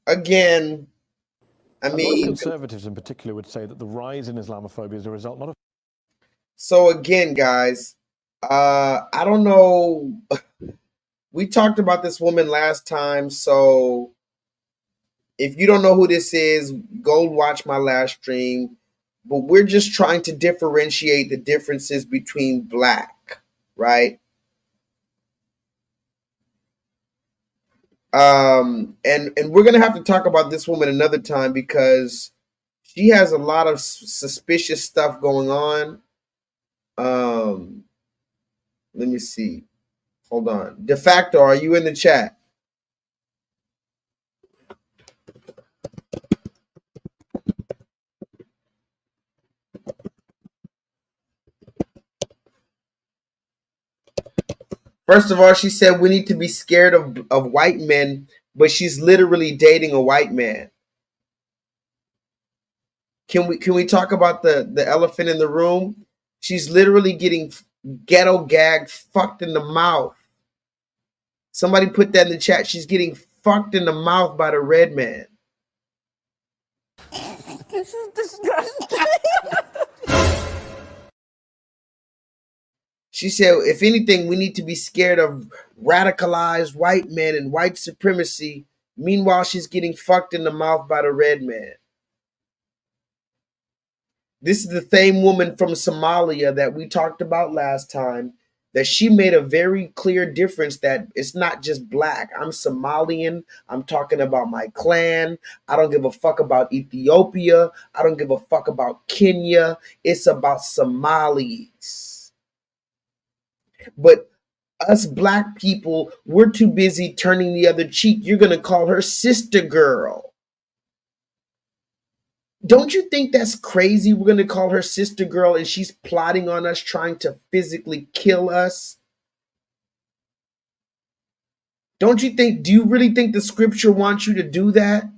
again, I mean, a lot of conservatives in particular would say that the rise in Islamophobia is a result not of. So again, guys, I don't know. We talked about this woman last time, so if you don't know who this is, go watch my last stream. But we're just trying to differentiate the differences between black, right? And we're gonna have to talk about this woman another time because she has a lot of suspicious stuff going on. Let me see. Hold on. De facto, are you in the chat? First of all, she said we need to be scared of white men, but she's literally dating a white man. Can we talk about the elephant in the room? She's literally getting ghetto gagged, fucked in the mouth. Somebody put that in the chat. She's getting fucked in the mouth by the red man. This is disgusting. She said, if anything, we need to be scared of radicalized white men and white supremacy. Meanwhile, she's getting fucked in the mouth by the red man. This is the same woman from Somalia that we talked about last time, that she made a very clear difference that it's not just black. I'm Somalian. I'm talking about my clan. I don't give a fuck about Ethiopia. I don't give a fuck about Kenya. It's about Somalis. But us black people, we're too busy turning the other cheek. You're going to call her sister girl. Don't you think that's crazy? We're going to call her sister girl and she's plotting on us, trying to physically kill us. Don't you think, do you really think the scripture wants you to do that?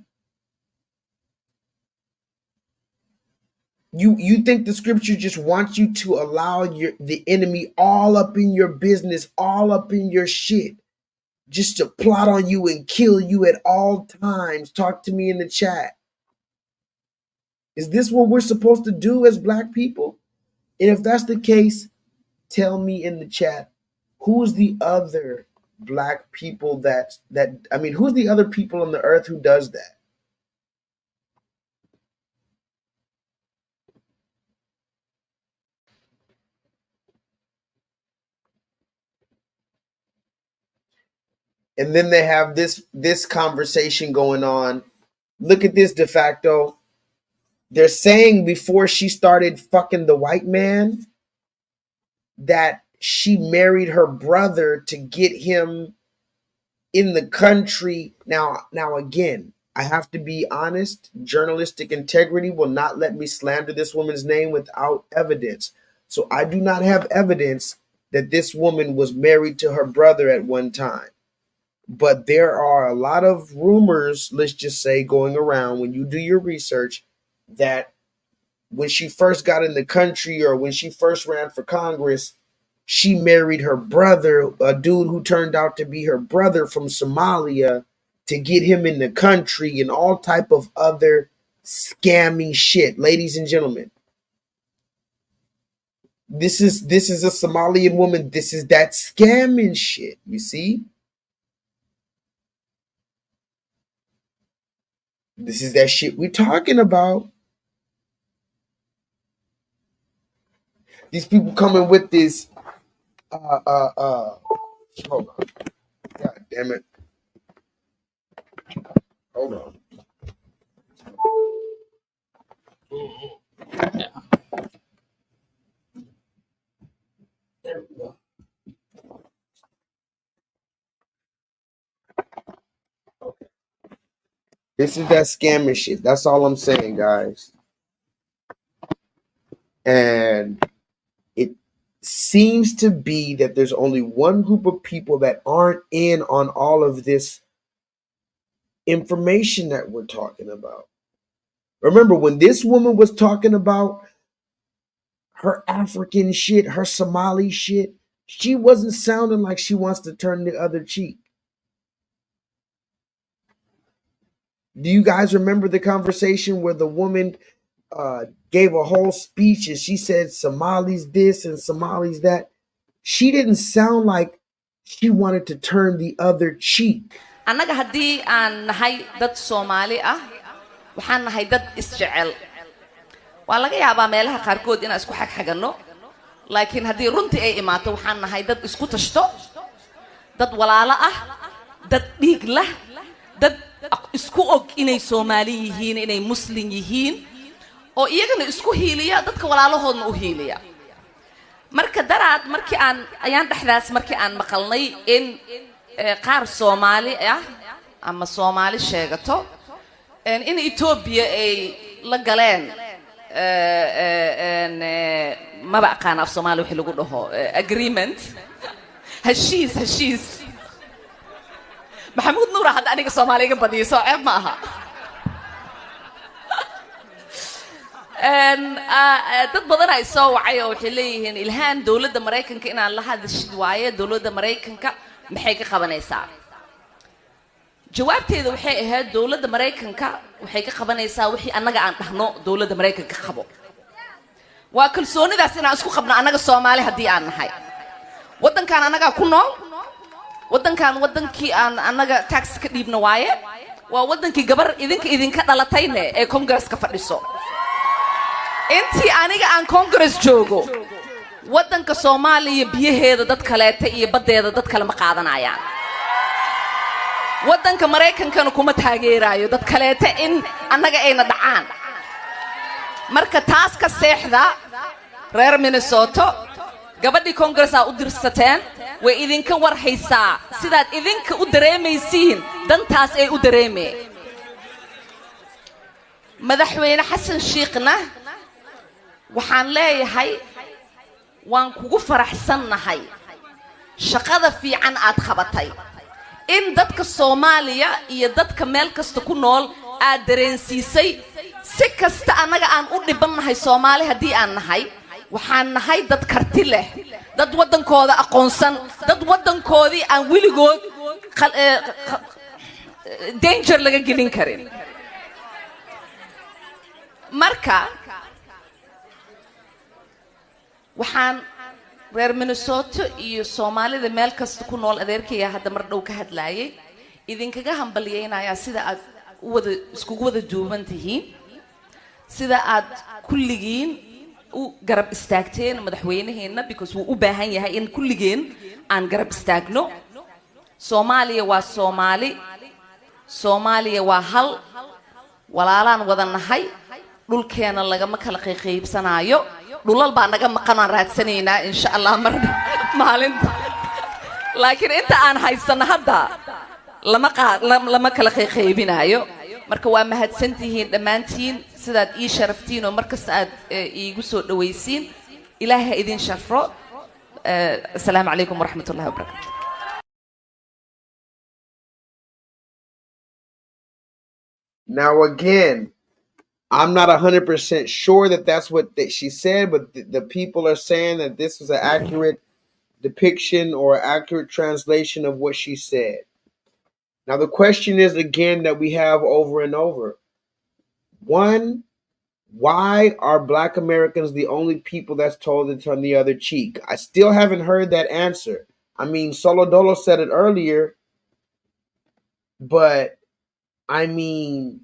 You think the scripture just wants you to allow the enemy all up in your business, all up in your shit, just to plot on you and kill you at all times? Talk to me in the chat. Is this what we're supposed to do as black people? And if that's the case, tell me in the chat, who's the other black people who's the other people on the earth who does that? And then they have this conversation going on. Look at this, de facto. They're saying before she started fucking the white man that she married her brother to get him in the country. Now again, I have to be honest. Journalistic integrity will not let me slander this woman's name without evidence. So I do not have evidence that this woman was married to her brother at one time. But there are a lot of rumors, let's just say, going around when you do your research, that when she first got in the country or when she first ran for Congress, she married her brother, a dude who turned out to be her brother from Somalia, to get him in the country and all type of other scamming shit. Ladies and gentlemen, this is a Somalian woman. This is that scamming shit, you see? This is that shit we're talking about. These people coming with this hold on. God damn it. Hold on. Yeah. There we go. Okay. This is that scamming shit. That's all I'm saying, guys. And it seems to be that there's only one group of people that aren't in on all of this information that we're talking about. Remember, when this woman was talking about her African shit, her Somali shit, she wasn't sounding like she wants to turn the other cheek. Do you guys remember the conversation where the woman gave a whole speech and she said Somalis this and Somalis that? She didn't sound like she wanted to turn the other cheek. annaga haddii aan nahay dad Soomaali ah waxaan nahay dad isjecel waa laga yaabaa meelaha qaarkood inaan isku xagxagano laakiin haddii runtii ay imaato waxaan nahay dad isku tashto dad walaalo ah dad dhiig lah dad isku og inay Soomaali yihiin inay Muslim yihiin oo iyagana isku hiiliya dadka walaalahoodna u hiiliya marka daraad markii ayaan dhaxdaas markii aan maqalnay in qaar Soomaali ah ama Soomaali sheegato in Ethiopia ay la galeen ma baqaan af Soomaali wixii lagu dhaho agreement heshiis محمود نور هذا أنا كصومالي كبدي صعب معها. تطبضنا يسوع عيو حليهن الهان دولة أمريكا كأن الله هذا الشدواية دولة أمريكا محيك خبنا يسار. جوابتي ذو حي هاد دولة أمريكا وحيك خبنا يسار وحي أنا قاعد نحنو دولة أمريكا كخبو. وكل سوني ذا سنا أسكو خبنا أنا كصومالي هدي أنا هاي. وطن كان أنا قاعد كنول. waddankan waddankii aan anaga tax ka dhiibna waaye waa waddankii gabar idinka dhalatayne ee Congress-ka fadhiso intii aniga aan Congress joogo waddanka Soomaaliya biyaheeda dad kaleeta iyo badeeda dad kale ma qaadanayaan waddanka Mareykankana kuma taageerayo dad kaleeta in anaga ayna dhacaan marka taas ka seexda reer Minnesota gabadhii Congress-a u dirsateen way idinka war haysaa sidaad idinka u dareemaysiin dantaas ay u dareemeen madaxweyne xasan shiikhna waxaan leeyahay waan kugu faraxsannahay shaqada fiican aad qabatay in dadka Soomaaliya iyo dadka meel kasta ku nool aad dareensiisay si kasta anaga aan u dhibannahay Soomaali hadii aan nahay waxaan nahay dad karti leh dad wadankooda aqoonsan dad wadankoodii aan wiligood danger laga gelin karin marka waxaan reer Minnesota iyo Soomaalida meel kasta ku nool adeerkaya hadda mar dhow ka hadlaayay idinkaga hambalyeynaya sida aad isku wada duuban tihiin sida aad kulligiin u garab istaagteen madaxweynaheena because uu u baahan yahay in kulligeen aan garab istaagno Soomaaliya waa Soomaali Soomaaliya waa hal walaalaan wada nahay dhulkeena lagama kala qaybsanaayo dhulal baa naga maqan aan raadsanaynaa insha Allah marna maalinta laakiin inta aan haysana hadda lama kala qaybinaayo marka waa mahadsantihiin dhammaantiin sidaad ii sharaftiin oo markasta aad iigu soo dhawaysiin ilaahay idin sharfo assalaamu calaykum waraxmatullaahi wabarakaatuh Now again, I'm not 100% sure that that's what she said, but the people are saying that this was an accurate depiction or accurate translation of what she said. Now the question is again that we have over and over. One, why are Black Americans the only people that's told to turn the other cheek? I still haven't heard that answer. I mean, Solodolo said it earlier, but I mean,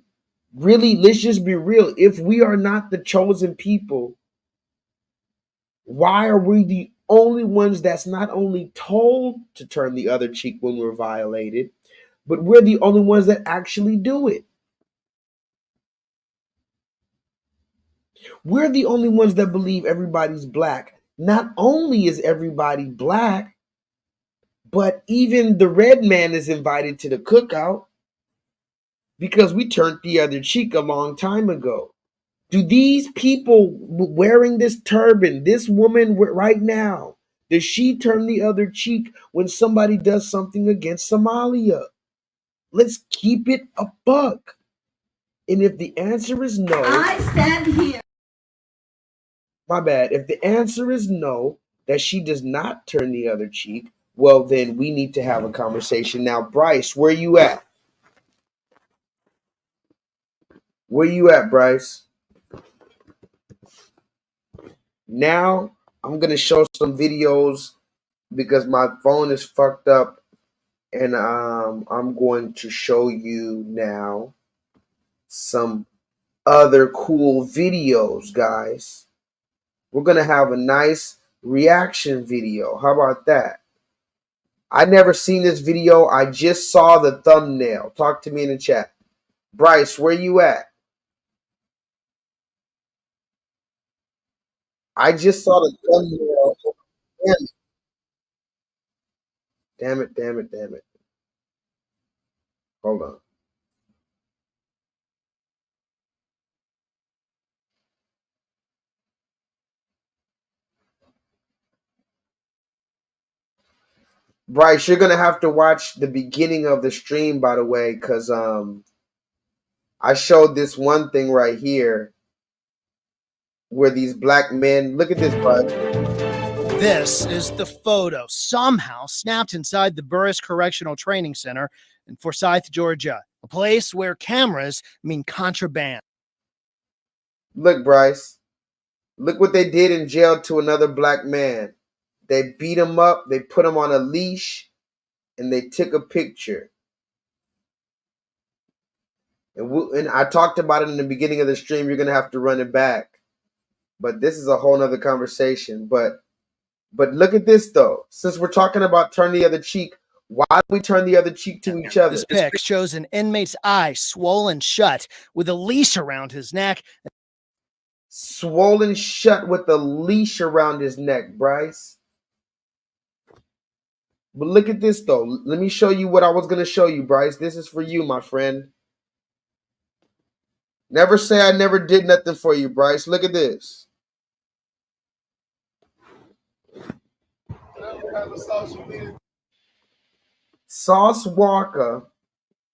really, let's just be real. If we are not the chosen people, why are we the only ones that's not only told to turn the other cheek when we're violated, but we're the only ones that actually do it? We're the only ones that believe everybody's black. Not only is everybody black, but even the red man is invited to the cookout because we turned the other cheek a long time ago. Do these people wearing this turban, this woman right now, does she turn the other cheek when somebody does something against Somalia? Let's keep it a buck. And if the answer is no, I stand here. My bad. If the answer is no, that she does not turn the other cheek, well, then we need to have a conversation. Now, Bryce, where you at? Where you at, Bryce? Now, I'm going to show some videos because my phone is fucked up. And I'm going to show you now some other cool videos, guys. We're going to have a nice reaction video. How about that? I never seen this video. I just saw the thumbnail. Talk to me in the chat. Bryce, where you at? I just saw the thumbnail. Damn it. Damn it, damn it, damn it. Hold on. Bryce, you're gonna have to watch the beginning of the stream, by the way, because I showed this one thing right here where these black men, look at this, Bryce. This is the photo somehow snapped inside the Burris Correctional Training Center in Forsyth, Georgia, a place where cameras mean contraband. Look, Bryce, look what they did in jail to another black man. They beat him up, they put him on a leash, and they took a picture. And I talked about it in the beginning of the stream. You're going to have to run it back. But this is a whole nother conversation. But look at this, though. Since we're talking about turn the other cheek, why do we turn the other cheek to each other? This pic shows an inmate's eye swollen shut with a leash around his neck. Swollen shut with a leash around his neck, Bryce. But look at this, though. Let me show you what I was going to show you, Bryce. This is for you, my friend. Never say I never did nothing for you, Bryce. Look at this. Sauce Walker.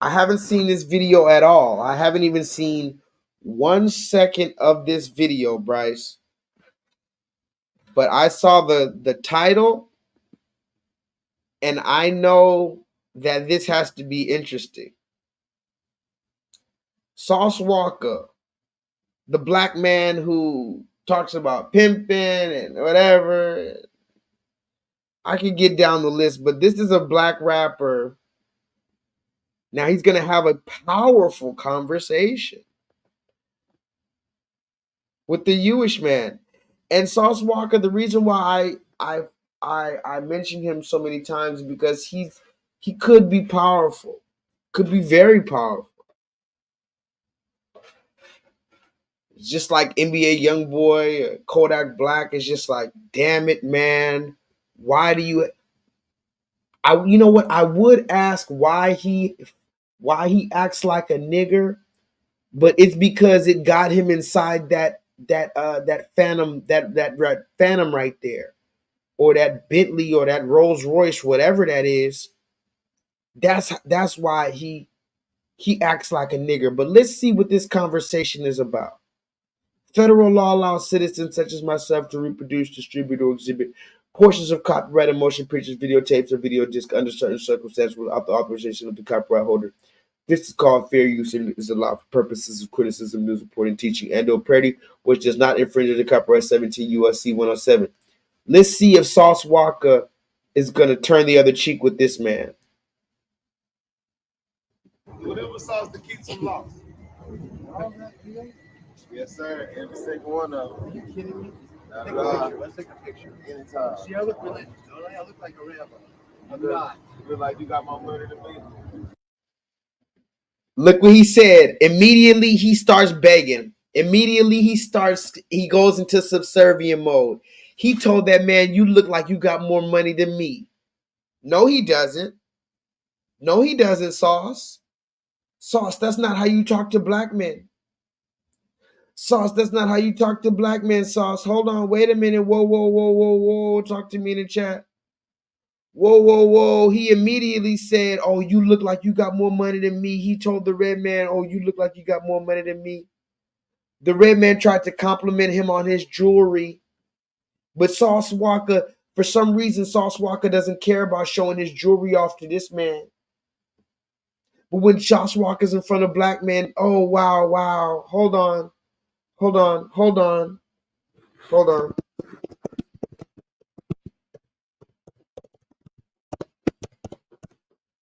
I haven't seen this video at all. I haven't even seen 1 second of this video, Bryce. But I saw the title, and I know that this has to be interesting. Sauce Walker, the black man who talks about pimping and whatever. I could get down the list, but this is a black rapper. Now he's going to have a powerful conversation with the Jewish man. And Sauce Walker, the reason why I mention him so many times is because he could be powerful. Could be very powerful. It's just like NBA Youngboy, Kodak Black is just like, damn it, man. Why do you you know what? I would ask why he acts like a nigger, but it's because it got him inside that phantom, that phantom right there, or that Bentley or that Rolls Royce, whatever that is. That's why he acts like a nigger. But let's see what this conversation is about. Federal law allows citizens such as myself to reproduce, distribute, or exhibit portions of copyrighted motion pictures, videotapes, or video discs under certain circumstances without the authorization of the copyright holder. This is called fair use and is allowed for purposes of criticism, news reporting, teaching, and/or parody, which does not infringe the copyright 17 U.S.C. 107. Let's see if Sauce Walker is going to turn the other cheek with this man. Whatever sauce to keep some lost. Yes, sir. Every single one of them. Are you kidding me? Let's take a picture. Anytime. See, I look religious, don't I? I look like a rabbi. I'm not. You look like you got more money than me. Look what he said. Immediately he starts begging. Immediately he goes into subservient mode. He told that man, you look like you got more money than me. No, he doesn't. No, he doesn't, Sauce. Sauce, that's not how you talk to black men. Sauce, that's not how you talk to black men, Sauce. Hold on, wait a minute. Whoa, whoa, whoa, whoa, whoa. Talk to me in the chat. Whoa, whoa, whoa. He immediately said, oh, you look like you got more money than me. He told the red man, oh, you look like you got more money than me. The red man tried to compliment him on his jewelry. But Sauce Walker, for some reason, Sauce Walker doesn't care about showing his jewelry off to this man. But when Sauce Walker's in front of black men, oh, wow, wow. Hold on. Hold on. Hold on. Hold on.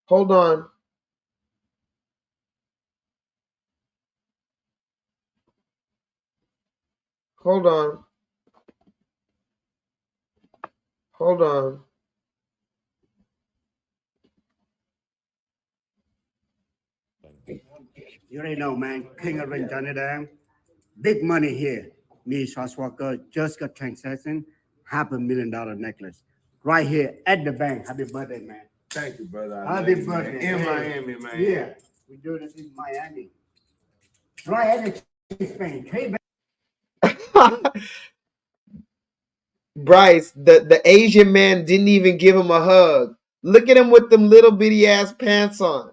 Hold on. Hold on. Hold on. You already know, man. King of Ring, Johnny Dam. Big money here. Me, Sauce Walker, just got transaction, $500,000 necklace. Right here at the bank. Happy birthday, man. Thank you, brother. Happy birthday. In Miami, man. Yeah. We do this in Miami. Right at the Spain. Hey, Bryce, the Asian man didn't even give him a hug. Look at him with them little bitty ass pants on.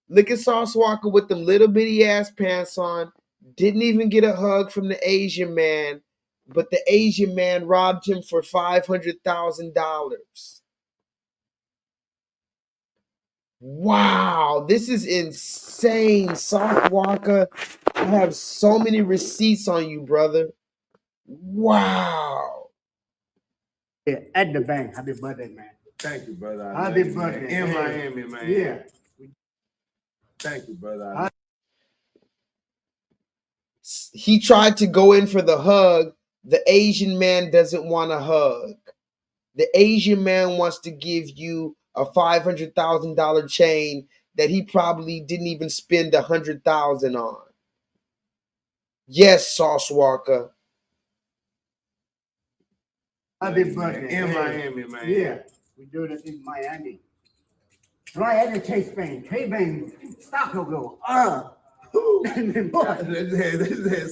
Look at Sauce Walker with them little bitty ass pants on. Didn't even get a hug from the Asian man, but the Asian man robbed him for $500,000. Wow, this is insane, Sauce Walker. I have so many receipts on you, brother. Wow. Yeah, at the bank. Happy birthday, man. Thank you, brother. Happy birthday. In Miami, man. Yeah. Thank you, brother. He tried to go in for the hug. The Asian man doesn't want a hug. The Asian man wants to give you a $500,000 chain that he probably didn't even spend $100,000 on. Yes, Sauce Walker. Happy birthday. In Miami, man. Yeah. We do this in Miami. Right at the Chase Bank. Chase Bank. Stock will go up.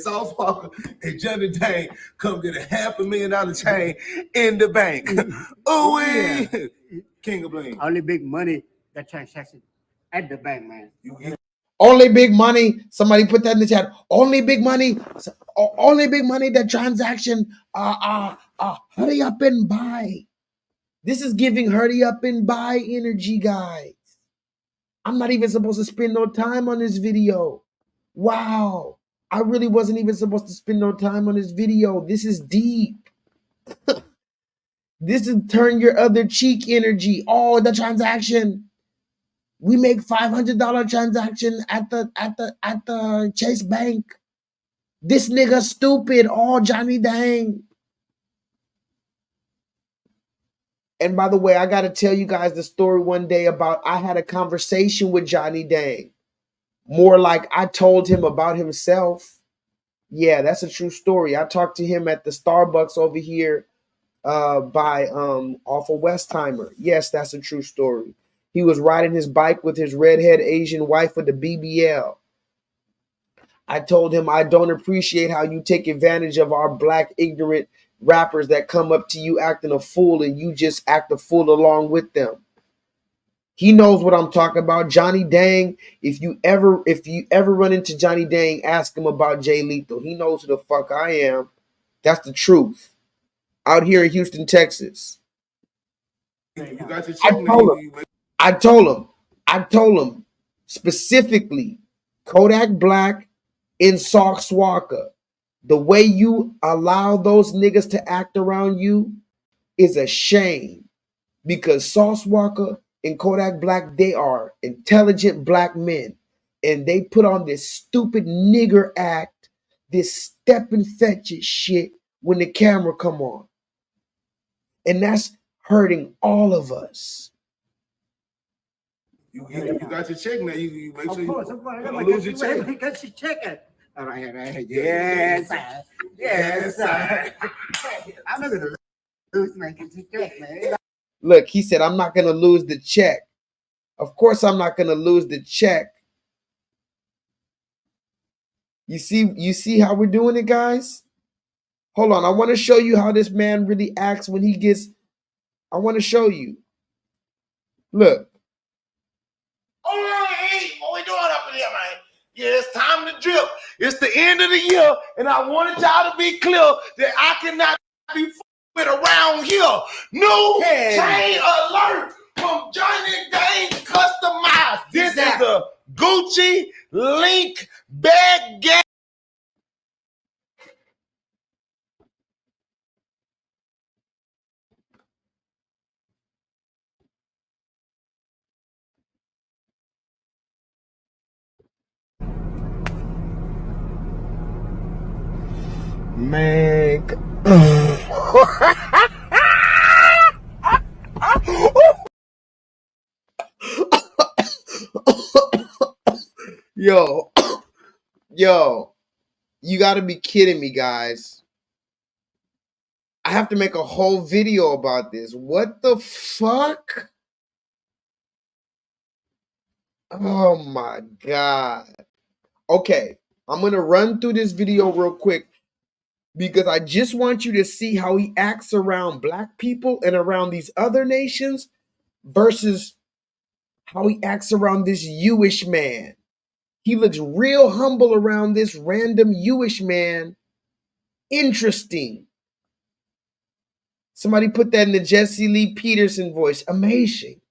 Sauce Walker and Johnny Dang come get $500,000 chain in the bank. Ooh, Yeah. King of Bling. Only big money that transaction at the bank, man. Only big money. Somebody put that in the chat. Only big money. Only big money. The transaction. Hurry up and buy. This is giving hurry up and buy energy, guys. I'm not even supposed to spend no time on this video. Wow. I really wasn't even supposed to spend no time on this video. This is deep. This is turn your other cheek energy. Oh, the transaction. We make $500 transaction at the Chase Bank. This nigga stupid. Oh, Johnny Dang. And by the way, I got to tell you guys the story one day about I had a conversation with Johnny Dang. More like I told him about himself. Yeah, that's a true story. I talked to him at the Starbucks over here by off of Westheimer. Yes, that's a true story. He was riding his bike with his redhead Asian wife with the BBL. I told him I don't appreciate how you take advantage of our black ignorant rappers that come up to you acting a fool and you just act a fool along with them. He knows what I'm talking about. Johnny Dang, if you ever run into Johnny Dang, ask him about J-Lethal. He knows who the fuck I am. That's the truth. Out here in Houston, Texas. You got your check, I told him specifically, Kodak Black in Sauce Walker, the way you allow those niggas to act around you is a shame, because Sauce Walker and Kodak Black, they are intelligent black men, and they put on this stupid nigger act, this step and fetch it shit when the camera come on, and that's hurting all of us. You got your check now. You make sure Of course, you I don't lose your check. Get your check. All right. Yes, sir. Yes, sir. I'm not gonna lose my check, man. Look, he said, I'm not going to lose the check. Of course, I'm not going to lose the check. You see how we're doing it, guys? Hold on. I want to show you how this man really acts when he gets. I want to show you. Look. Oh, hey, what we doing up in here, man? Yeah, it's time to drip. It's the end of the year, and I wanted y'all to be clear that I cannot be with around here. New chain alert from Johnny Dang Customized. This is a Gucci link baguette. Man. Yo, you gotta be kidding me, guys. I have to make a whole video about this. What the fuck? Oh my God. Okay, I'm gonna run through this video real quick because I just want you to see how he acts around black people and around these other nations versus how he acts around this Jewish man. He looks real humble around this random Jewish man. Interesting. Somebody put that in the Jesse Lee Peterson voice. Amazing.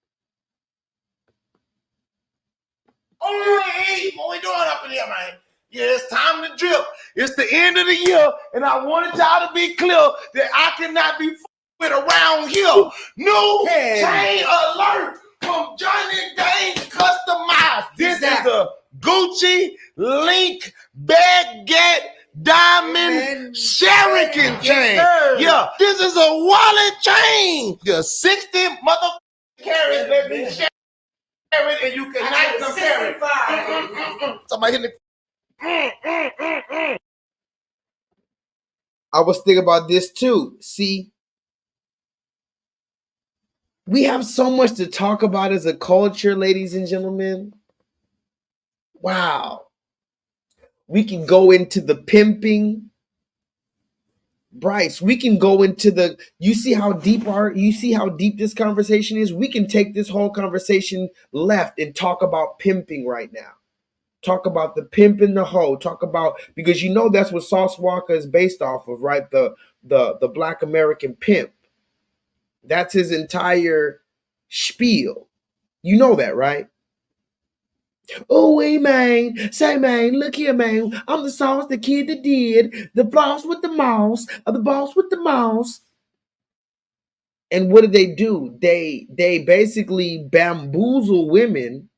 Oh, hey, what we doing up in here, man? Yeah, it's time to drip. It's the end of the year, and I wanted y'all to be clear that I cannot be with around here. New chain alert from Johnny Dang Customized. This is a Gucci link baguette diamond Sheraton chain. Yeah, this is a wallet chain. The 60 mother carats, baby. And you cannot compare it. Somebody hit me. I was thinking about this too. See, we have so much to talk about as a culture, ladies and gentlemen. Wow. We can go into the pimping. Bryce, we can go into the, you see how deep this conversation is? We can take this whole conversation left and talk about pimping right now. Talk about the pimp and the hoe. Talk about, because you know that's what Sauce Walker is based off of, right? The Black American pimp. That's his entire spiel. You know that, right? Oh, hey, man. Say, man, look here, man. I'm the sauce, the kid that did, the boss with the mouse, or the boss with the mouse. And what do? They basically bamboozle women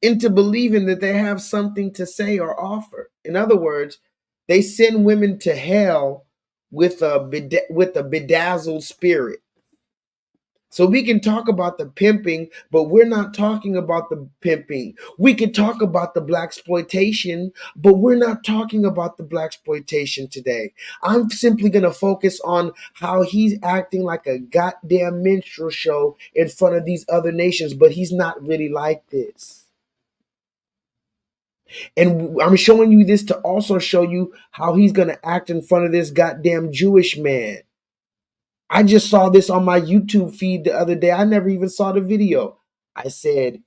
into believing that they have something to say or offer. In other words, they send women to hell with a bedazzled spirit. So we can talk about the pimping, but we're not talking about the pimping. We can talk about the blaxploitation, but we're not talking about the blaxploitation today. I'm simply going to focus on how he's acting like a goddamn minstrel show in front of these other nations, but he's not really like this. And I'm showing you this to also show you how he's going to act in front of this goddamn Jewish man. I just saw this on my YouTube feed the other day. I never even saw the video. I said,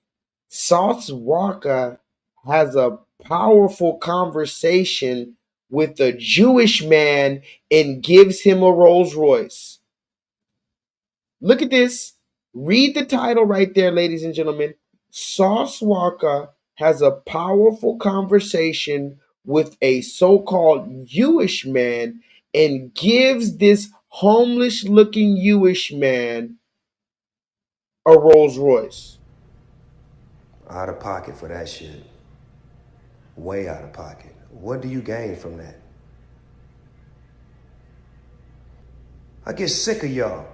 Sauce Walker has a powerful conversation with a Jewish man and gives him a Rolls Royce. Look at this. Read the title right there, ladies and gentlemen. Sauce Walker has a powerful conversation with a so-called Jewish man and gives this homeless looking Jewish man a Rolls Royce. Out of pocket for that shit. Way out of pocket. What do you gain from that? I get sick of y'all.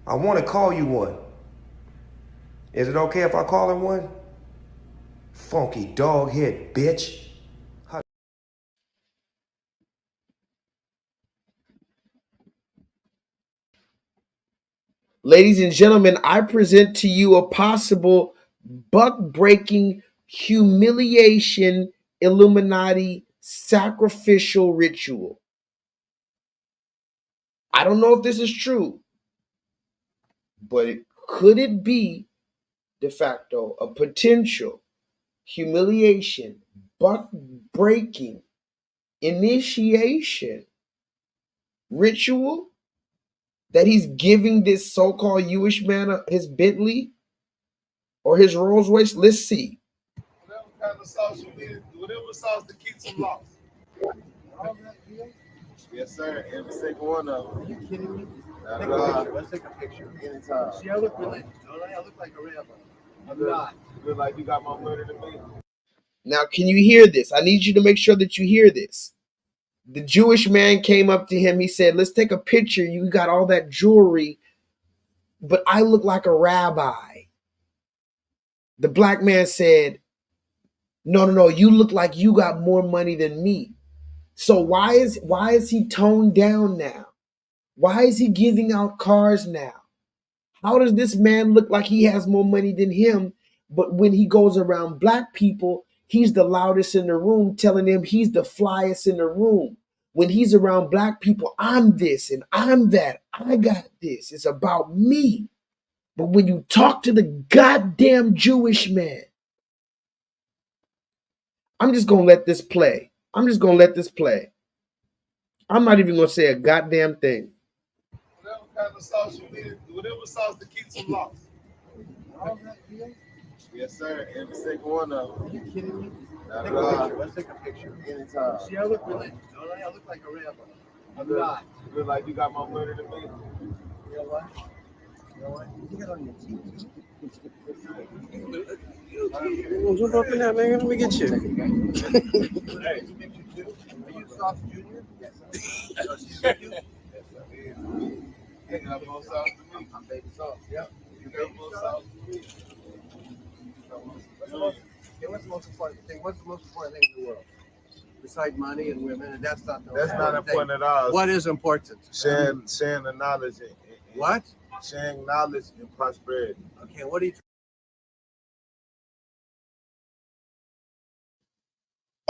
I want to call you one. Is it okay if I call him one? Funky dog head bitch. Ladies and gentlemen, I present to you a possible buck-breaking humiliation Illuminati sacrificial ritual. I don't know if this is true, but could it be de facto a potential humiliation, buck-breaking initiation ritual that he's giving this so-called Jewish man his Bentley or his Rolls Royce? Let's see. Whatever kind of sauce you need, whatever sauce to keep some lost. Yes, sir. Every single one of them. Are you kidding me? Take a picture. Let's take a picture. Anytime. See, I look religious, don't I? I look like a rabbi. I'm not. You look like you got more money than me. Now, can you hear this? I need you to make sure that you hear this. The Jewish man came up to him. He said, let's take a picture. You got all that jewelry, but I look like a rabbi. The black man said, no, you look like you got more money than me. So why is he toned down now? Why is he giving out cars now? How does this man look like he has more money than him, but when he goes around black people, he's the loudest in the room, telling them he's the flyest in the room. When he's around black people, I'm this and I'm that. I got this. It's about me. But when you talk to the goddamn Jewish man, I'm just going to let this play. I'm just going to let this play. I'm not even going to say a goddamn thing. Whatever kind of sauce you need, whatever sauce to keep some lost. Yes, sir. Every single one of them. Are you kidding me? Take a picture. Let's take a picture. Anytime. See, I look religious, don't I? I look like a rabbi. I'm not. You look like you got more money than me. You know what? You know what? You got on your teeth. Jump up in there, man. Let me get you. Hey, are you Sauce Junior? Yes, sir. You got more sauce than me. I'm baby sauce. Yep. You got more sauce than me. What's the most important thing? What's the most important thing in the world? Besides money and women, and that's not the That's not important at all. What is important? Sharing the knowledge. What? Sharing knowledge and prosperity. Okay, what do you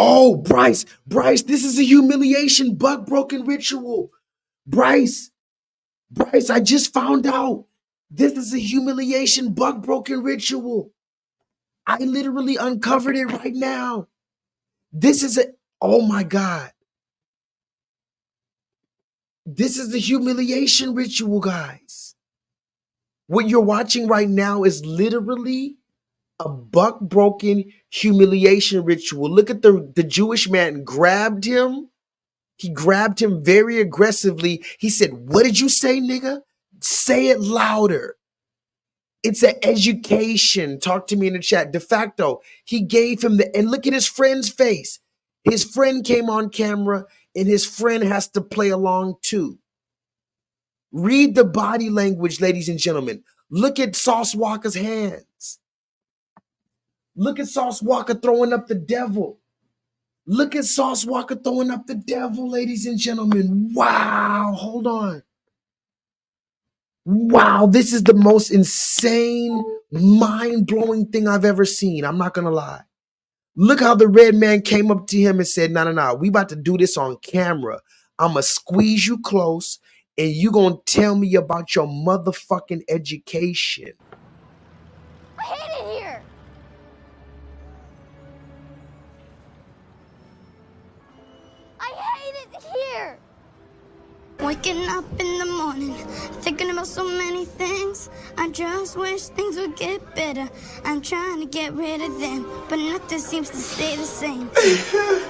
Oh, Bryce, this is a humiliation buck broken ritual. Bryce, I just found out. This is a humiliation buck broken ritual. I literally uncovered it right now. Oh my God. This is the humiliation ritual, guys. What you're watching right now is literally a buck broken humiliation ritual. Look at the Jewish man grabbed him. He grabbed him very aggressively. He said, "What did you say, nigga? Say it louder." It's an education. Talk to me in the chat. De facto, he gave him and look at his friend's face. His friend came on camera and his friend has to play along too. Read the body language, ladies and gentlemen. Look at Sauce Walker's hands. Look at Sauce Walker throwing up the devil. Look at Sauce Walker throwing up the devil, ladies and gentlemen. Wow, hold on. Wow, this is the most insane, mind-blowing thing I've ever seen. I'm not going to lie. Look how the red man came up to him and said, no, we about to do this on camera. I'm going to squeeze you close and you going to tell me about your motherfucking education. I hate it here. I hate it here. Waking up in the morning, thinking about so many things. I just wish things would get better. I'm trying to get rid of them, but nothing seems to stay the same.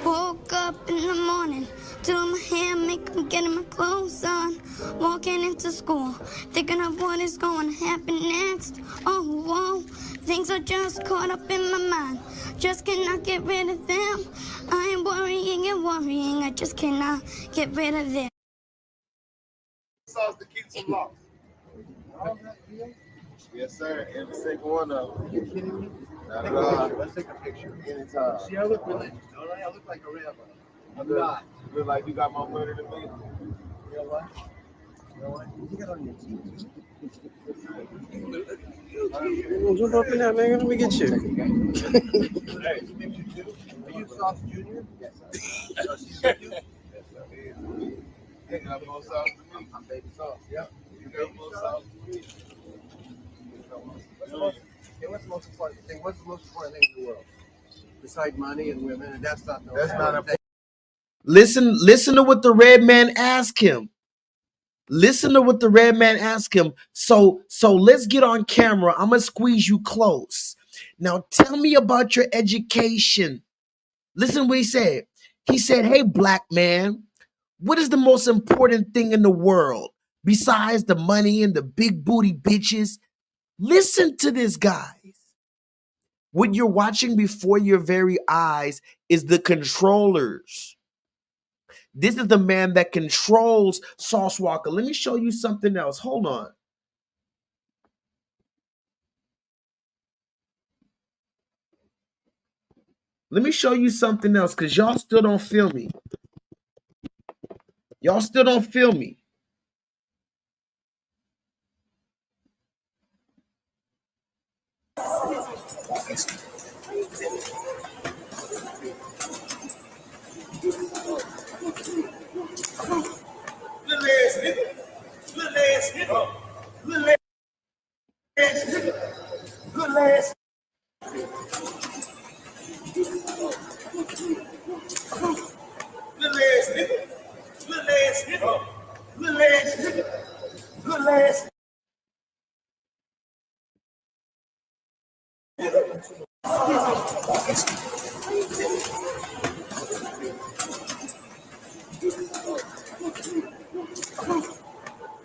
Woke up in the morning, doing my hair, makeup, getting my clothes on. Walking into school, thinking of what is going to happen next. Oh, whoa, things are just caught up in my mind. Just cannot get rid of them. I am worrying and worrying, I just cannot get rid of them. Sauce to keep some lost. Yes, sir. Every single one of them. Are you kidding me? Not at all. Let's take a picture. Anytime. See, I look religious, don't I? I look like a rabbi. I'm not. You look like you got more money than me. You know what? You know what? You got on your teeth. Well, jump up in there, man. Let me get you. Hey, are you Sauce Junior? Yes, sir. You got more sauce than me. I'm baby sauce. Yep. You got more sauce than me. What's the most important thing? What's the most important thing in the world? Besides money and women, and that's not. That's not important. Listen to what the red man asked him. Listen to what the red man asked him. So let's get on camera. I'm gonna squeeze you close. Now tell me about your education. Listen what he said. He said, "Hey, black man, what is the most important thing in the world besides the money and the big booty bitches?" Listen to this, guys. What you're watching before your very eyes is the controllers. This is the man that controls Sauce Walker. Let me show you something else. Hold on. Let me show you something else because y'all still don't feel me. Y'all still don't feel me. Little ass nigga. Little ass nigga. Little ass nigga. Little ass. Little ass nigga. Little ass nigga. Little ass nigga. Little ass.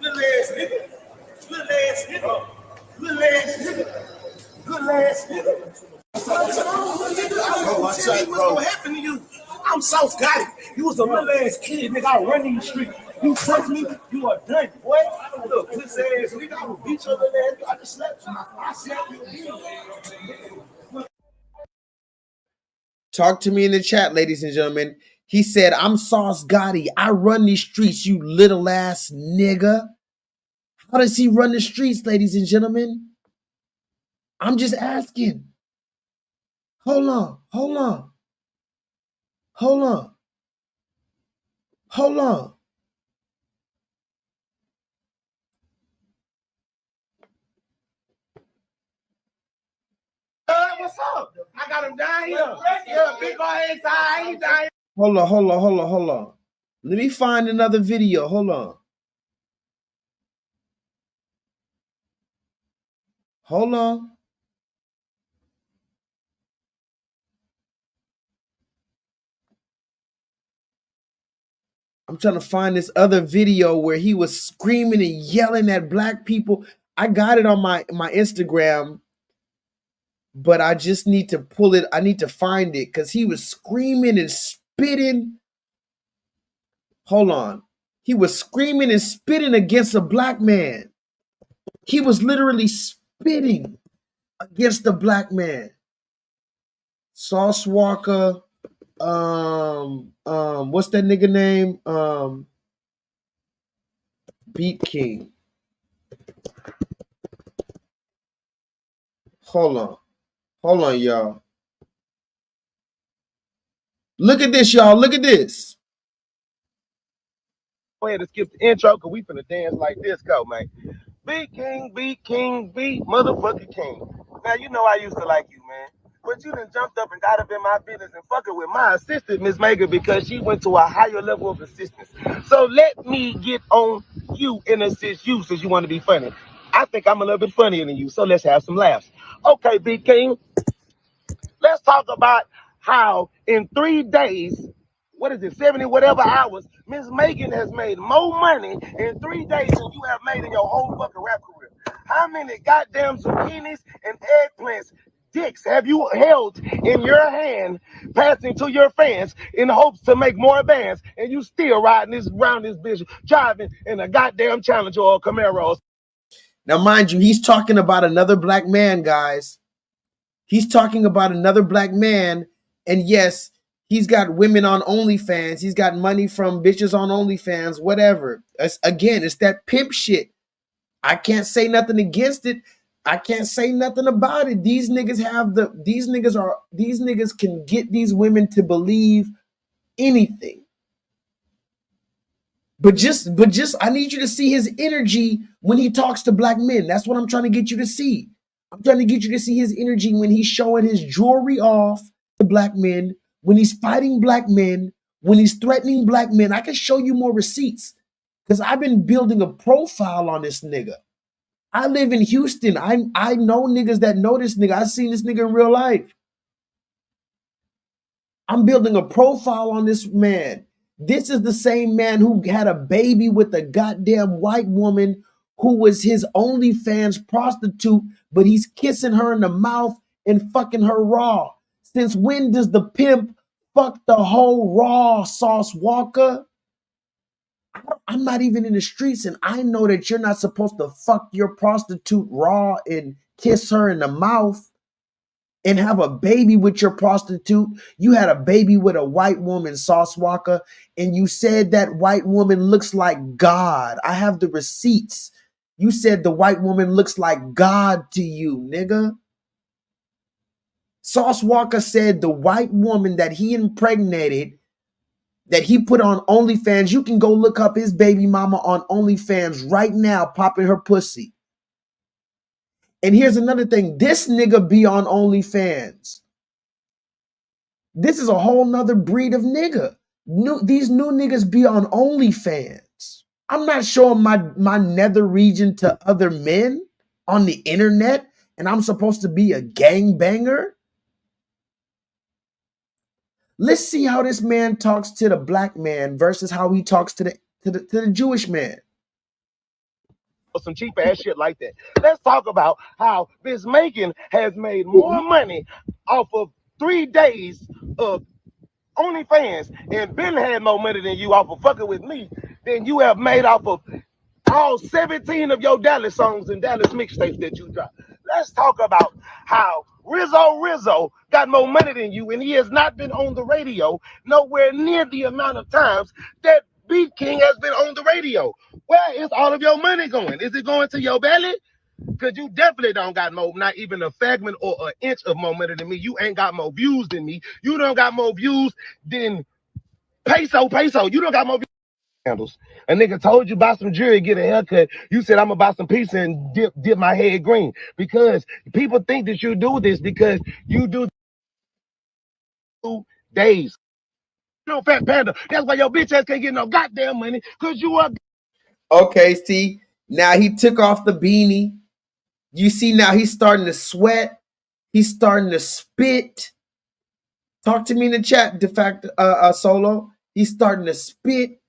Little ass nigga. Little ass nigga. Little ass nigga. Little ass nigga. What's gonna happen to you? I'm South Gotti. You was a little ass kid, nigga. I run in the street. You touch me, you are done, boy. Look, puss ass nigga. I will beat your little ass. I just slapped you. I slapped you again. Talk to me in the chat, ladies and gentlemen. He said, "I'm Sauce Gotti. I run these streets, you little ass nigga." How does he run the streets, ladies and gentlemen? I'm just asking. Hold on. Hold on. Hold on. What's up? I got him down here. Yeah, big old inside. He's down here. Hold on. Let me find another video. Hold on. Hold on. I'm trying to find this other video where he was screaming and yelling at black people. I got it on my Instagram, but I just need to pull it. I need to find it because he was screaming and spitting. Hold on. He was screaming and spitting against a black man. He was literally spitting against the black man. Sauce Walker, what's that nigga name? Beat King. Hold on, y'all. Look at this, y'all. Look at this. Go ahead and skip the intro because we finna dance like this. Go, man. Beat King, beat King, beat motherfucking King. Now, you know I used to like you, man. But you done jumped up and got up in my business and fucking with my assistant, Miss Megan, because she went to a higher level of assistance. So let me get on you and assist you since you want to be funny. I think I'm a little bit funnier than you, so let's have some laughs. Okay, Big King, let's talk about how in 3 days, 70 whatever hours, Miss Megan has made more money in 3 days than you have made in your whole fucking rap career. How many goddamn zucchinis and eggplants dicks have you held in your hand passing to your fans in hopes to make more bands, and you still riding this around this bitch driving in a goddamn Challenger or Camaro? Now, mind you, he's talking about another black man, guys. He's talking about another black man, and yes, he's got women on OnlyFans. He's got money from bitches on OnlyFans, whatever. Again, it's that pimp shit. I can't say nothing against it. I can't say nothing about it. These niggas can get these women to believe anything. But just I need you to see his energy when he talks to black men. That's what I'm trying to get you to see. I'm trying to get you to see his energy when he's showing his jewelry off to black men, when he's fighting black men, when he's threatening black men. I can show you more receipts because I've been building a profile on this nigga. I live in Houston. I know niggas that know this nigga. I've seen this nigga in real life. I'm building a profile on this man. This is the same man who had a baby with a goddamn white woman who was his OnlyFans prostitute, but he's kissing her in the mouth and fucking her raw. Since when does the pimp fuck the whole raw, Sauce Walker? I'm not even in the streets, and I know that you're not supposed to fuck your prostitute raw and kiss her in the mouth and have a baby with your prostitute. You had a baby with a white woman, Sauce Walker, and you said that white woman looks like God. I have the receipts. You said the white woman looks like God to you, nigga. Sauce Walker said the white woman that he impregnated, that he put on OnlyFans, you can go look up his baby mama on OnlyFans right now, popping her pussy. And here's another thing. This nigga be on OnlyFans. This is a whole nother breed of nigga. These new niggas be on OnlyFans. I'm not showing my nether region to other men on the internet, and I'm supposed to be a gangbanger. Let's see how this man talks to the black man versus how he talks to the Jewish man. Some cheap ass shit like that. Let's talk about how Miss Megan has made more money off of 3 days of OnlyFans and Ben had more money than you off of fucking with me than you have made off of all 17 of your Dallas songs and Dallas mixtapes that you dropped. Let's talk about how Rizzo got more money than you, and he has not been on the radio nowhere near the amount of times that Beat King has been on the radio. Where is all of your money going? Is it going to your belly? Because you definitely don't got more, not even a fragment or an inch of more money than me. You ain't got more views than me. You don't got more views than peso. You don't got more views than handles. A nigga told you buy some jewelry, get a haircut. You said I'm gonna buy some pizza and dip my head green. Because people think that you do this because you do 2 days. No fat panda. That's why your bitch ass can't get no goddamn money. Cause you are. Okay, see, now he took off the beanie. You see now he's starting to sweat. He's starting to spit. Talk to me in the chat, de facto Solo. He's starting to spit.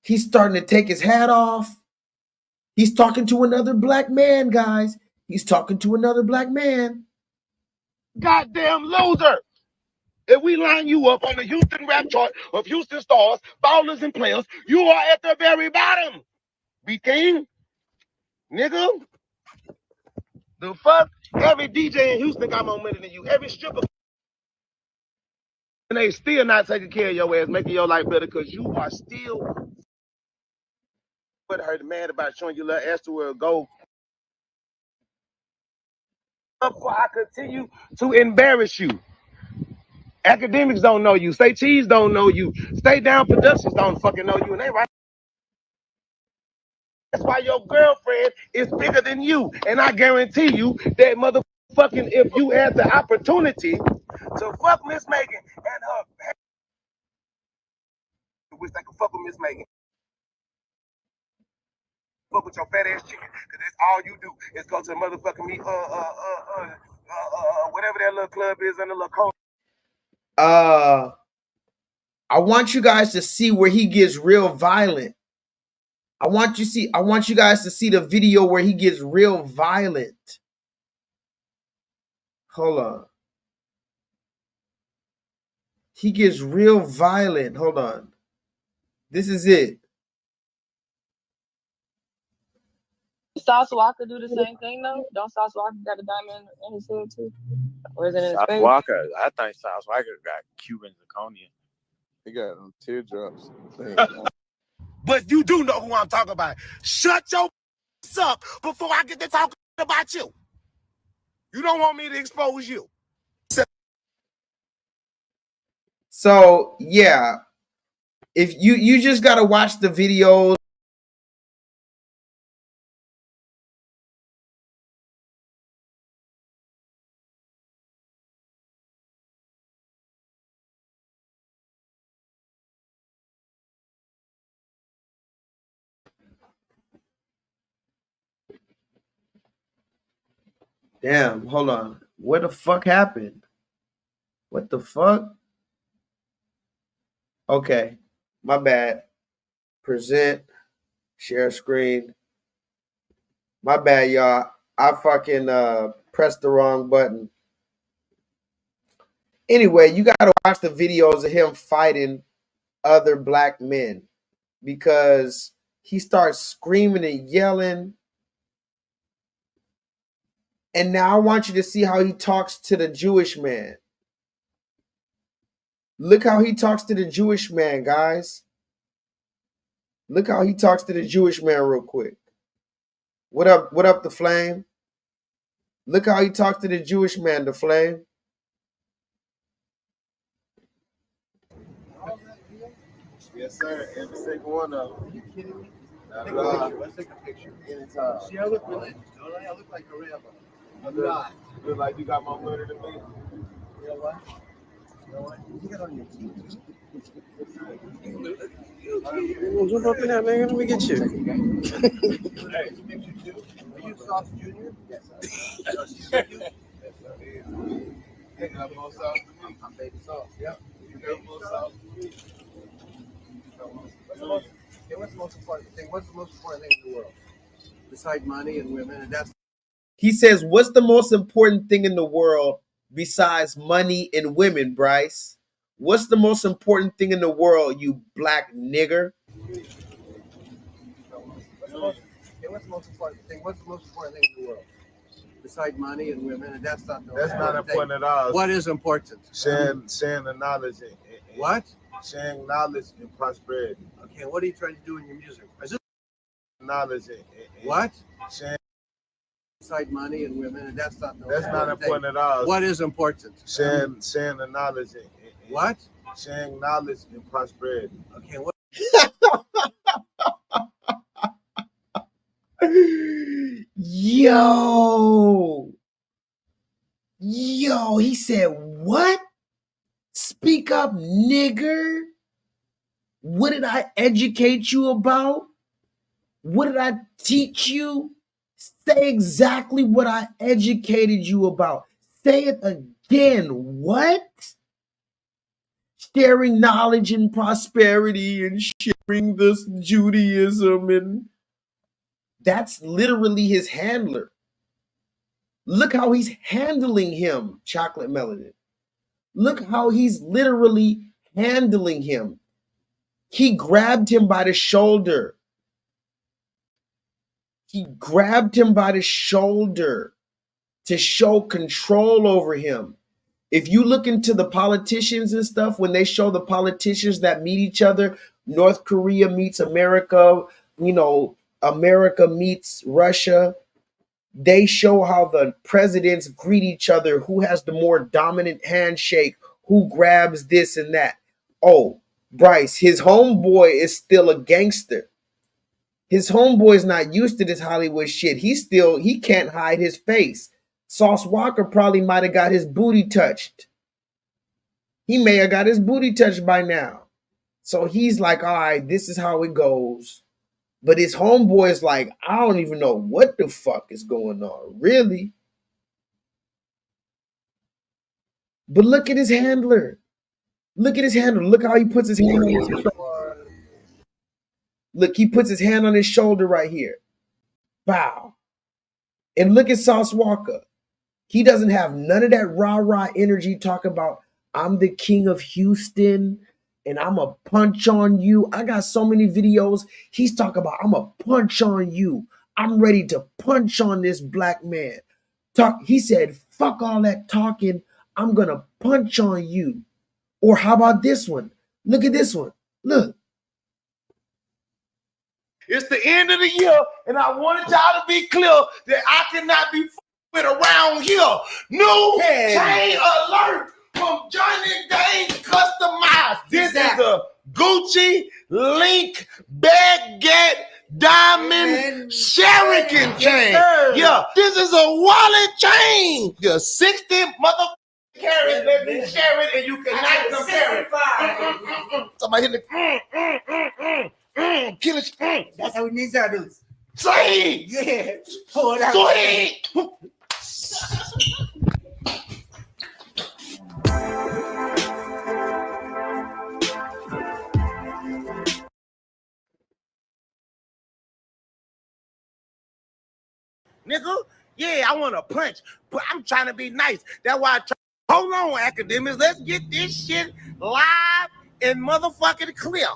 He's starting to take his hat off. He's talking to another black man, guys. He's talking to another black man. Goddamn loser. If we line you up on the Houston rap chart of Houston stars, ballers, and players, you are at the very bottom. Be king, nigga. The fuck? Every DJ in Houston got more money than you. Every stripper. And they still not taking care of your ass, making your life better because you are still. But I heard mad about showing you little ass to where go. Before I continue to embarrass you. Academics don't know you. Stay Cheese don't know you. Stay Down Productions don't fucking know you. And they right. That's why your girlfriend is bigger than you. And I guarantee you that motherfucking if you had the opportunity to fuck Miss Megan and her, wish they could fuck with Miss Megan. Fuck with your fat ass chicken, cause that's all you do is go to the motherfucking me whatever that little club is in the little corner. I want you guys to see where he gets real violent. I want you guys to see the video where he gets real violent. Hold on. He gets real violent. Hold on. This is it. Sauce Walker do the same thing though? Don't Sauce Walker got a diamond in his head too? Or is it in his Sauce face? Walker, I think Sauce Walker got Cuban zirconia. He got teardrops. But you do know who I'm talking about. Shut your up before I get to talking about you. You don't want me to expose you. So yeah, if you just gotta watch the videos. Damn, hold on. What the fuck happened? What the fuck? Okay, my bad. Present, share screen. My bad, y'all. I fucking pressed the wrong button. Anyway, you gotta watch the videos of him fighting other black men because he starts screaming and yelling. And now I want you to see how he talks to the Jewish man. Look how he talks to the Jewish man, guys. Look how he talks to the Jewish man real quick. What up, the Flame? Look how he talks to the Jewish man, the Flame. Yes, sir. Every single one of them. Are you kidding me? Let's take a picture. Anytime. See, I look religious, don't I? I look like a rabbi. I'm not. You look like you got more money than me. You know what? You know what? You got on your teeth. Well, jump up in there, man. Let me get you. Hey, picture two. Are you Sauce Junior? Yes, sir. You got more sauce than me. I'm Baby Sauce. Yep. You got more sauce than me. What's the most important thing? What's the most important thing in the world? Besides money and women, and that's. He says, what's the most important thing in the world besides money and women, Bryce? What's the most important thing in the world, you black nigger? What's the most important thing? What's the most important thing in the world? Besides money and women, and that's not the That's not important at all. What is important? Sharing the knowledge. And what? Sharing knowledge and prosperity. Okay, what are you trying to do in your music? Is this knowledge What? sharing. Inside money and women, and that's not the That's not important at all. What is important? Sharing the knowledge and What? Sharing knowledge and prosperity. Okay, what? Yo, he said, what? Speak up, nigger. What did I educate you about? What did I teach you? Say exactly what I educated you about. Say it again. What? Sharing knowledge and prosperity and sharing this Judaism, and that's literally his handler. Look how he's handling him, Chocolate Melanin. Look how he's literally handling him. He grabbed him by the shoulder. He grabbed him by the shoulder to show control over him. If you look into the politicians and stuff, when they show the politicians that meet each other, North Korea meets America, America meets Russia, they show how the presidents greet each other, who has the more dominant handshake, who grabs this and that. Oh, Bryce, his homeboy is still a gangster. His homeboy's not used to this Hollywood shit. He can't hide his face. Sauce Walker probably might have got his booty touched. He may have got his booty touched by now. So he's like, all right, this is how it goes. But his homeboy is like, I don't even know what the fuck is going on. Really? But look at his handler. Look at his handler. Look how he puts his hand on his shoulder. Look, he puts his hand on his shoulder right here. Wow. And look at Sauce Walker. He doesn't have none of that rah-rah energy talk about, I'm the king of Houston and I'm a punch on you. I got so many videos. He's talking about, I'm a punch on you. I'm ready to punch on this black man. He said, fuck all that talking. I'm going to punch on you. Or how about this one? Look at this one. Look. It's the end of the year, and I wanted y'all to be clear that I cannot be with around here. New chain alert from Johnny Dane Customized. This is a Gucci Link Baguette Diamond Sheraton chain. Yeah, this is a wallet chain. The 60 mother carats, let me share it, and you cannot compare it. Somebody hit the kill it. That's how we need to do it. Sweet! Yeah. Pull it out. Sweet! Nigga, yeah, I want to punch, but I'm trying to be nice. That's why I try. Hold on, academics. Let's get this shit live and motherfucking clear.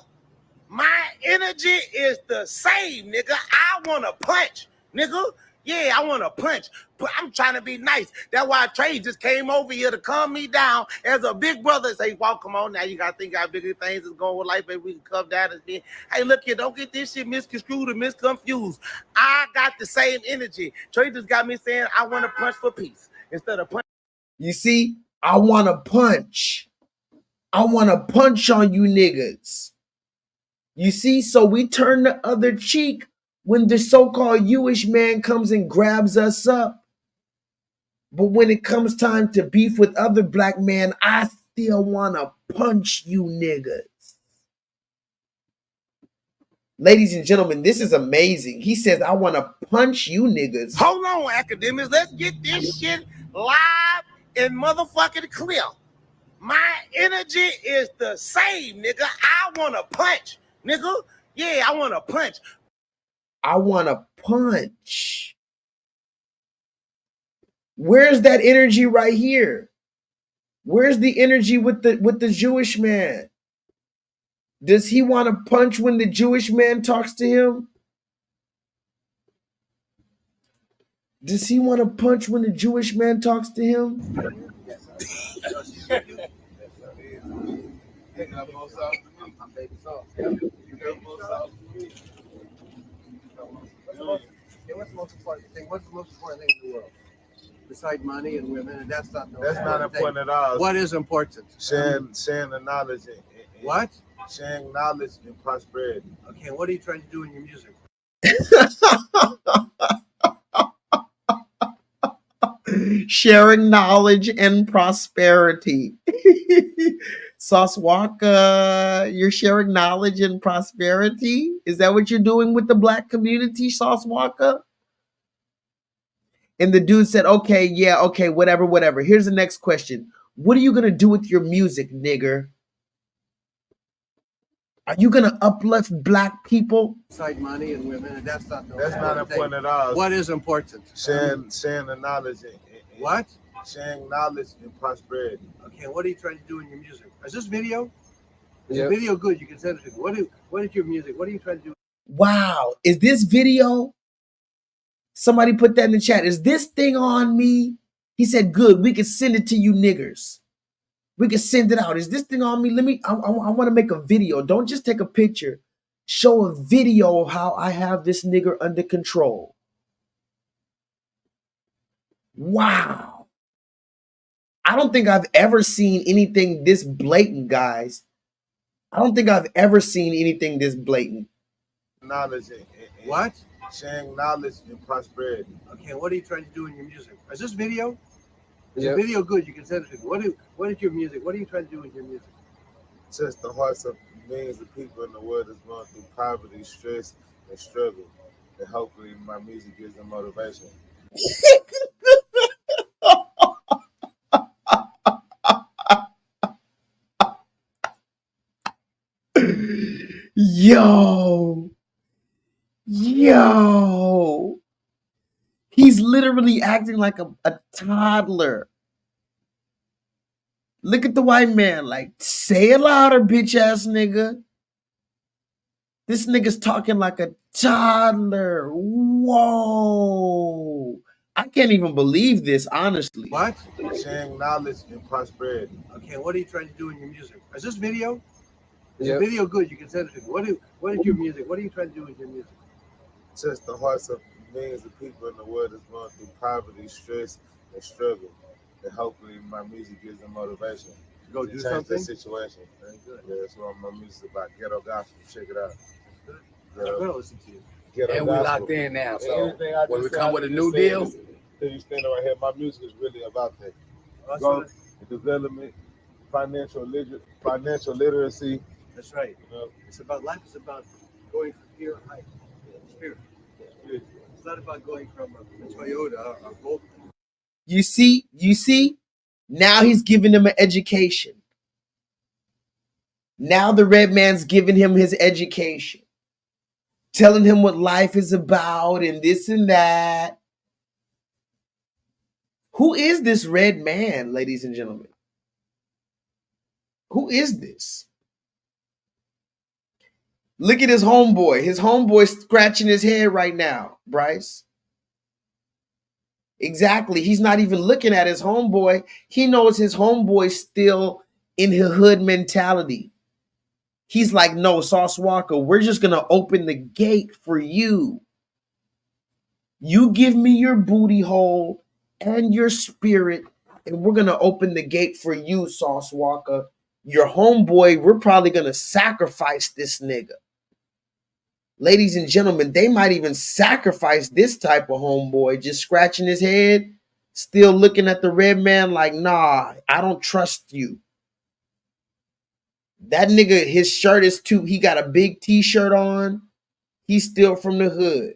My energy is the same, nigga. I want to punch, nigga. Yeah, I want to punch, but I'm trying to be nice. That's why Trey just came over here to calm me down as a big brother. Say, well, come on now. You got to think how bigger things is going with life. Maybe we can come down and be, hey, look here, don't get this shit misconstrued or misconfused. I got the same energy. Trey just got me saying I want to punch for peace instead of punch. You see, I want to punch. I want to punch on you niggas. You see, so we turn the other cheek when the so-called Jewish man comes and grabs us up. But when it comes time to beef with other black men, I still want to punch you niggas. Ladies and gentlemen, this is amazing. He says, I want to punch you niggas. Hold on, academics. Let's get this shit live and motherfucking clear. My energy is the same, nigga. I want to punch, nigga. Yeah, I want to punch. I want to punch. Where's that energy right here? Where's the energy with the Jewish man? Does he want to punch when the Jewish man talks to him? Does he want to punch when the Jewish man talks to him? what's the most important thing in the world? Besides money and women, and that's not important at all. What is important? Sharing the knowledge and What? sharing knowledge and prosperity. Okay, what are you trying to do in your music? Sharing knowledge and prosperity. Sauce Walker, you're sharing knowledge and prosperity? Is that what you're doing with the black community, Sauce Walker? And the dude said, okay, yeah, okay, whatever, whatever. Here's the next question. What are you going to do with your music, nigger? Are you going to uplift black people? Besides money and women, and that's not important at all. What is important? Sharing the knowledge and what? Sharing knowledge and prosperity. Okay, what are you trying to do in your music? Is this video? Is the video good? You can send it to me. What is your music? What are you trying to do? Wow. Is this video? Somebody put that in the chat. Is this thing on me? He said, good. We can send it to you niggers. We can send it out. Is this thing on me? I want to make a video. Don't just take a picture. Show a video of how I have this nigger under control. Wow. I don't think I've ever seen anything this blatant, guys. I don't think I've ever seen anything this blatant. Knowledge and what? Sharing knowledge and prosperity. Okay, what are you trying to do in your music? Is this video? Is the video good? You can send it to me. What is your music? What are you trying to do in your music? Touch the hearts of millions of people in the world that's going through poverty, stress, and struggle. And hopefully my music gives them motivation. Yo, he's literally acting like a toddler. Look at the white man, like, say it louder, bitch ass nigga. This nigga's talking like a toddler. Whoa. I can't even believe this, honestly. What? Sharing knowledge and prosperity. Okay, what are you trying to do in your music? Is this video? Is the video good? You can send it to me. What is your music? What are you trying to do with your music? Touch the hearts of millions of people in the world that's going through poverty, stress, and struggle. And hopefully my music gives them motivation. Go do something? The situation. Very good. Yeah, that's what my music's about. Ghetto gospel. Check it out. I'm going to listen to you. And we locked in now. So when we come with a new deal, you standing right here. My music is really about that. Growth, development, financial literacy. That's right. You know, it's about life. It's about going from here to height. Spirit. It's not about going from a Toyota or Volt. You see? Now he's giving him an education. Now the red man's giving him his education. Telling him what life is about and this and that. Who is this red man, ladies and gentlemen? Who is this? Look at his homeboy. His homeboy's scratching his head right now, Bryce. Exactly. He's not even looking at his homeboy. He knows his homeboy's still in his hood mentality. He's like, no, Sauce Walker, we're just going to open the gate for you. You give me your booty hole and your spirit, and we're going to open the gate for you, Sauce Walker. Your homeboy, we're probably going to sacrifice this nigga. Ladies and gentlemen, they might even sacrifice this type of homeboy, just scratching his head, still looking at the red man like, nah, I don't trust you. That nigga, his shirt is he got a big t-shirt on. He's still from the hood.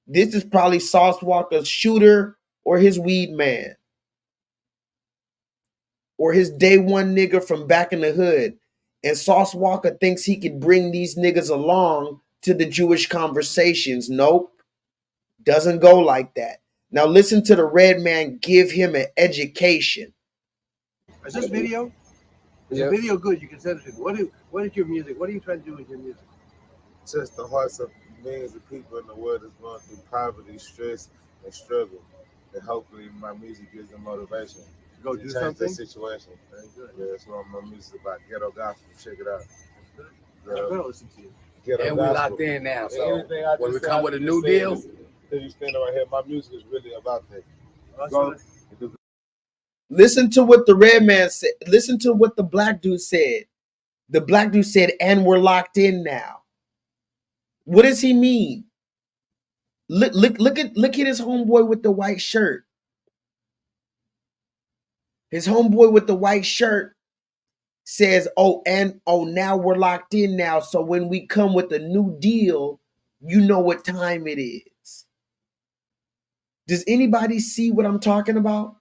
This is probably Sauce Walker's shooter or his weed man. Or his day one nigga from back in the hood. And Sauce Walker thinks he could bring these niggas along to the Jewish conversations. Nope. Doesn't go like that. Now listen to the red man give him an education. Is this video? Is the video good? You can send it to me. What is your music? What are you trying to do with your music? Touch the hearts of millions of people in the world that's going through poverty, stress, and struggle. And hopefully my music gives them motivation. Go do something? The situation. Very good. Yeah, that's what my music's about. Ghetto gospel. Check it out. I'm going to listen to you. And we locked in now. So when we come with a new deal, You standing right here. My music is really about that. Go. Listen to what the red man said. Listen to what the black dude said. The black dude said, and we're locked in now. What does he mean? Look at his homeboy with the white shirt. His homeboy with the white shirt says, now we're locked in now. So when we come with a new deal, you know what time it is. Does anybody see what I'm talking about?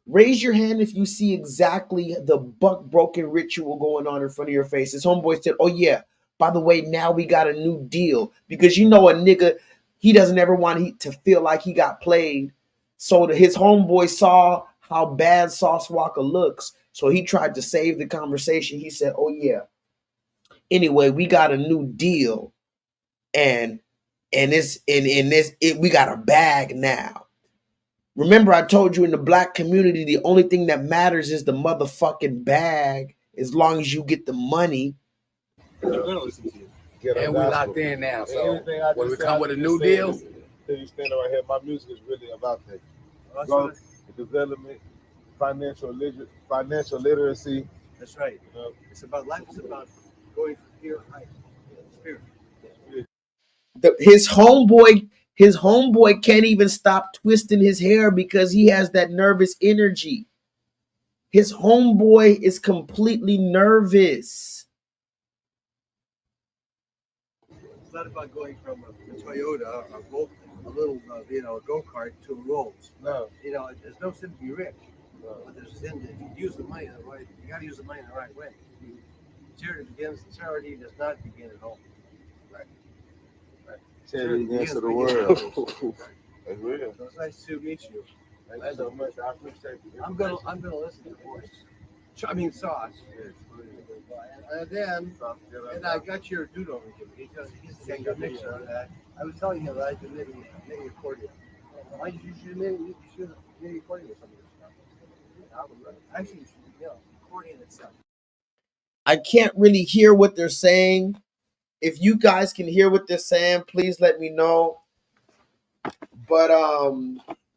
Raise your hand if you see exactly the buck broken ritual going on in front of your face. His homeboy said, oh yeah, by the way, now we got a new deal. Because you know a nigga, he doesn't ever want to feel like he got played. So his homeboy saw how bad Sauce Walker looks. So he tried to save the conversation. He said, oh yeah, anyway, we got a new deal. And we got a bag now. Remember, I told you in the black community, the only thing that matters is the motherfucking bag, as long as you get the money. And we locked in now. So when we come with a new deal, you standing right here. My music is really about that. Go, development, financial literacy. That's right. It's about life. It's about going from here to height. Spirit. His homeboy can't even stop twisting his hair because he has that nervous energy. His homeboy is completely nervous. It's not about going from a Toyota, a little go-kart to a Rolls. No. There's no sin to be rich. But there's sin if you use the money the right. You got to use the money the right way. Charity does not begin at home. Right. Charity begins to the world. That's real. So it's nice to meet you. Thank you so much. I appreciate you. I'm gonna listen to your voice. I mean Sauce. And then I got your dude over here. He's taking a picture of that. I was telling him that I can mini accordion. Why you should mini accordion or something? Actually, you should accordion itself. I can't really hear what they're saying. If you guys can hear what they're saying, please let me know. But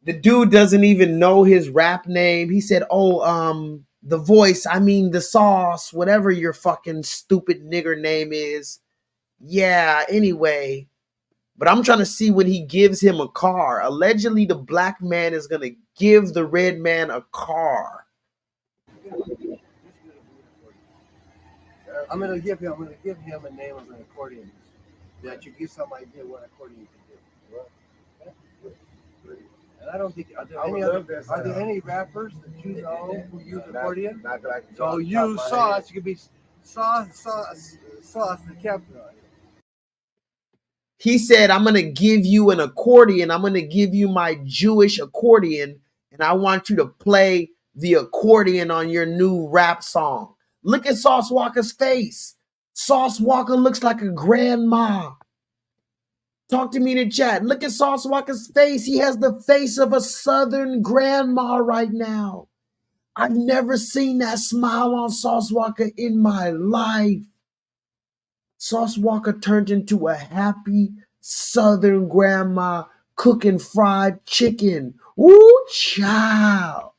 the dude doesn't even know his rap name. He said, the voice, I mean the sauce, whatever your fucking stupid nigger name is. Yeah, anyway. But I'm trying to see when he gives him a car. Allegedly, the black man is going to give the red man a car. I'm gonna give him a name of an accordion that you give some idea what accordion can do. And I don't think are there any rappers that you know who use accordion? So use Sauce. You could be Sauce the captain. He said, I'm going to give you an accordion. I'm going to give you my Jewish accordion, and I want you to play the accordion on your new rap song. Look at Sauce Walker's face. Sauce Walker looks like a grandma. Talk to me in the chat. Look at Sauce Walker's face. He has the face of a Southern grandma right now. I've never seen that smile on Sauce Walker in my life. Sauce Walker turned into a happy Southern grandma cooking fried chicken. Woo, child.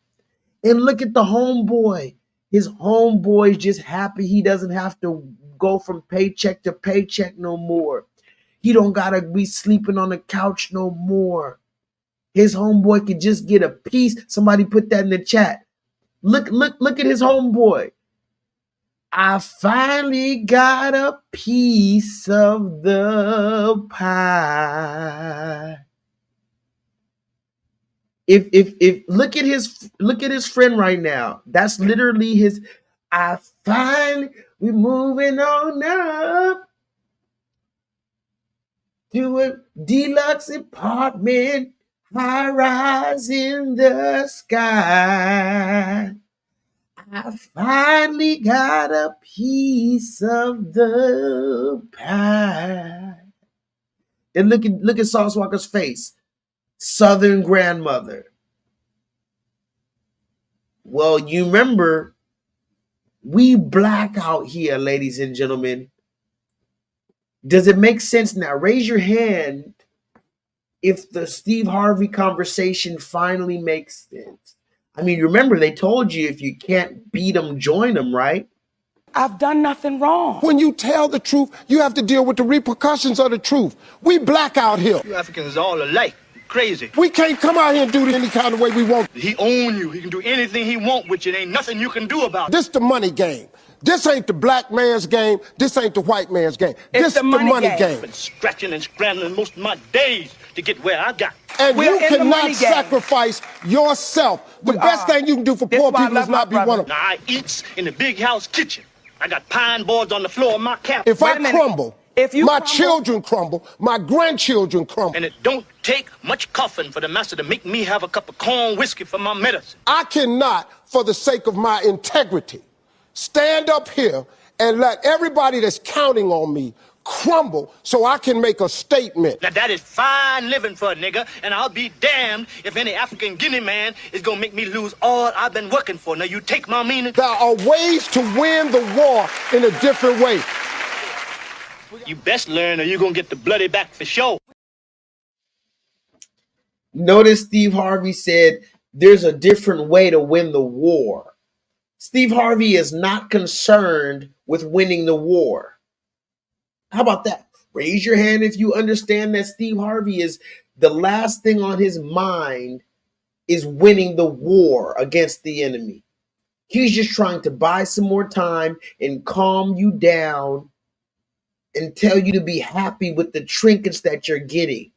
And look at the homeboy. His homeboy's just happy he doesn't have to go from paycheck to paycheck no more. He don't gotta be sleeping on the couch no more. His homeboy could just get a piece. Somebody put that in the chat. Look at his homeboy. I finally got a piece of the pie. If look at his friend right now. That's literally his. We moving on up to a deluxe apartment, high rise in the sky. I finally got a piece of the pie. And look at Sauce Walker's face. Southern grandmother. Well, you remember, we black out here, ladies and gentlemen. Does it make sense now? Raise your hand if the Steve Harvey conversation finally makes sense. I mean, remember, they told you if you can't beat them, join them, right? I've done nothing wrong. When you tell the truth, you have to deal with the repercussions of the truth. We black out here. You Africans are all alike. Crazy. We can't come out here and do it any kind of way we want. He own you. He can do anything he want with you. There ain't nothing you can do about it. This the money game. This ain't the black man's game. This ain't the white man's game. This the money game. I've been scratching and scrambling most of my days to get where I got. And We're you in the cannot money game. sacrifice yourself. The best thing you can do for poor people is not be one of them. Now, I eats in the big house kitchen. I got pine boards on the floor of my cabin. If I crumble, my children crumble, my grandchildren crumble. And it don't take much coughing for the master to make me have a cup of corn whiskey for my medicine. I cannot, for the sake of my integrity, stand up here and let everybody that's counting on me crumble so I can make a statement. Now that is fine living for a nigga, and I'll be damned if any African Guinea man is gonna make me lose all I've been working for. Now you take my meaning? There are ways to win the war in a different way. You best learn or you're gonna get the bloody back for sure. Notice Steve Harvey said there's a different way to win the war. Steve Harvey is not concerned with winning the war. How about that? Raise your hand if you understand that Steve Harvey is the last thing on his mind is winning the war against the enemy. He's just trying to buy some more time and calm you down and tell you to be happy with the trinkets that you're getting.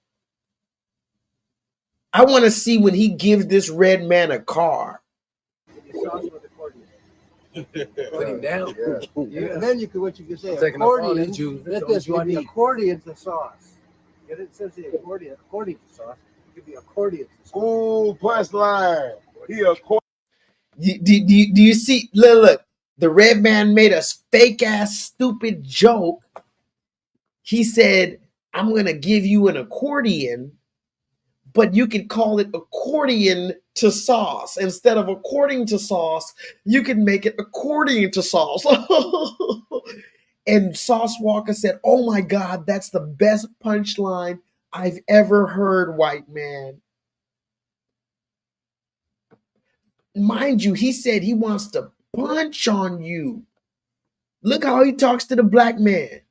I want to see when he gives this red man a car. Put him down. Yeah. And then what you can say, Taking all the accordion. juice. Let That's this all could you be need. accordion to sauce. Get it? It says the accordion to sauce. It could be accordion to sauce. Ooh, punchline. He a Do you see? Look, the red man made a fake ass stupid joke. He said, I'm going to give you an accordion, but you could call it accordion to sauce. Instead of according to sauce, you can make it according to sauce. And Sauce Walker said, oh my God, that's the best punchline I've ever heard, white man. Mind you, he said he wants to punch on you. Look how he talks to the black man.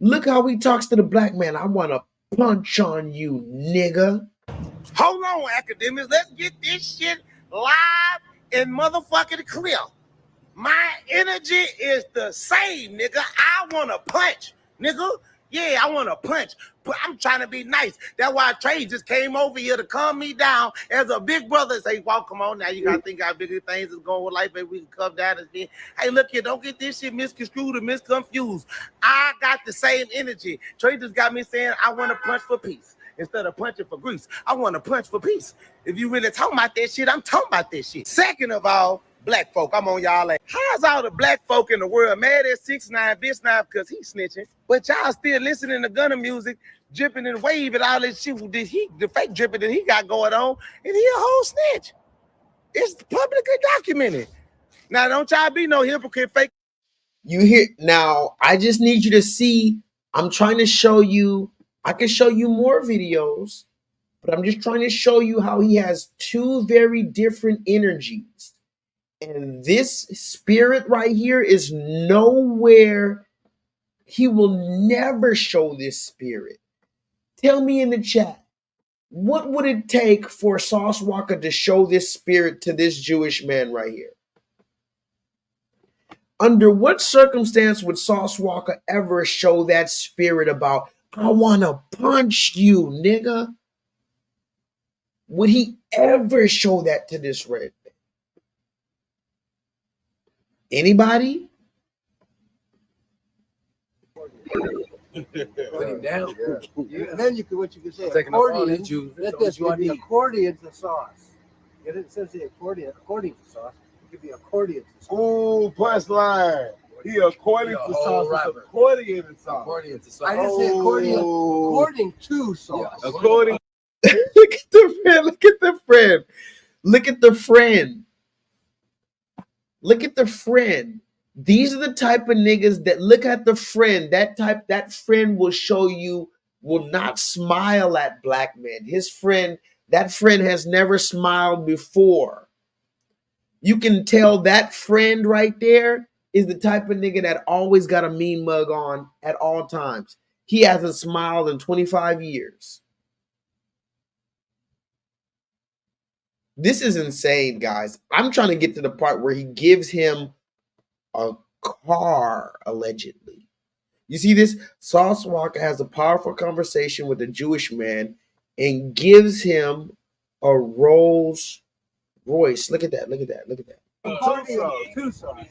Look how he talks to the black man. I want to punch on you, nigga. Hold on, academics. Let's get this shit live and motherfucking clear. My energy is the same, nigga. I want to punch, nigga. Yeah, I want to punch, but I'm trying to be nice. That's why Trey just came over here to calm me down as a big brother and say, well, come on now. You got to think how bigger things is going with life, and we can come down and be, hey, look here, don't get this shit misconstrued or misconfused. I got the same energy. Trey just got me saying I want to punch for peace. Instead of punching for grease, I want to punch for peace. If you really talking about that shit, I'm talking about this shit. Second of all, black folk, I'm on y'all like, how's all the black folk in the world mad at 6ix9ine, bitch 9 because he's snitching, but y'all still listening to Gunna music, dripping and waving all this shit with the fake dripping that he got going on, and he a whole snitch. It's publicly documented. Now, don't y'all be no hypocrite fake. You hear now, I just need you to see, I'm trying to show you, I can show you more videos, but I'm just trying to show you how he has two very different energies. And this spirit right here is nowhere. He will never show this spirit. Tell me in the chat, what would it take for Sauce Walker to show this spirit to this Jewish man right here? Under what circumstance would Sauce Walker ever show that spirit about, I want to punch you, nigga? Would he ever show that to this red man? Anybody? Put him down. Yeah. And then what you can say, Taking all the accordion. juice. Let That's this all could you be need. accordion to sauce. Get it? It says the accordion to sauce. It could be accordion to sauce. Ooh, punchline. He according to sauce. It's accordion to sauce. Accordion to sauce. I didn't say accordion. According to sauce. Yeah, according. Look at the friend. Look at the friend. Look at the friend. Look at the friend. These are the type of niggas that look at the friend. That friend will show you will not smile at black men. His friend, that friend has never smiled before. You can tell that friend right there is the type of nigga that always got a mean mug on at all times. He hasn't smiled in 25 years. This is insane, guys. I'm trying to get to the part where he gives him a car, allegedly. You see this? Sauce Walker has a powerful conversation with a Jewish man and gives him a Rolls Royce. Look at that. Look at that. Look at that. Two sauce.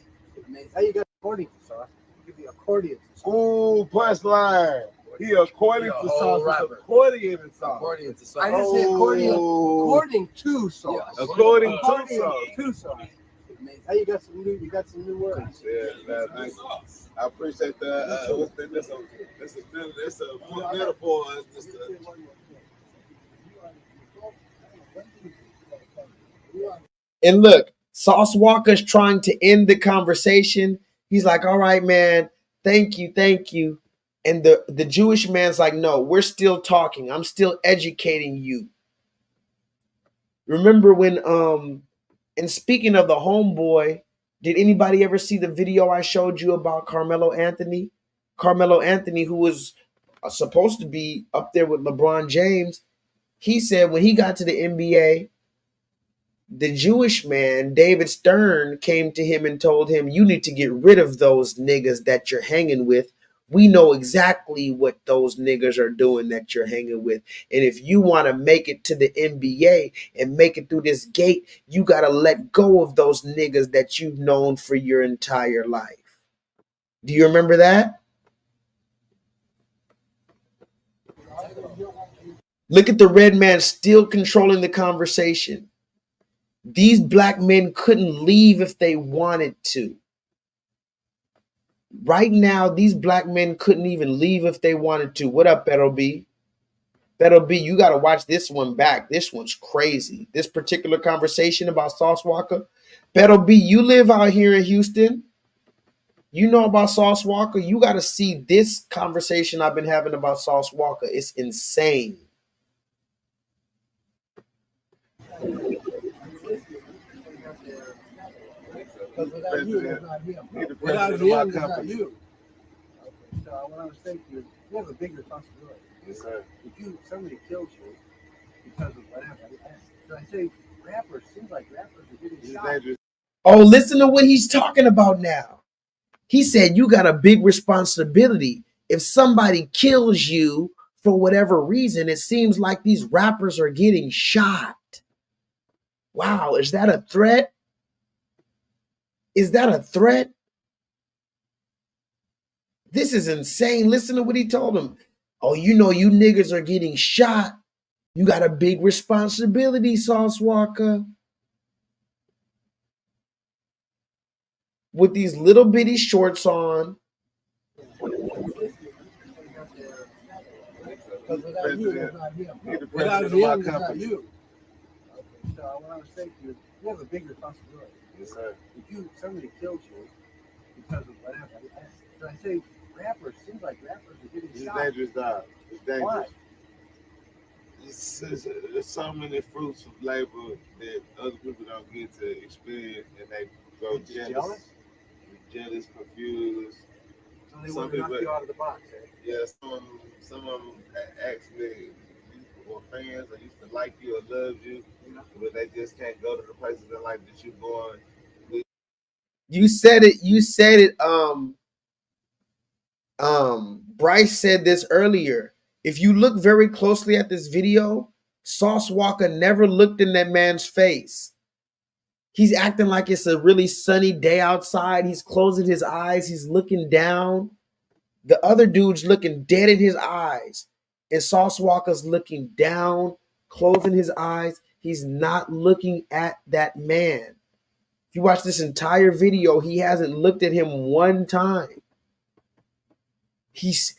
How you got accordion to sauce? You give me accordion to sauce. Ooh, punchline. He accordion to sauce. Accordion to sauce. Accordion to sauce. I didn't say accordion. According to sauce. Yeah, according to sauce. To sauce. How you got some new? You got some new words. Yeah, thank you. I appreciate that. It's a metaphor. And look, Sauce Walker's trying to end the conversation. He's like, all right, man, thank you, thank you. And the Jewish man's like, no, we're still talking. I'm still educating you. Remember when, and speaking of the homeboy, did anybody ever see the video I showed you about Carmelo Anthony? Carmelo Anthony, who was supposed to be up there with LeBron James, he said when he got to the NBA, the Jewish man, David Stern, came to him and told him, you need to get rid of those niggas that you're hanging with. We know exactly what those niggas are doing that you're hanging with. And if you want to make it to the NBA and make it through this gate, you got to let go of those niggas that you've known for your entire life. Do you remember that? Look at the red man still controlling the conversation. These black men couldn't leave if they wanted to. Right now, these black men couldn't even leave if they wanted to. What up, Beto B? Beto B, you got to watch this one back. This one's crazy. This particular conversation about Sauce Walker. Beto B, you live out here in Houston. You know about Sauce Walker. You got to see this conversation I've been having about Sauce Walker. It's insane. Because without you, it's not him. Without him, it's not you. So what I was saying to you, you have a big responsibility. Yes, sir. If somebody kills you because of whatever, so I say rappers, seems like rappers are getting shot. Oh, listen to what he's talking about now. He said you got a big responsibility. If somebody kills you for whatever reason, it seems like these rappers are getting shot. Wow, is that a threat? Is that a threat? This is insane. Listen to what he told him. Oh, you know you niggas are getting shot. You got a big responsibility, Sauce Walker. With these little bitty shorts on. Because without you, it's not him. Without him, it's not you. So what I was saying to you, you have a big responsibility. Yes, sir. If somebody kills you because of whatever, so I say rappers, seems like rappers are getting shot. It's dangerous, dog. It's dangerous. Why? There's so many fruits of labor that other people don't get to experience, and they go jealous, confused. So they want to knock you out of the box, eh? Yeah, some of them actually were fans or used to like you or love you, but they just can't go to the places in life that you're going. You said it. Bryce said this earlier. If you look very closely at this video, Sauce Walker never looked in that man's face. He's acting like it's a really sunny day outside. He's closing his eyes. He's looking down. The other dude's looking dead in his eyes. And Sauce Walker's looking down, closing his eyes. He's not looking at that man. If you watch this entire video, he hasn't looked at him one time. He's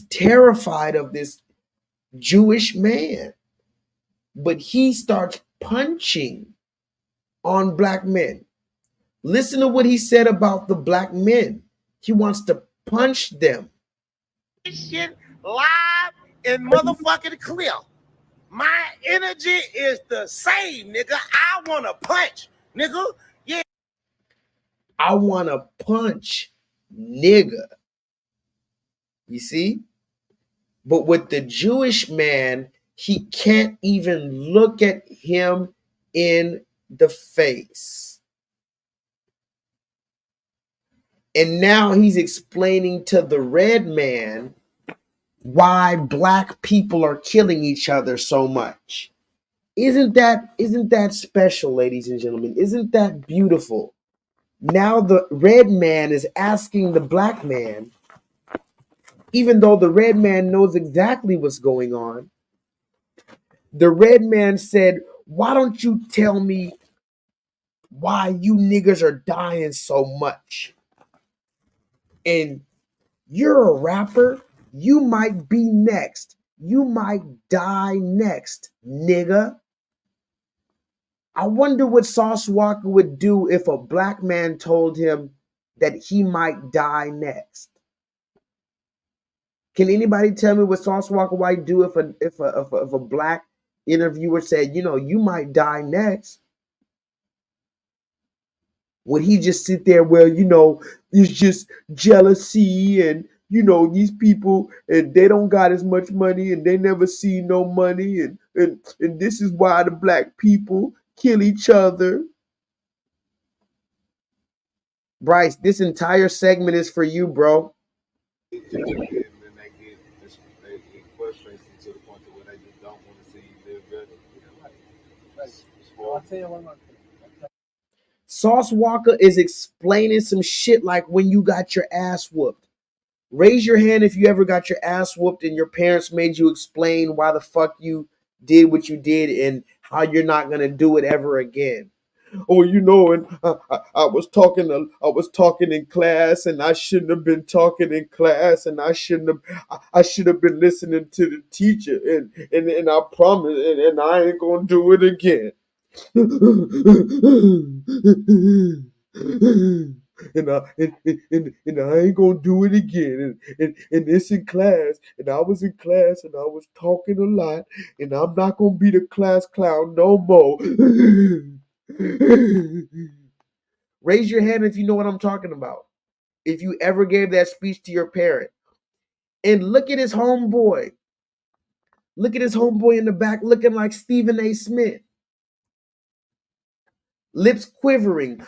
terrified of this Jewish man. But he starts punching on black men. Listen to what he said about the black men. He wants to punch them. This shit live and motherfucking clear. My energy is the same, nigga. I want to punch, nigga. Yeah. I want to punch, nigga. You see? But with the Jewish man, he can't even look at him in the face. And now he's explaining to the red man why black people are killing each other so much. Isn't that special, ladies and gentlemen? Isn't that beautiful? Now the red man is asking the black man, even though the red man knows exactly what's going on, the red man said, why don't you tell me why you niggas are dying so much? And you're a rapper, you might be next. You might die next, nigga. I wonder what Sauce Walker would do if a black man told him that he might die next. Can anybody tell me what Sauce Walker might do if a black interviewer said, you know, you might die next? Would he just sit there, well, you know, it's just jealousy and, you know, these people and they don't got as much money and they never see no money and this is why the black people kill each other? Bryce, this entire segment is for you, bro. Sauce Walker is explaining some shit like when you got your ass whooped. Raise your hand if you ever got your ass whooped and your parents made you explain why the fuck you did what you did and how you're not gonna do it ever again. Oh, you know, and I was talking in class, and I shouldn't have been talking in class, and I should have been listening to the teacher, and I promise, and I ain't gonna do it again. And I ain't gonna do it again. And it's in class, and I was in class, and I was talking a lot, and I'm not gonna be the class clown no more. Raise your hand if you know what I'm talking about. If you ever gave that speech to your parent. And look at his homeboy. Look at his homeboy in the back looking like Stephen A. Smith. Lips quivering.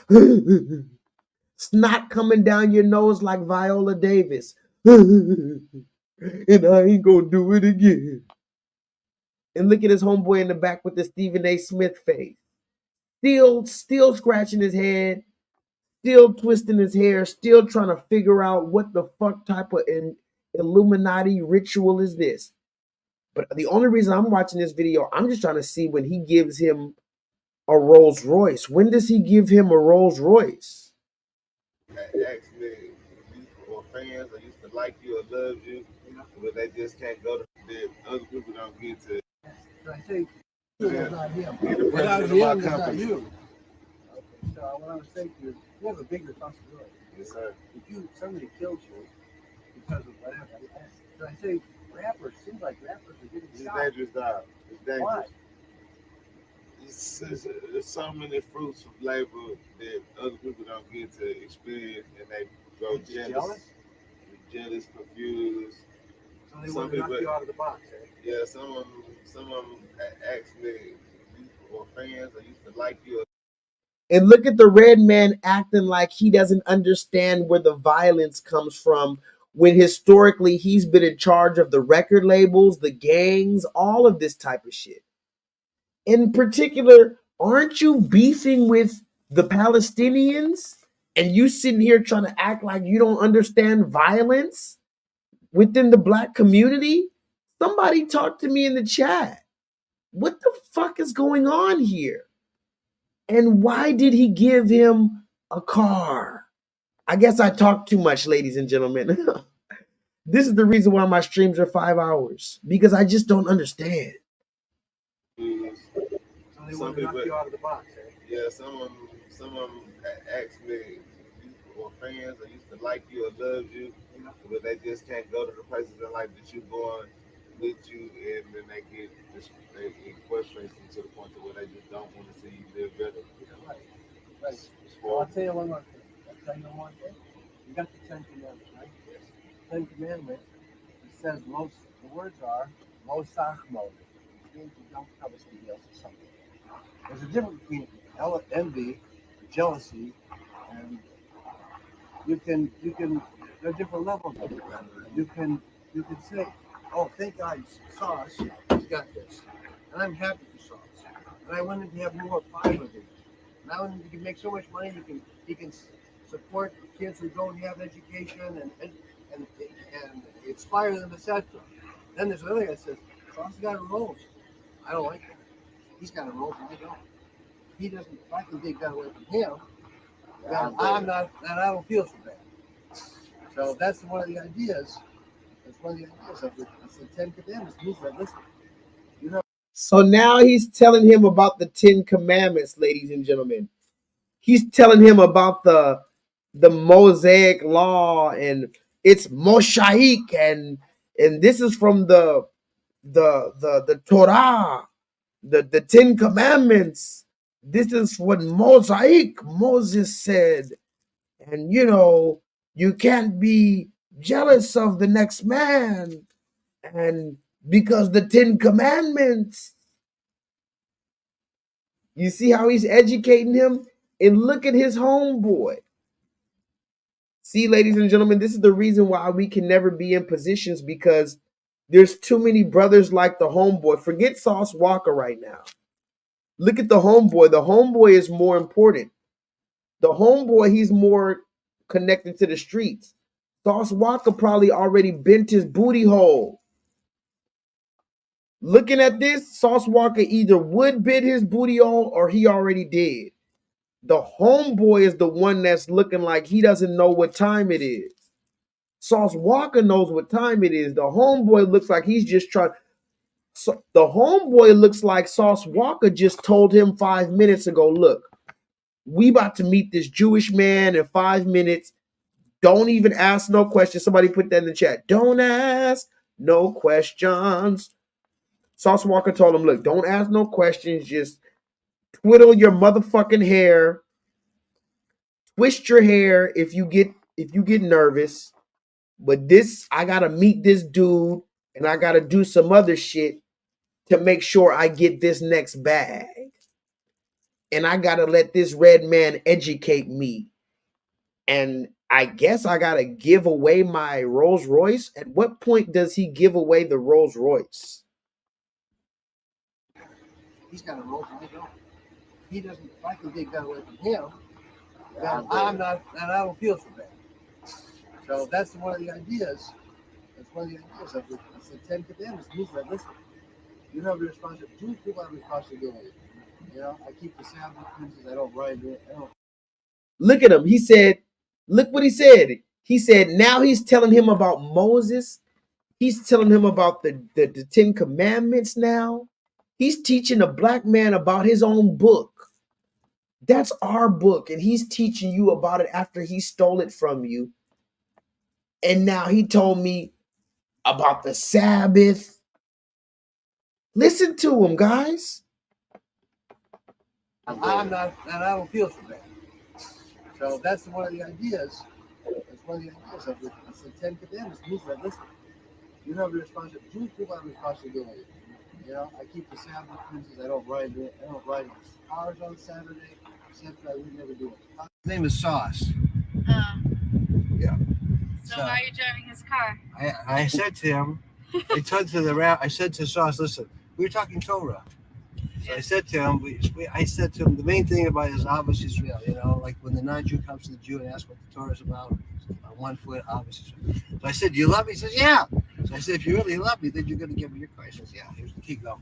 Snot coming down your nose like Viola Davis. And I ain't gonna do it again. And look at his homeboy in the back with the Stephen A. Smith face. Still scratching his head. Still twisting his hair, still trying to figure out what the fuck type of Illuminati ritual is this. But the only reason I'm watching this video, I'm just trying to see when he gives him a Rolls Royce. When does he give him a Rolls Royce? Actually, or fans that used to like you or love you, but they just can't go to the other people don't get to. I think Yeah. not him. Without him, it's not you. Okay, so what I was saying to you, you have a big responsibility. Yes, sir. If somebody kills you because of whatever, so I say rappers, seems like rappers are getting shot. It's dangerous, dog. It's dangerous. Why? There's so many fruits of labor that other people don't get to experience, and they go jealous, confused. So they want to knock you out of the box, eh? Yeah, some of them actually were fans that used to like you. And look at the red man acting like he doesn't understand where the violence comes from when historically he's been in charge of the record labels, the gangs, all of this type of shit. In particular, aren't you beefing with the Palestinians? And you sitting here trying to act like you don't understand violence within the black community? Somebody talk to me in the chat. What the fuck is going on here? And why did he give him a car? I guess I talk too much, ladies and gentlemen. This is the reason why my streams are 5 hours, because I just don't understand. So they want to knock you out of the box, eh? Yeah, some of them actually were fans that used to like you or love you, but they just can't go to the places in life that you're going with you, and then it frustrates them to the point to where they just don't want to see you live better. Right. Well, I'll tell you one more thing. You got the Ten Commandments, right? Yes. Ten Commandments. It says the words are lo sachmo, which means you don't cover somebody else's something. There's a difference between envy, jealousy, and you can there are different levels of it. You can say, oh, thank God Sauce, he's got this. And I'm happy for Sauce. And I want him to have more 5 of these. Now he can make so much money, he can support kids who don't have education and inspire them, etc. Then there's another guy that says, Sauce got a rose. I don't like that. He's got a rose and I don't. He doesn't. If I can take that away from him, then I'm not. Then I don't feel so bad. So that's one of the ideas. That's one of the ideas of it. It's the Ten Commandments. Means that listen, you know. So now he's telling him about the 10 Commandments, ladies and gentlemen. He's telling him about the Mosaic law, and it's Moshaik, and this is from the Torah, the 10 Commandments. This is what Moses said, and you can't be jealous of the next man, and because the 10 Commandments. You see how he's educating him? And look at his homeboy. See, ladies and gentlemen, this is the reason why we can never be in positions, because there's too many brothers like the homeboy. Forget Sauce Walker right now. Look at the homeboy. The homeboy is more important. The homeboy, he's more connected to the streets. Sauce Walker probably already bent his booty hole. Looking at this, Sauce Walker either would bend his booty hole or he already did. The homeboy is the one that's looking like he doesn't know what time it is. Sauce Walker knows what time it is. The homeboy looks like he's just trying. So the homeboy looks like Sauce Walker just told him 5 minutes ago, look, we about to meet this Jewish man in 5 minutes. Don't even ask no questions. Somebody put that in the chat. Don't ask no questions. Sauce Walker told him, look, don't ask no questions. Just twiddle your motherfucking hair. Twist your hair if you get nervous. But this, I gotta meet this dude and I gotta do some other shit to make sure I get this next bag. And I gotta let this red man educate me. And I guess I gotta give away my Rolls Royce. At what point does he give away the Rolls Royce? He's got a rose and I don't. He doesn't. If I can take that away from him, then I'm not. Then I don't feel so bad. So that's one of the ideas. That's one of the ideas of it. It's the Ten Commandments. Means that listen, you have a responsibility. Jewish people have a responsibility. You know, I keep the Sabbath. I don't ride it. I don't. Look at him. He said, look what he said. He said, now he's telling him about Moses. He's telling him about the 10 Commandments now. He's teaching a black man about his own book. That's our book. And he's teaching you about it after he stole it from you. And now he told me about the Sabbath. Listen to him, guys. I'm not, and I don't feel so bad. So that's one of the ideas. That's one of the ideas of it. It's the Ten Commandments. Means that listen, you have a responsibility. Jewish people have a responsibility. You know, I keep the Sabbath. I don't ride it. I don't ride cars on Saturday. Except I would never do it. His name is Sauce. Yeah. So why are you driving his car? I said to him, I said to Sauce, listen, we were talking Torah. So I said to him, the main thing about it is Ahavas Israel. You know, like when the non-Jew comes to the Jew and asks what the Torah is about, on 1 foot, Ahavas Israel. So I said, do you love me? He says, yeah. So I said, if you really love me, then you're going to give me your car. He says, yeah. Here's the key, go.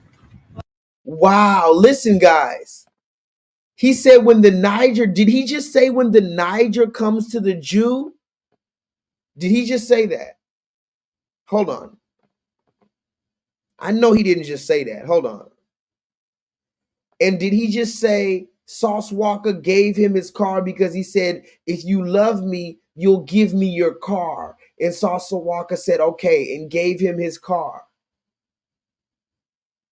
Wow. Listen, guys. He said when the Niger, did he just say when the Niger comes to the Jew? Did he just say that? Hold on. I know he didn't just say that. Hold on. And did he just say Sauce Walker gave him his car because he said, if you love me, you'll give me your car? And Sauce Walker said, okay, and gave him his car.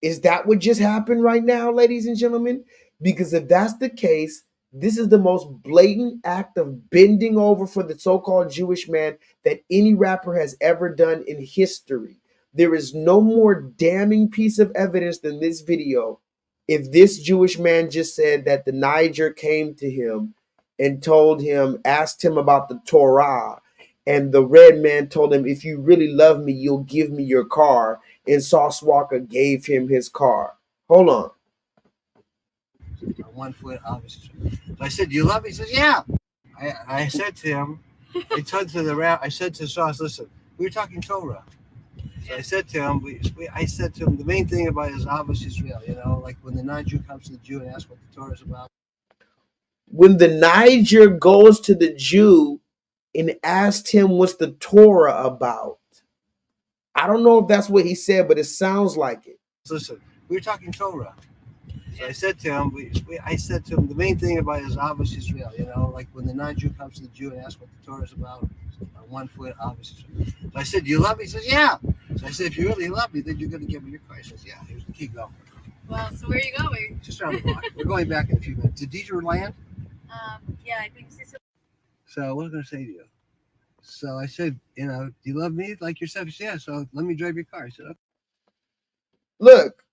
Is that what just happened right now, ladies and gentlemen? Because if that's the case, this is the most blatant act of bending over for the so-called Jewish man that any rapper has ever done in history. There is no more damning piece of evidence than this video. If this Jewish man just said that the Niger came to him and told him, asked him about the Torah, and the red man told him, if you really love me, you'll give me your car, and Sauce Walker gave him his car. Hold on. 1 foot, obviously. So I said, "Do you love me?" He says, "Yeah." I said to him, I said to Sauce, "Listen, we were talking Torah." So I said to him, I said to him, the main thing about it is obviously Israel. You know, like when the non-Jew comes to the Jew and asks what the Torah is about. When the Niger goes to the Jew and asked him what's the Torah about, I don't know if that's what he said, but it sounds like it. Listen, we were talking Torah. So I said to him, I said to him, the main thing about it is obviously Israel. You know, like when the non-Jew comes to the Jew and asks what the Torah is about. 1 foot, obviously. So I said, "Do you love me?" He says, "Yeah." So I said, "If you really love me, then you're going to give me your car." He says, "Yeah." Here's the key, go. Well, so where are you going? Just around the block. We're going back in a few minutes. Did Deidre land? Yeah, I think so. So what was I going to say to you? So I said, "You know, do you love me like yourself?" He said, "Yeah." So let me drive your car. I said, "Okay." Look,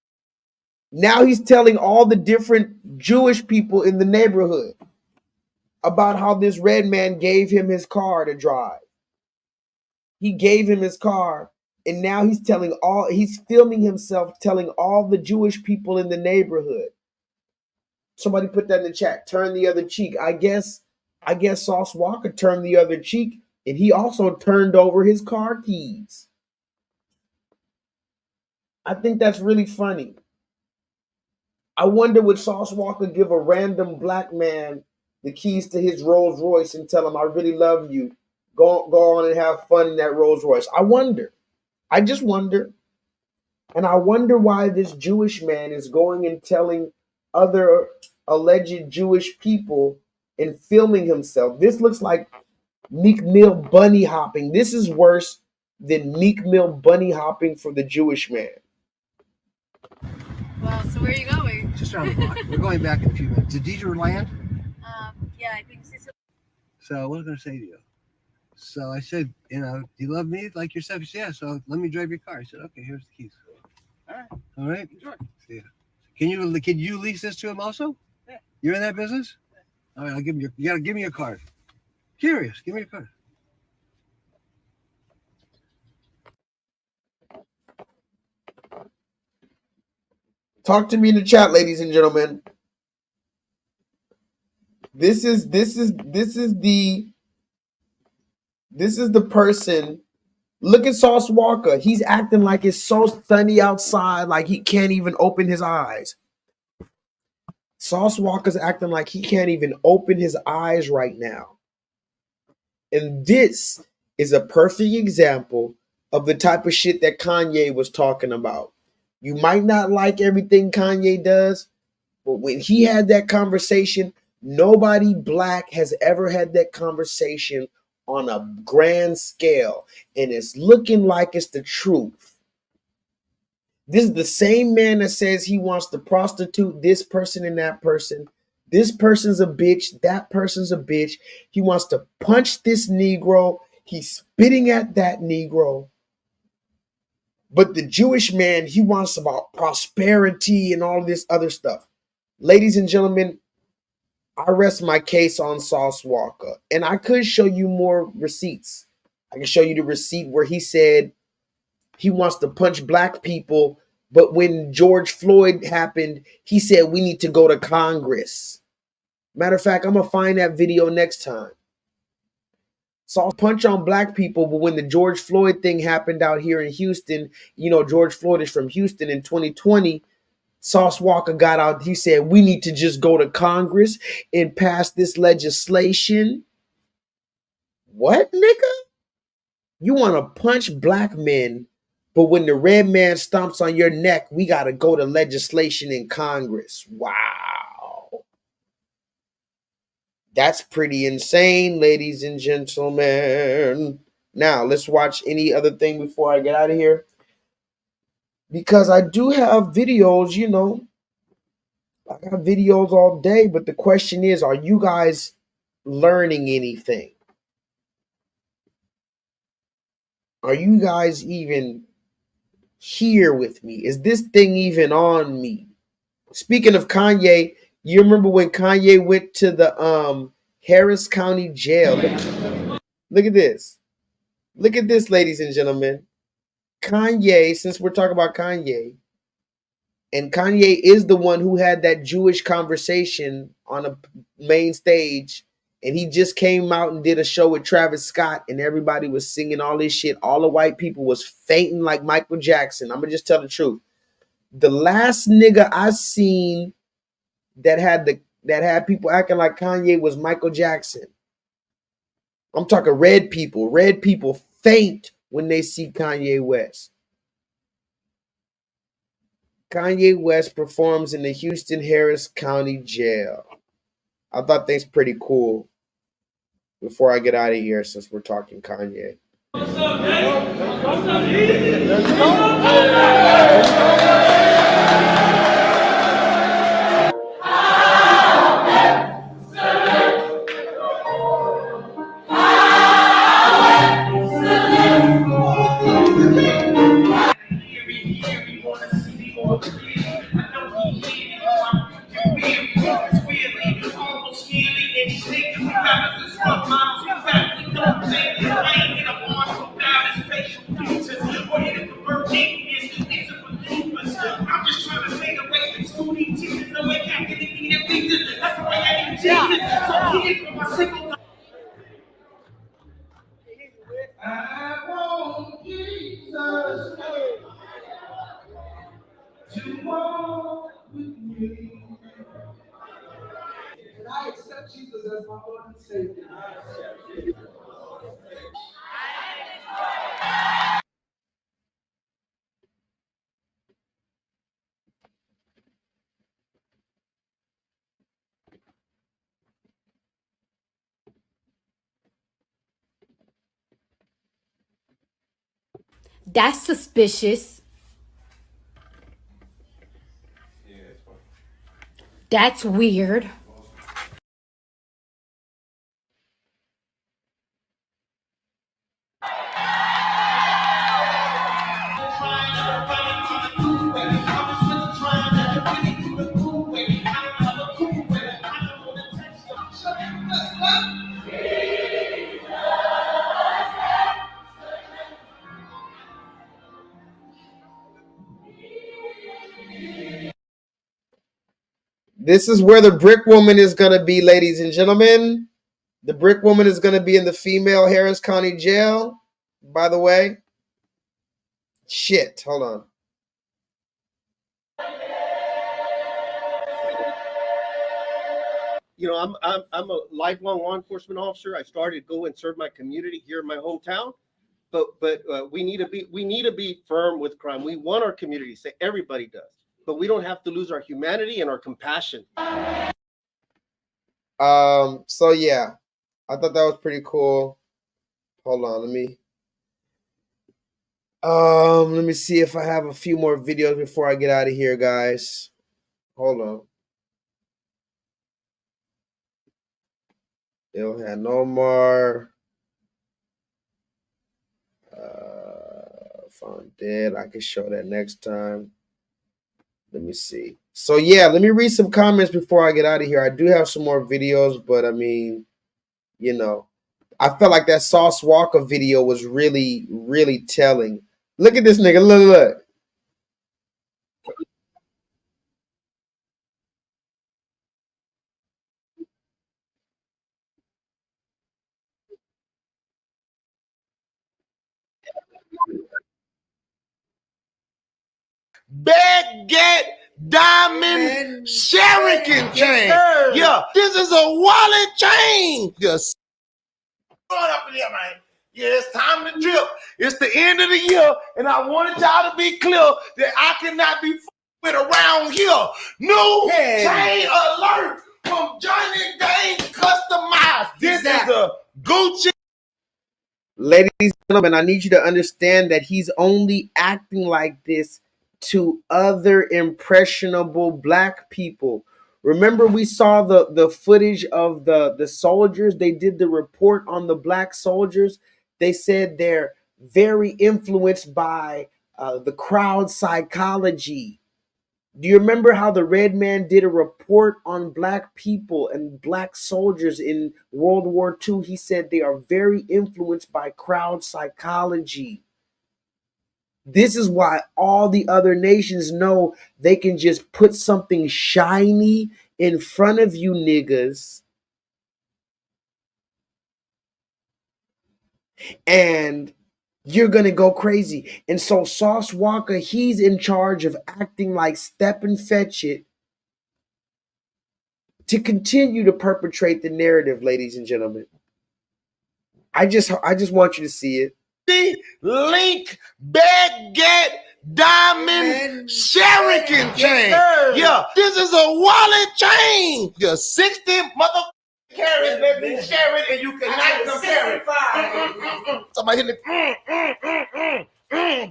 now he's telling all the different Jewish people in the neighborhood about how this red man gave him his car to drive. He gave him his car, and now he's filming himself telling all the Jewish people in the neighborhood. Somebody put that in the chat. Turn the other cheek. I guess Sauce Walker turned the other cheek, and he also turned over his car keys. I think that's really funny. I wonder would Sauce Walker give a random black man the keys to his Rolls Royce and tell him, "I really love you. Go on and have fun in that Rolls Royce." I wonder. I just wonder. And I wonder why this Jewish man is going and telling other alleged Jewish people and filming himself. This looks like Meek Mill bunny hopping. This is worse than Meek Mill bunny hopping for the Jewish man. Well, so where are you going? Just around the block. We're going back in a few minutes. Did Deidre land? Yeah, I think so. So what was I going to say to you? So I said, "You know, do you love me like yourself?" He said, "Yeah." So let me drive your car. I said, "Okay, here's the keys." All right. All right. Enjoy. See ya. Can you lease this to him also? Yeah. You're in that business? All right, I'll give him you gotta give me your card. Curious, give me your card. Talk to me in the chat, ladies and gentlemen. This is the person. Look at Sauce Walker. He's acting like it's so sunny outside, like he can't even open his eyes. Sauce Walker's acting like he can't even open his eyes right now. And this is a perfect example of the type of shit that Kanye was talking about. You might not like everything Kanye does, but when he had that conversation, nobody black has ever had that conversation on a grand scale. And it's looking like it's the truth. This is the same man that says he wants to prostitute this person and that person. This person's a bitch. That person's a bitch. He wants to punch this Negro. He's spitting at that Negro. But the Jewish man, he wants about prosperity and all this other stuff. Ladies and gentlemen, I rest my case on Sauce Walker. And I could show you more receipts. I can show you the receipt where he said he wants to punch black people. But when George Floyd happened, he said we need to go to Congress. Matter of fact, I'm going to find that video next time. Sauce punch on black people, but when the George Floyd thing happened out here in Houston, you know, George Floyd is from Houston in 2020. Sauce Walker got out. He said, we need to just go to Congress and pass this legislation. What, nigga? You want to punch black men, but when the red man stomps on your neck, we got to go to legislation in Congress. Wow. That's pretty insane, ladies and gentlemen. Now, let's watch any other thing before I get out of here. because I do have videos, you know. I got videos all day, but the question is, are you guys learning anything? Are you guys even here with me? Is this thing even on me? Speaking of Kanye, you remember when Kanye went to the Harris County jail? Look at this. Look at this, ladies and gentlemen. Kanye, since we're talking about Kanye, and Kanye is the one who had that Jewish conversation on a main stage, and he just came out and did a show with Travis Scott, and everybody was singing all this shit. All the white people was fainting like Michael Jackson. I'm gonna just tell the truth. The last nigga I seen that had people acting like Kanye was Michael Jackson. I'm talking red people. Red people faint when they see Kanye West. Kanye West performs in the Houston Harris County Jail. I thought things pretty cool before I get out of here since we're talking Kanye. I accept Jesus as my Lord and Savior. That's suspicious. That's weird. This is where the brick woman is going to be, ladies and gentlemen. The brick woman is going to be in the female Harris County Jail, by the way. Shit, hold on. You know, I'm a lifelong law enforcement officer. I started to go and serve my community here in my hometown, but we need to be firm with crime. We want our community to say everybody does, but we don't have to lose our humanity and our compassion. So yeah, I thought that was pretty cool. Hold on, let me see if I have a few more videos before I get out of here, guys. Hold on. Ilhan Omar. Found dead. I can show that next time. Let me see. So yeah, let me read some comments before I get out of here. I do have some more videos, but I mean, you know, I felt like that Sauce Walker video was really, really telling. Look at this nigga. Look. Baguette diamond Sheraton chain. Yeah, this is a wallet chain. Yes. Going up in here, man. Yeah, it's time to drip. It's the end of the year, and I wanted y'all to be clear that I cannot be with around here. New chain alert from Johnny Dane Customized. This is a Gucci. Ladies and gentlemen, I need you to understand that he's only acting like this to other impressionable black people. Remember, we saw the footage of the soldiers. They did the report on the black soldiers. They said they're very influenced by the crowd psychology. Do you remember how the red man did a report on black people and black soldiers in World War II? He said they are very influenced by crowd psychology. This is why all the other nations know they can just put something shiny in front of you niggas and you're gonna go crazy. And so Sauce Walka, he's in charge of acting like Step and Fetch It to continue to perpetrate the narrative, ladies and gentlemen. I just want you to see it. Link baguette diamond shuriken chain. Yeah, this is a wallet chain. The 60 mother carats, let me share it, and you cannot compare it. Somebody hit it.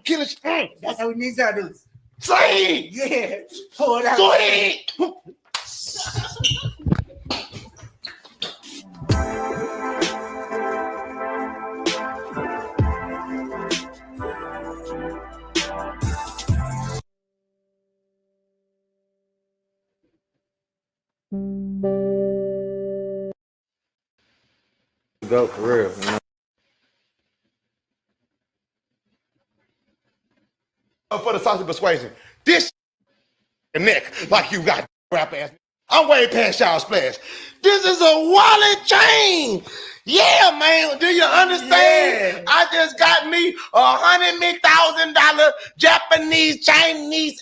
Kill it. That's how we need to do. Sweet. Yeah. Pull it out. Sweet. Go for real. You know? For the sausage persuasion, this neck like you got rap ass. I'm way past y'all splash. This is a wallet chain. Yeah, man. Do you understand? Yeah. I just got me $100,000 Japanese, Chinese,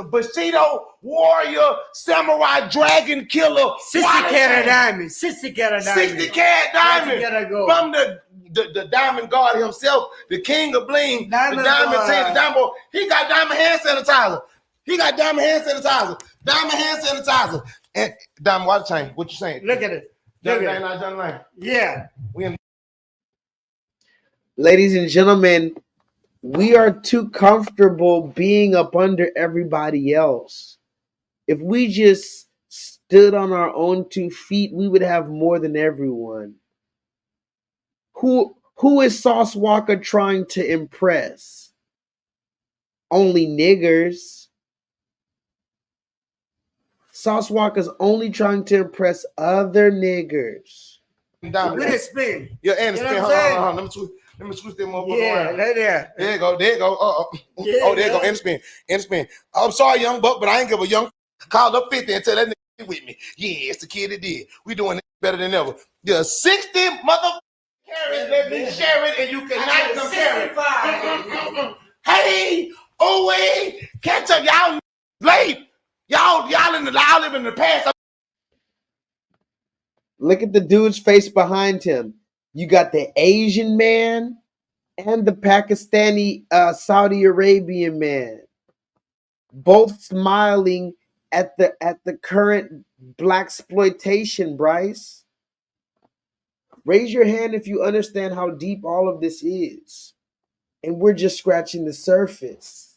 Bushido warrior, samurai, dragon killer. 60 karat diamond. 60 karat diamond. 60 karat diamond. From the diamond god himself, the king of bling, the diamond team, the diamond boy. He got diamond hand sanitizer. Diamond hand sanitizer. And diamond water chain. What you saying? Look at it. Yeah. Ladies and gentlemen, we are too comfortable being up under everybody else. If we just stood on our own 2 feet, we would have more than everyone. Who is Sauce Walka trying to impress? Only niggers. Sauce Walka's only trying to impress other niggers. With a spin. Yeah, and spin. Hold on. Let me switch that motherfucker around. Right there. There you go. There you go. There you go. End spin. I'm sorry, young buck, but I ain't give a young call up 50 and tell that nigga with me. Yeah, it's the kid that did. We doing it better than ever. The 60 mother carats, let me share it, and you cannot compare it. Hey, wait, catch up, y'all late. Y'all live in the past. Look at the dude's face behind him. You got the Asian man and the Pakistani Saudi Arabian man, both smiling at the current blaxploitation. Bryce, raise your hand if you understand how deep all of this is, and we're just scratching the surface.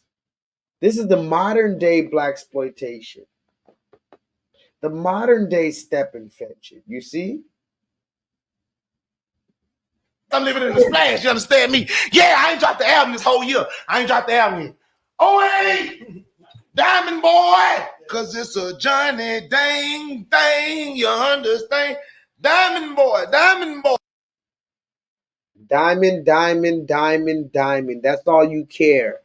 This is the modern day blaxploitation, the modern day step and fetch it. You see? I'm living in the splash, you understand me? Yeah, I ain't dropped the album this whole year. Oh, hey, Diamond Boy, cause it's a Johnny dang thing, you understand? Diamond Boy. Diamond. That's all you care.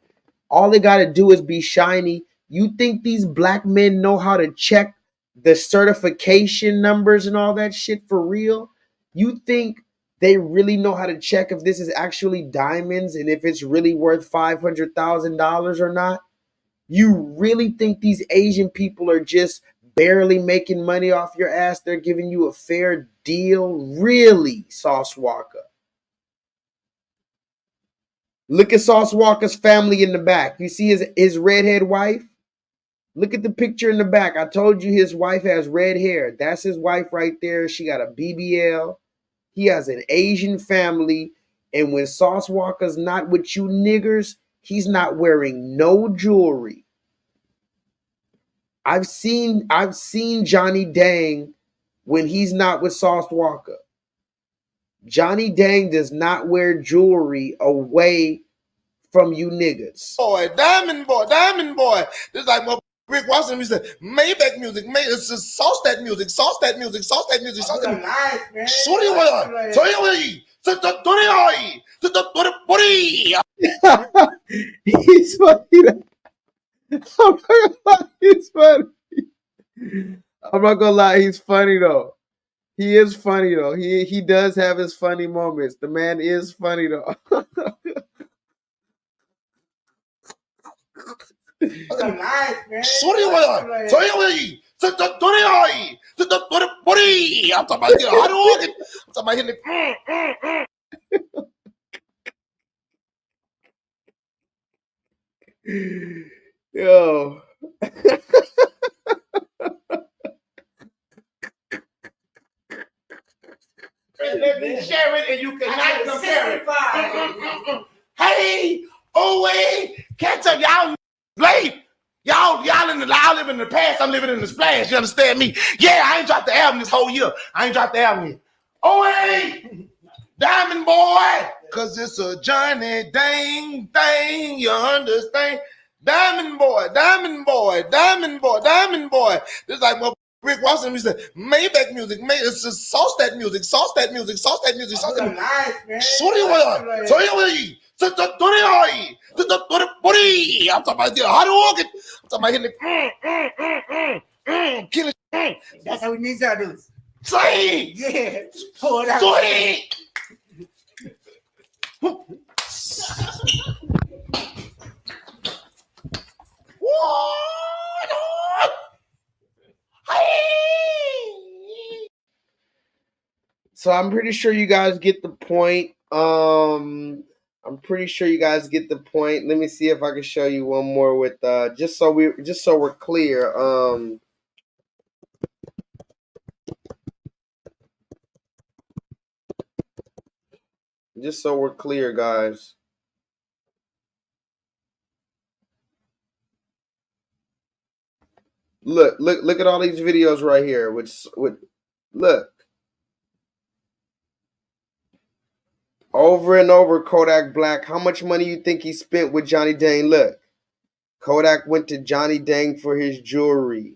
All they gotta do is be shiny. You think these black men know how to check the certification numbers and all that shit for real? You think they really know how to check if this is actually diamonds and if it's really worth $500,000 or not? You really think these Asian people are just barely making money off your ass? They're giving you a fair deal? Really, Sauce Walka? Look at Sauce Walka's family in the back. You see his redhead wife? Look at the picture in the back. I told you his wife has red hair. That's his wife right there. She got a BBL. He has an Asian family. And when Sauce Walka's not with you niggers, He's not wearing no jewelry. I've seen Johnny Dang when he's not with Sauce Walker. Johnny Dang does not wear jewelry away from you niggas. Diamond boy. This is like what Rick Washington said, Maybach music, it's just sauce that music. So what do you want? He's funny. He's funny. I'm not gonna lie, he's funny though. He is funny though. He does have his funny moments. The man is funny though. Yo. Let me share it and you cannot compare it. Hey, wait, catch up, y'all late. Y'all live in the past, I'm living in the splash. You understand me? Yeah, I ain't dropped the album this whole year. I ain't dropped the album yet. Wait, Diamond Boy, cause it's a Johnny Dang thing, you understand? Diamond Boy. This is like what Rick Washington said, Maybach music, it's just sauce that music. So what do you want? I'm talking about how to walk it. I'm talking about hitting kill it. That's how we need to do it. Say, yeah, pull it out. Sweet. So I'm pretty sure you guys get the point. I'm pretty sure you guys get the point. Let me see if I can show you one more with just so we're clear. Just so we're clear, guys. Look at all these videos right here. Look. Over and over, Kodak Black. How much money you think he spent with Johnny Dang? Look. Kodak went to Johnny Dang for his jewelry.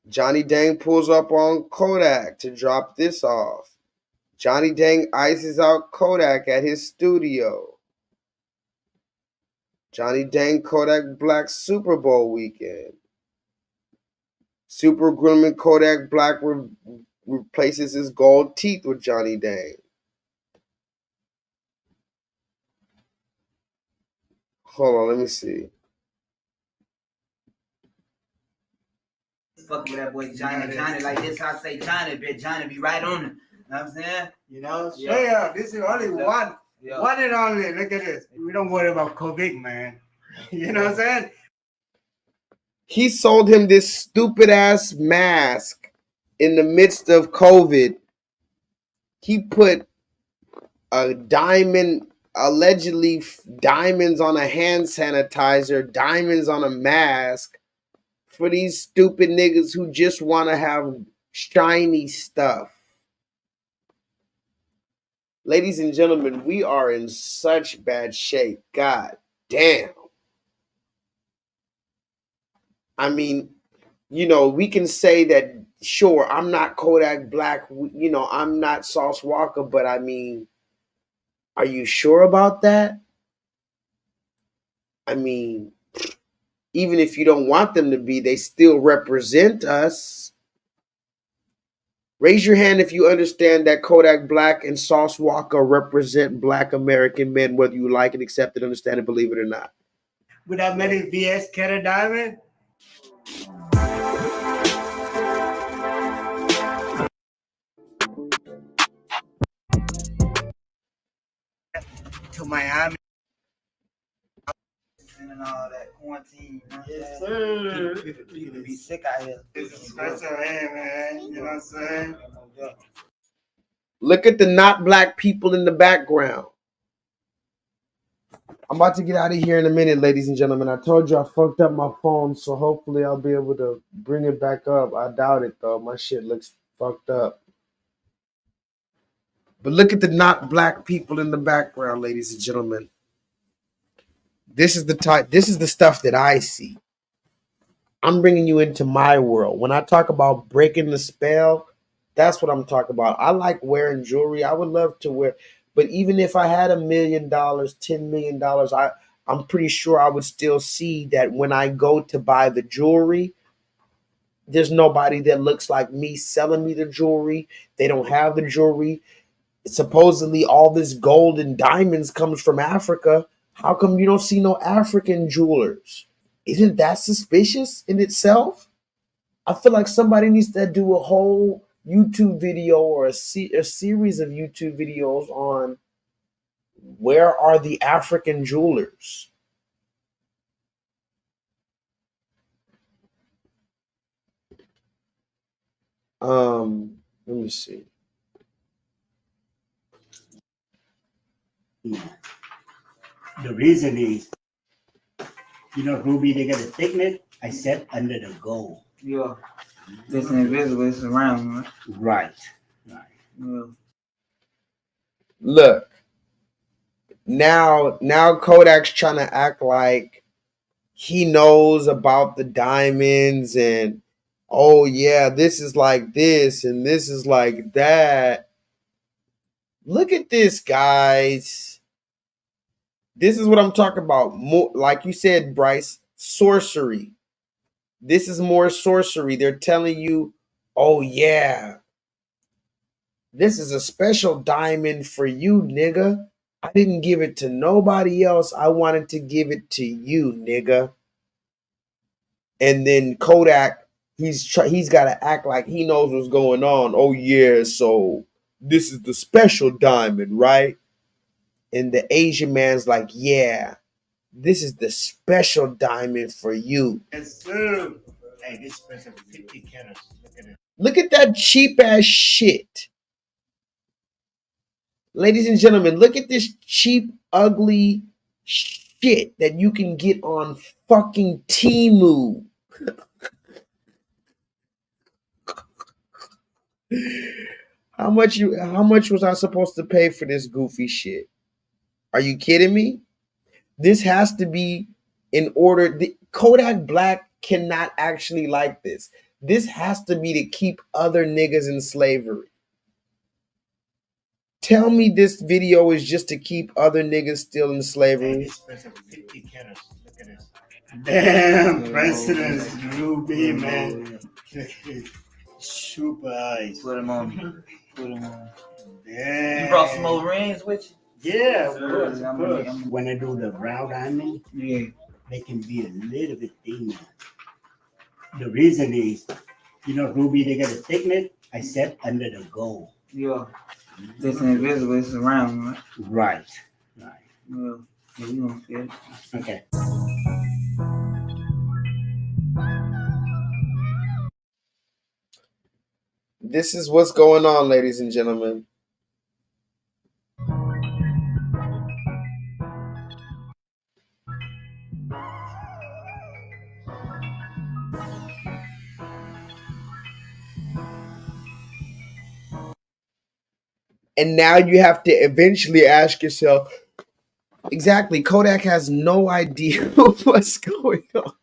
Johnny Dang pulls up on Kodak to drop this off. Johnny Dang ices out Kodak at his studio. Johnny Dang Kodak Black Super Bowl weekend. Super grooming Kodak Black replaces his gold teeth with Johnny Dang. Hold on, let me see. Fuck with that boy Johnny like this. I say Johnny, bitch. Johnny be right on it. You know what I'm saying? You know, straight up. This is only one. Yeah. One and only. Look at this. We don't worry about COVID, man. You know what I'm saying? He sold him this stupid ass mask in the midst of COVID. He put a diamond, allegedly diamonds on a hand sanitizer, diamonds on a mask for these stupid niggas who just want to have shiny stuff. Ladies and gentlemen, we are in such bad shape. God damn. I mean, you know, we can say that, sure, I'm not Kodak Black, you know, I'm not Sauce Walker, but I mean, are you sure about that? I mean, even if you don't want them to be, they still represent us. Raise your hand if you understand that Kodak Black and Sauce Walker represent Black American men, whether you like it, accept it, understand it, believe it or not. With that many VS Carrot Diamond? To Miami. And all that quarantine. You know yes, sir. People be sick out here. This is special, man. You know what I'm saying? Look at the not Black people in the background. I'm about to get out of here in a minute, ladies and gentlemen. I told you I fucked up my phone, so hopefully I'll be able to bring it back up. I doubt it, though. My shit looks fucked up. But look at the not black people in the background, ladies and gentlemen. This is the type. This is the stuff that I see. I'm bringing you into my world. When I talk about breaking the spell, that's what I'm talking about. I like wearing jewelry. I would love to wear, but even if I had $1 million, $10 million, I'm pretty sure I would still see that when I go to buy the jewelry, there's nobody that looks like me selling me the jewelry. They don't have the jewelry. Supposedly all this gold and diamonds comes from Africa. How come you don't see no African jewelers? Isn't that suspicious in itself? I feel like somebody needs to do a whole YouTube video or a series of YouTube videos on where are the African jewelers. Let me see. The reason is, Ruby, they got a thickness. I said under the gold. Yeah. It's invisible, it's around, right? Right. Yeah. Look, now Kodak's trying to act like he knows about the diamonds and oh yeah, this is like this and this is like that. Look at this, guys. This is what I'm talking about. More, like you said, Bryce, sorcery. This is more sorcery. They're telling you, oh yeah, this is a special diamond for you, nigga. I didn't give it to nobody else. I wanted to give it to you, nigga. And then Kodak, he's got to act like he knows what's going on. Oh yeah, so this is the special diamond, right? And the Asian man's like, yeah, this is the special diamond for you. Yes, sir. Hey, this special 50 carats. Look at it. Look at that cheap ass shit. Ladies and gentlemen, look at this cheap, ugly shit that you can get on fucking Temu. How much was I supposed to pay for this goofy shit? Are you kidding me? This has to be in order. Kodak Black cannot actually like this. This has to be to keep other niggas in slavery. Tell me this video is just to keep other niggas still in slavery. Hey, this 50 carats. Look at this. Damn, President Ruby, man. Super eyes. Put them on. Put them on. Damn. You brought some more rings with you? Yeah, of course. When I do the round diamond, yeah, they can be a little bit thinner. The reason is, Ruby, they got a thickness. I said under the gold. Yeah. It's invisible, it's around, right? Right. Right. Yeah, you don't feel it. Okay. This is what's going on, ladies and gentlemen. And now you have to eventually ask yourself, exactly, Kodak has no idea what's going on.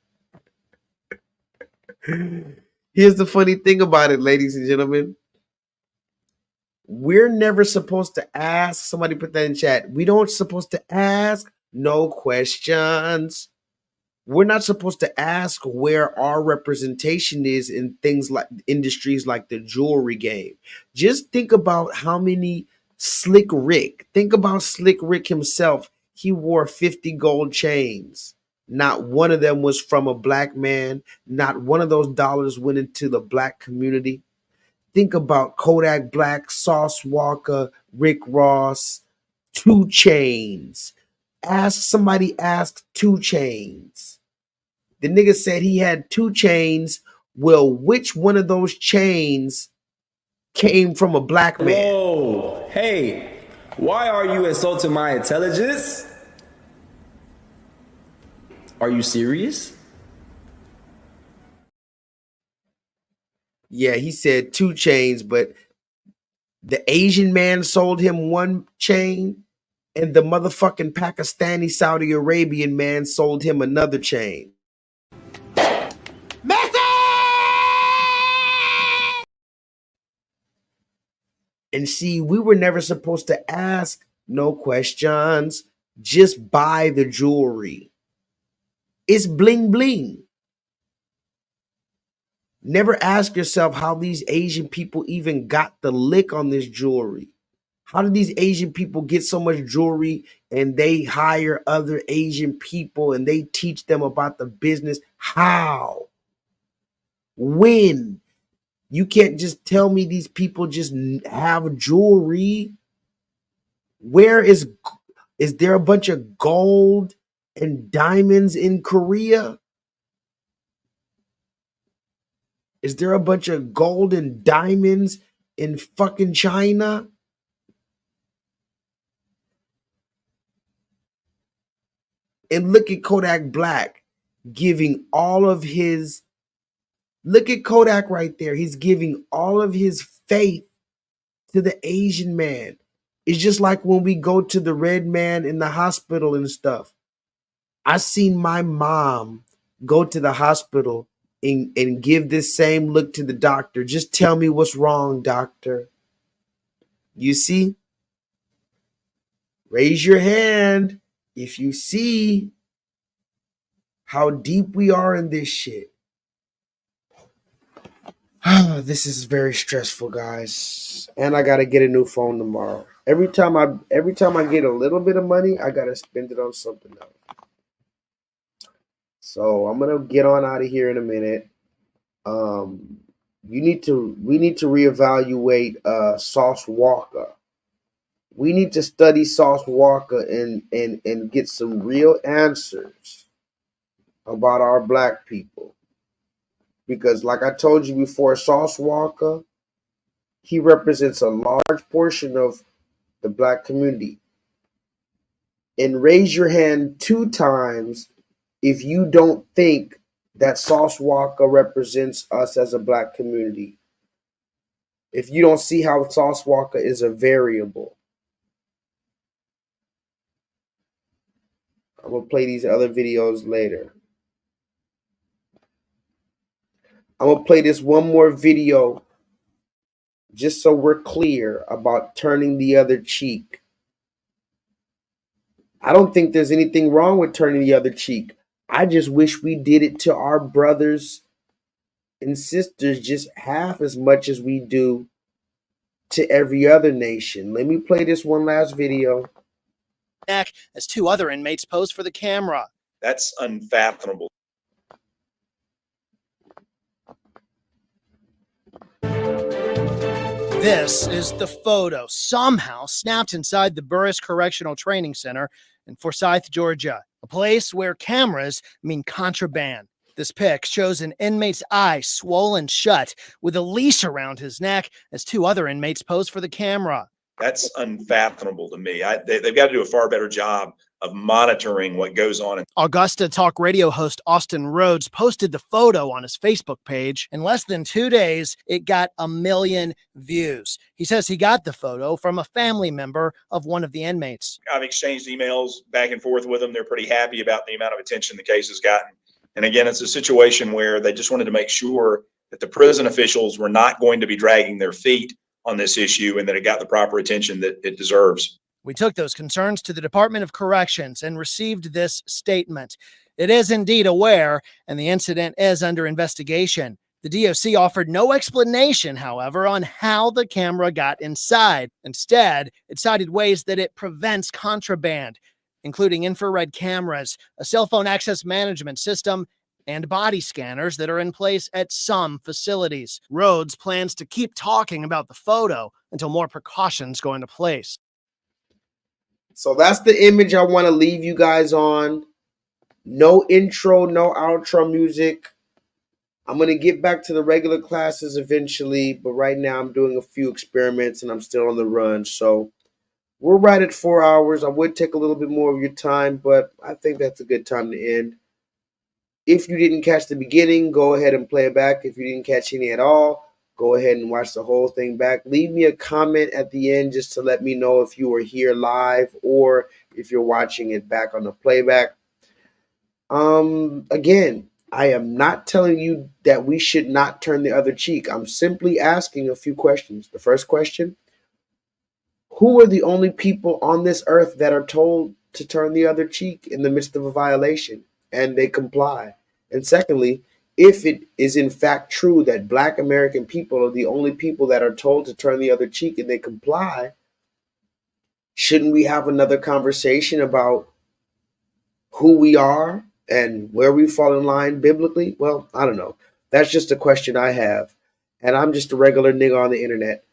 Here's the funny thing about it, ladies and gentlemen. We're never supposed to ask. Somebody put that in chat. We don't supposed to ask no questions. We're not supposed to ask where our representation is in things like industries like the jewelry game. Just think about how many Slick Rick. Think about Slick Rick himself. He wore 50 gold chains. Not one of them was from a black man. Not one of those dollars went into the black community. Think about Kodak Black, Sauce Walker, Rick Ross, 2 Chainz. Ask 2 Chainz. The nigga said he had 2 chains. Well, which one of those chains came from a black man? Whoa, hey, why are you insulting my intelligence? Are you serious? Yeah, he said 2 chains, but the Asian man sold him 1 chain, and the motherfucking Pakistani Saudi Arabian man sold him another chain. And see, we were never supposed to ask no questions. Just buy the jewelry. It's bling bling. Never ask yourself how these Asian people even got the lick on this jewelry. How did these Asian people get so much jewelry and they hire other Asian people and they teach them about the business? How? When? You can't just tell me these people just have jewelry. Where is there a bunch of gold and diamonds in Korea? Is there a bunch of gold and diamonds in fucking China? And look at Kodak Black giving all of his, look at Kodak right there. He's giving all of his faith to the Asian man. It's just like when we go to the red man in the hospital and stuff. I seen my mom go to the hospital and give this same look to the doctor. Just tell me what's wrong, doctor. You see? Raise your hand if you see how deep we are in this shit. This is very stressful, guys. And I gotta get a new phone tomorrow. Every time I get a little bit of money, I gotta spend it on something else. So I'm gonna get on out of here in a minute. We need to reevaluate Sauce Walker. We need to study Sauce Walker and get some real answers about our black people. Because like I told you before, Sauce Walker, he represents a large portion of the black community. And raise your hand 2 times if you don't think that Sauce Walker represents us as a black community. If you don't see how Sauce Walker is a variable. I'm going to play these other videos later. I'm going to play this one more video just so we're clear about turning the other cheek. I don't think there's anything wrong with turning the other cheek. I just wish we did it to our brothers and sisters just half as much as we do to every other nation. Let me play this one last video. As 2 other inmates pose for the camera. That's unfathomable. This is the photo somehow snapped inside the Burris Correctional Training Center in Forsyth, Georgia, a place where cameras mean contraband. This pic shows an inmate's eye swollen shut with a leash around his neck as 2 other inmates pose for the camera. That's unfathomable to me. They've got to do a far better job of monitoring what goes on. Augusta Talk Radio host Austin Rhodes posted the photo on his Facebook page. In less than 2 days, it got 1 million views. He says he got the photo from a family member of one of the inmates. I've exchanged emails back and forth with them. They're pretty happy about the amount of attention the case has gotten. And again, it's a situation where they just wanted to make sure that the prison officials were not going to be dragging their feet on this issue and that it got the proper attention that it deserves. We took those concerns to the Department of Corrections and received this statement. It is indeed aware, and the incident is under investigation. The DOC offered no explanation, however, on how the camera got inside. Instead, it cited ways that it prevents contraband, including infrared cameras, a cell phone access management system, and body scanners that are in place at some facilities. Rhodes plans to keep talking about the photo until more precautions go into place. So that's the image I want to leave you guys on. No intro, no outro music. I'm going to get back to the regular classes eventually, but right now I'm doing a few experiments and I'm still on the run. So we're right at 4 hours. I would take a little bit more of your time, but I think that's a good time to end. If you didn't catch the beginning, go ahead and play it back. If you didn't catch any at all, go ahead and watch the whole thing back. Leave me a comment at the end just to let me know if you were here live or if you're watching it back on the playback. Again, I am not telling you that we should not turn the other cheek. I'm simply asking a few questions. The first question, who are the only people on this earth that are told to turn the other cheek in the midst of a violation and they comply? And secondly, if it is in fact true that Black American people are the only people that are told to turn the other cheek and they comply, shouldn't we have another conversation about who we are and where we fall in line biblically? Well, I don't know. That's just a question I have. And I'm just a regular nigga on the internet.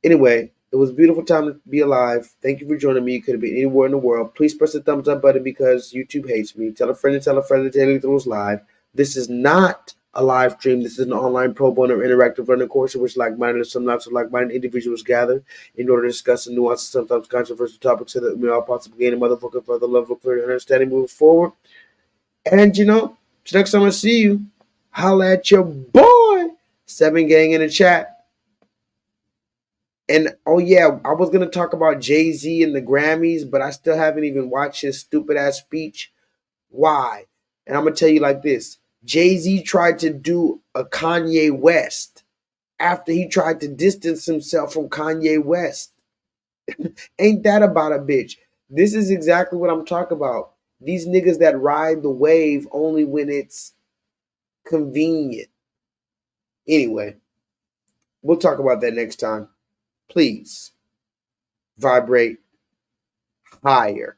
Anyway, it was a beautiful time to be alive. Thank you for joining me. You could have been anywhere in the world. Please press the thumbs up button because YouTube hates me. Tell a friend that J-LEETHAL was live. This is not a live stream. This is an online pro bono interactive learning course in which like-minded and some not so like-minded individuals gather in order to discuss the nuances, sometimes controversial topics so that we all possibly gain a motherfucker further level of clear understanding moving forward. And next time I see you, holla at your boy. 7 gang in the chat. And oh yeah, I was gonna talk about Jay-Z and the Grammys, but I still haven't even watched his stupid ass speech. Why? And I'm gonna tell you like this: Jay-Z tried to do a Kanye West after he tried to distance himself from Kanye West. Ain't that about a bitch? This is exactly what I'm talking about. These niggas that ride the wave only when it's convenient. Anyway, we'll talk about that next time. Please vibrate higher.